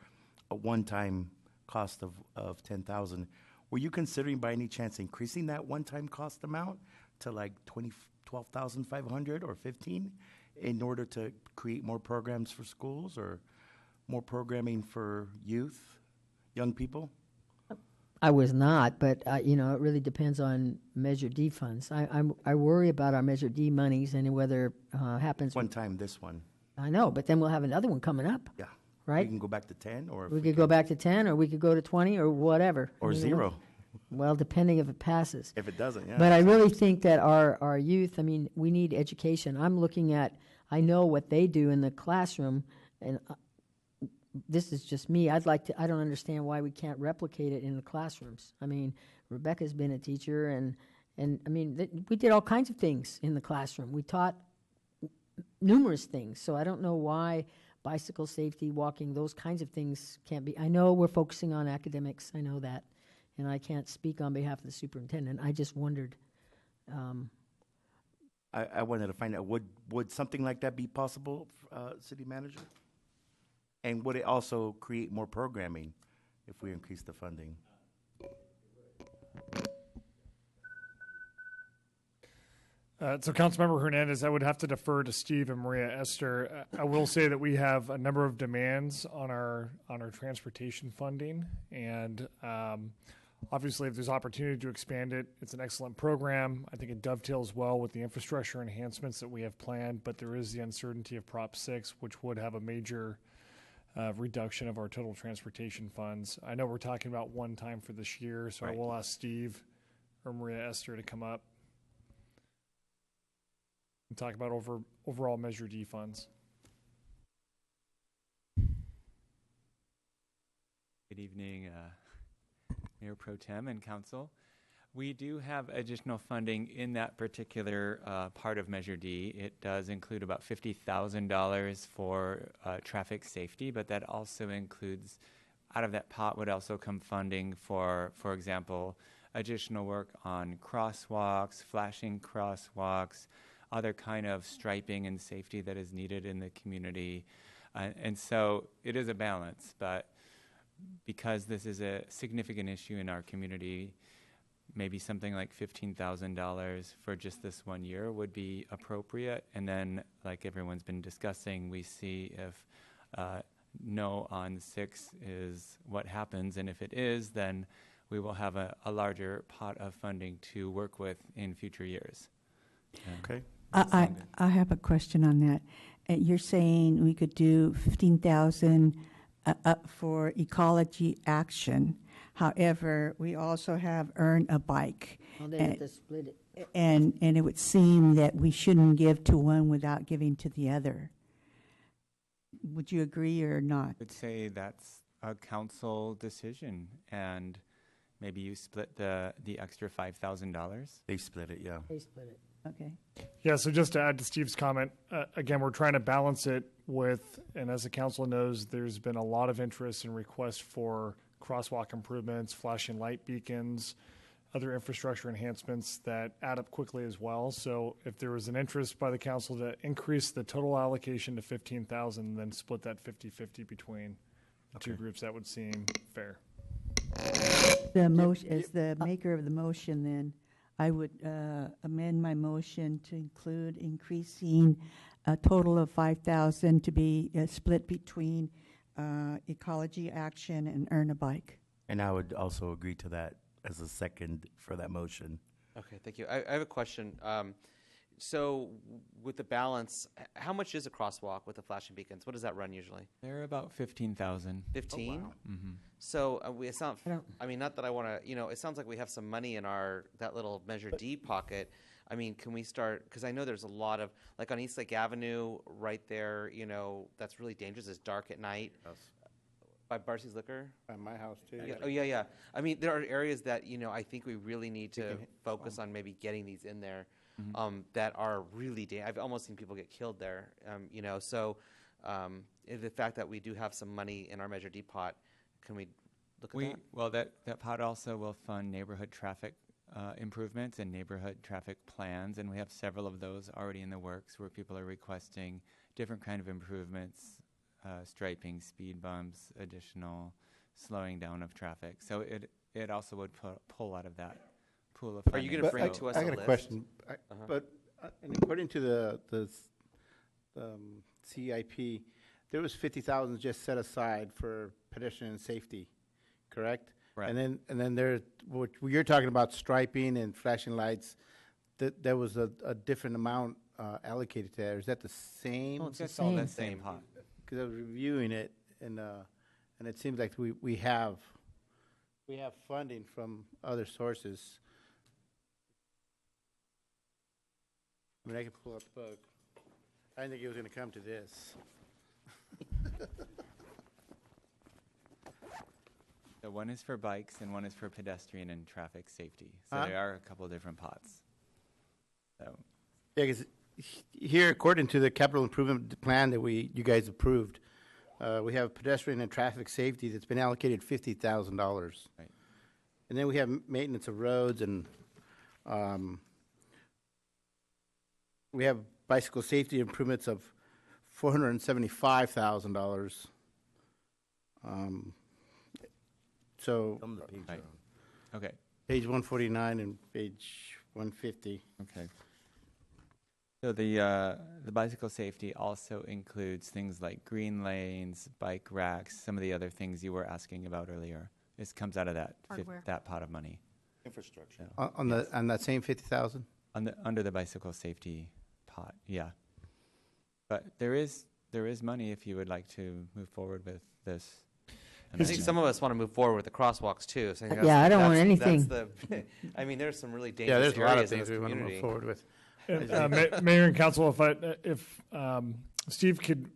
S17: a one-time cost of $10,000, were you considering by any chance increasing that one-time cost amount to like $12,500 or $15,000 in order to create more programs for schools or more programming for youth, young people?
S3: I was not, but it really depends on Measure D funds. I worry about our Measure D monies and whether happens
S17: one time. This one,
S3: I know, but then we'll have another one coming up.
S17: Yeah,
S3: right.
S17: We can go back to 10, or
S3: we could go back to 10, or we could go to 20, or whatever,
S17: or 0.
S3: Well, depending if it passes.
S17: If it doesn't, yeah.
S3: But I really think that our youth. I mean, we need education. I'm looking at. I know what they do in the classroom, and. This is just me. I don't understand why we can't replicate it in the classrooms. I mean, Rebecca's been a teacher, and I mean, we did all kinds of things in the classroom. We taught numerous things. So I don't know why bicycle safety, walking, those kinds of things can't be. I know we're focusing on academics. I know that, and I can't speak on behalf of the superintendent. I just wondered.
S17: I wanted to find out, would something like that be possible, City Manager? And would it also create more programming if we increase the funding?
S13: So, Councilmember Hernandez, I would have to defer to Steve and Maria Esther. I will say that we have a number of demands on our transportation funding, and obviously, if there's opportunity to expand it, it's an excellent program. I think it dovetails well with the infrastructure enhancements that we have planned, but there is the uncertainty of Prop 6, which would have a major reduction of our total transportation funds. I know we're talking about one time for this year, so right. I will ask Steve or Maria Esther to come up and talk about overall Measure D funds.
S9: Good evening, Mayor Pro Tem and Council. We do have additional funding in that particular part of Measure D. It does include about $50,000 for traffic safety, but that also includes, out of that pot would also come funding for example, additional work on crosswalks, flashing crosswalks, other kind of striping and safety that is needed in the community. And so it is a balance, but because this is a significant issue in our community, maybe something like $15,000 for just this 1 year would be appropriate. And then, like everyone's been discussing, we see if no on 6 is what happens. And if it is, then we will have a larger pot of funding to work with in future years.
S17: Okay.
S14: I have a question on that. You're saying we could do $15,000 for ecology action. However, we also have Earn a Bike.
S3: Well, they have to split it.
S14: And it would seem that we shouldn't give to one without giving to the other. Would you agree or not?
S9: I would say that's a council decision, and maybe you split the extra $5,000.
S17: They split it, yeah.
S3: They split it.
S14: Okay.
S13: Yeah, so just to add to Steve's comment, again, we're trying to balance it with, and as the council knows, there's been a lot of interest and requests for crosswalk improvements, flashing light beacons, other infrastructure enhancements that add up quickly as well. So if there was an interest by the council to increase the total allocation to $15,000, then split that 50-50 between the two groups, that would seem fair.
S14: The motion, as the maker of the motion, then I would amend my motion to include increasing a total of $5,000 to be split between ecology action and Earn a Bike.
S17: And I would also agree to that as a second for that motion.
S1: Okay, thank you. I have a question. So with the balance, how much is a crosswalk with the flashing beacons? What does that run usually?
S9: They're about 15,000.
S1: 15?
S9: Oh, wow. Mm-hmm.
S1: So not that I want to, it sounds like we have some money in that little Measure D pocket. I mean, can we start, because I know there's a lot of, like on East Lake Avenue right there, that's really dangerous. It's dark at night.
S16: Yes.
S1: By Barcy's Liquor?
S16: By my house, too.
S1: Yeah. Oh, yeah. I mean, there are areas that, I think we really need to focus on maybe getting these in there that are really I've almost seen people get killed there, so the fact that we do have some money in our Measure D pot, can we look at that?
S9: Well, that pot also will fund neighborhood traffic improvements and neighborhood traffic plans, and we have several of those already in the works where people are requesting different kind of improvements, striping, speed bumps, additional slowing down of traffic. So it also would pull out of that pool of funding.
S1: Are you going to bring to us
S16: I
S1: a
S16: got
S1: list?
S16: a question. But and according to the CIP, there was 50,000 just set aside for pedestrian safety, correct?
S9: Right.
S16: And then there, what you're talking about striping and flashing lights, that there was a different amount allocated to that. Is that the same?
S9: Oh, it's all the same pot.
S16: Because I was reviewing it, and it seems like we have funding from other sources. I mean, I could pull up the book. I didn't think it was going to come to this.
S9: So one is for bikes and one is for pedestrian and traffic safety. So
S16: Huh?
S9: there are a couple different pots. So
S16: Yeah, because here, according to the capital improvement plan that you guys approved, we have pedestrian and traffic safety that's been allocated $50,000.
S9: Right.
S16: And then we have maintenance of roads, and we have bicycle safety improvements of $475,000. So
S9: Right. Okay.
S16: page 149 and page 150.
S9: Okay. So the bicycle safety also includes things like green lanes, bike racks, some of the other things you were asking about earlier. This comes out of that
S15: Hardware.
S9: that pot of money.
S17: Infrastructure.
S16: On that same 50,000.
S9: Under the bicycle safety pot, yeah. But there is money if you would like to move forward with this.
S1: I think some of us want to move forward with the crosswalks too. So I think
S3: Yeah, I don't want
S1: that's
S3: anything.
S1: I mean, there's some really
S16: Yeah,
S1: dangerous
S16: there's a lot of
S1: areas in
S16: things
S1: this
S16: we want to move
S1: community.
S16: forward with.
S13: And, Mayor and Council, if Steve could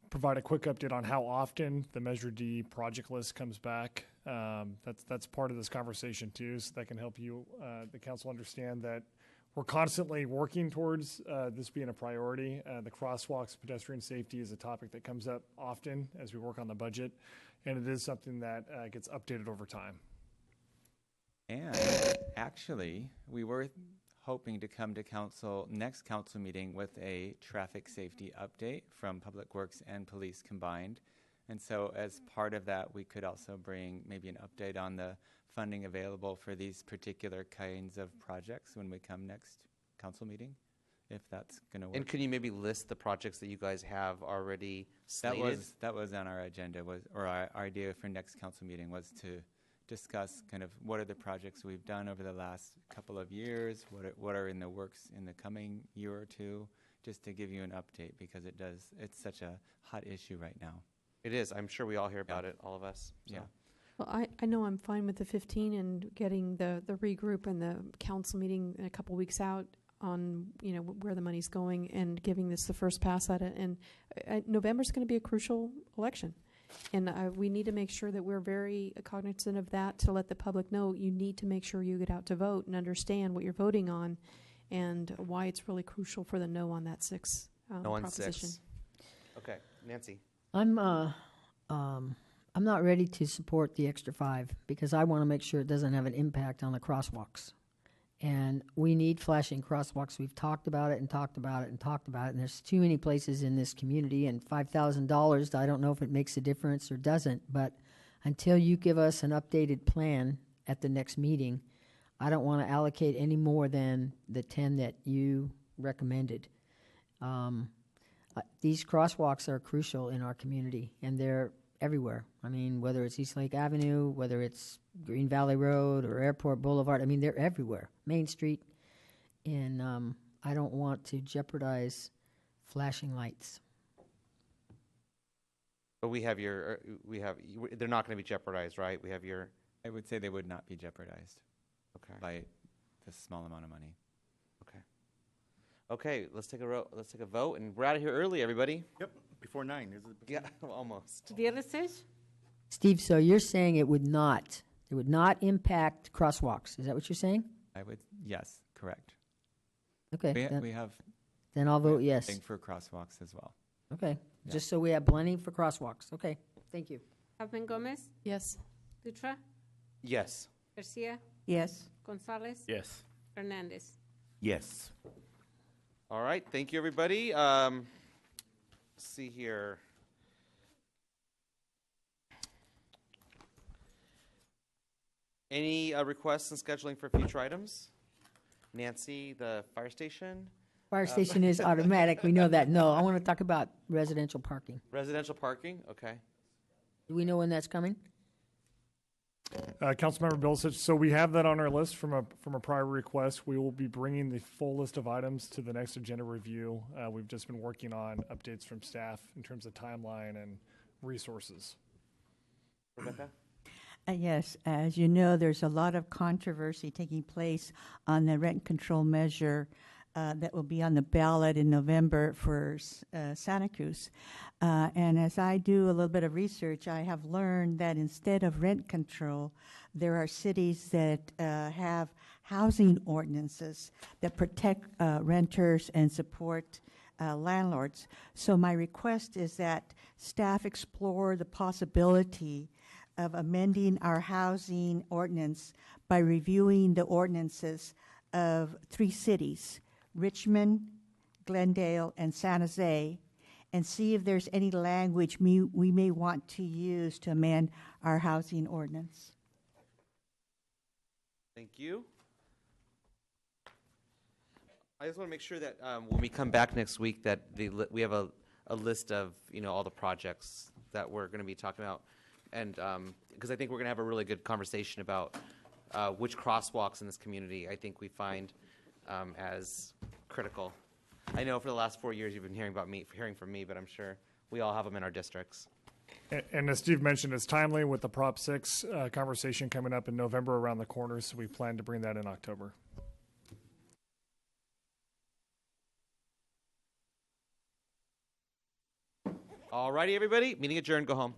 S13: provide a quick update on how often the Measure D project list comes back, that's part of this conversation too, so that can help you, the council, understand that we're constantly working towards this being a priority. The crosswalks, pedestrian safety is a topic that comes up often as we work on the budget, and it is something that gets updated over time.
S9: And actually, we were hoping to come to next council meeting with a traffic safety update from Public Works and Police combined. And so as part of that, we could also bring maybe an update on the funding available for these particular kinds of projects when we come next council meeting, if that's going to work.
S1: And can you maybe list the projects that you guys have already slated?
S9: That was on our agenda, our idea for next council meeting was to discuss kind of what are the projects we've done over the last couple of years, what are in the works in the coming year or two, just to give you an update, because it's such a hot issue right now.
S1: It is. I'm sure we all hear about it, all of us. So.
S9: Yeah.
S15: Well, I know I'm fine with the 15 and getting the regroup and the council meeting in a couple weeks out on where the money's going and giving this the first pass at it. And November's going to be a crucial election, and we need to make sure that we're very cognizant of that to let the public know you need to make sure you get out to vote and understand what you're voting on, and why it's really crucial for the no on that six
S1: No on
S15: proposition.
S1: 6. Okay, Nancy.
S3: I'm not ready to support the extra 5 because I want to make sure it doesn't have an impact on the crosswalks. And we need flashing crosswalks. We've talked about it and talked about it and talked about it. And there's too many places in this community. And $5,000, I don't know if it makes a difference or doesn't. But until you give us an updated plan at the next meeting, I don't want to allocate any more than the 10 that you recommended. These crosswalks are crucial in our community, and they're everywhere. I mean, whether it's East Lake Avenue, whether it's Green Valley Road or Airport Boulevard, I mean, they're everywhere. Main Street. And I don't want to jeopardize flashing lights.
S1: But they're not going to be jeopardized, right? We have your.
S9: I would say they would not be jeopardized.
S1: Okay.
S9: By this small amount of money.
S1: Okay, let's take a vote, and we're out of here early, everybody.
S17: Yep, before 9.
S1: Yeah, almost.
S6: Viernes 6?
S3: Steve, so you're saying it would not impact crosswalks. Is that what you're saying?
S9: Yes, correct.
S3: Okay.
S9: We have.
S3: Then I'll vote yes.
S9: For crosswalks as well.
S3: Okay. just so we have plenty for crosswalks. Okay, thank you.
S6: Councilman Gomez?
S15: Yes.
S6: Dutra?
S1: Yes.
S6: Garcia?
S14: Yes.
S6: Gonzalez?
S16: Yes.
S6: Hernandez?
S17: Yes.
S1: All right. Thank you, everybody. Let's see here. Any requests and scheduling for future items? Nancy, the fire station?
S3: Fire station is automatic. We know that. No, I want to talk about residential parking.
S1: Residential parking? Okay.
S3: Do we know when that's coming?
S13: Councilmember Bilsich, so we have that on our list from a prior request. We will be bringing the full list of items to the next agenda review. We've just been working on updates from staff in terms of timeline and resources.
S1: Rebecca?
S14: Yes, as you know, there's a lot of controversy taking place on the rent control measure that will be on the ballot in November for Santa Cruz. And as I do a little bit of research, I have learned that instead of rent control, there are cities that have housing ordinances that protect renters and support landlords. So my request is that staff explore the possibility of amending our housing ordinance by reviewing the ordinances of 3 cities, Richmond, Glendale, and San Jose, and see if there's any language we may want to use to amend our housing ordinance.
S1: Thank you. I just want to make sure that when we come back next week that we have a list of all the projects that we're going to be talking about, and because I think we're going to have a really good conversation about which crosswalks in this community I think we find as critical. I know for the last 4 years you've been hearing from me, but I'm sure we all have them in our districts.
S13: And as Steve mentioned, it's timely with the Prop 6 conversation coming up in November around the corner, so we plan to bring that in October.
S1: All righty, everybody. Meeting adjourned. Go home.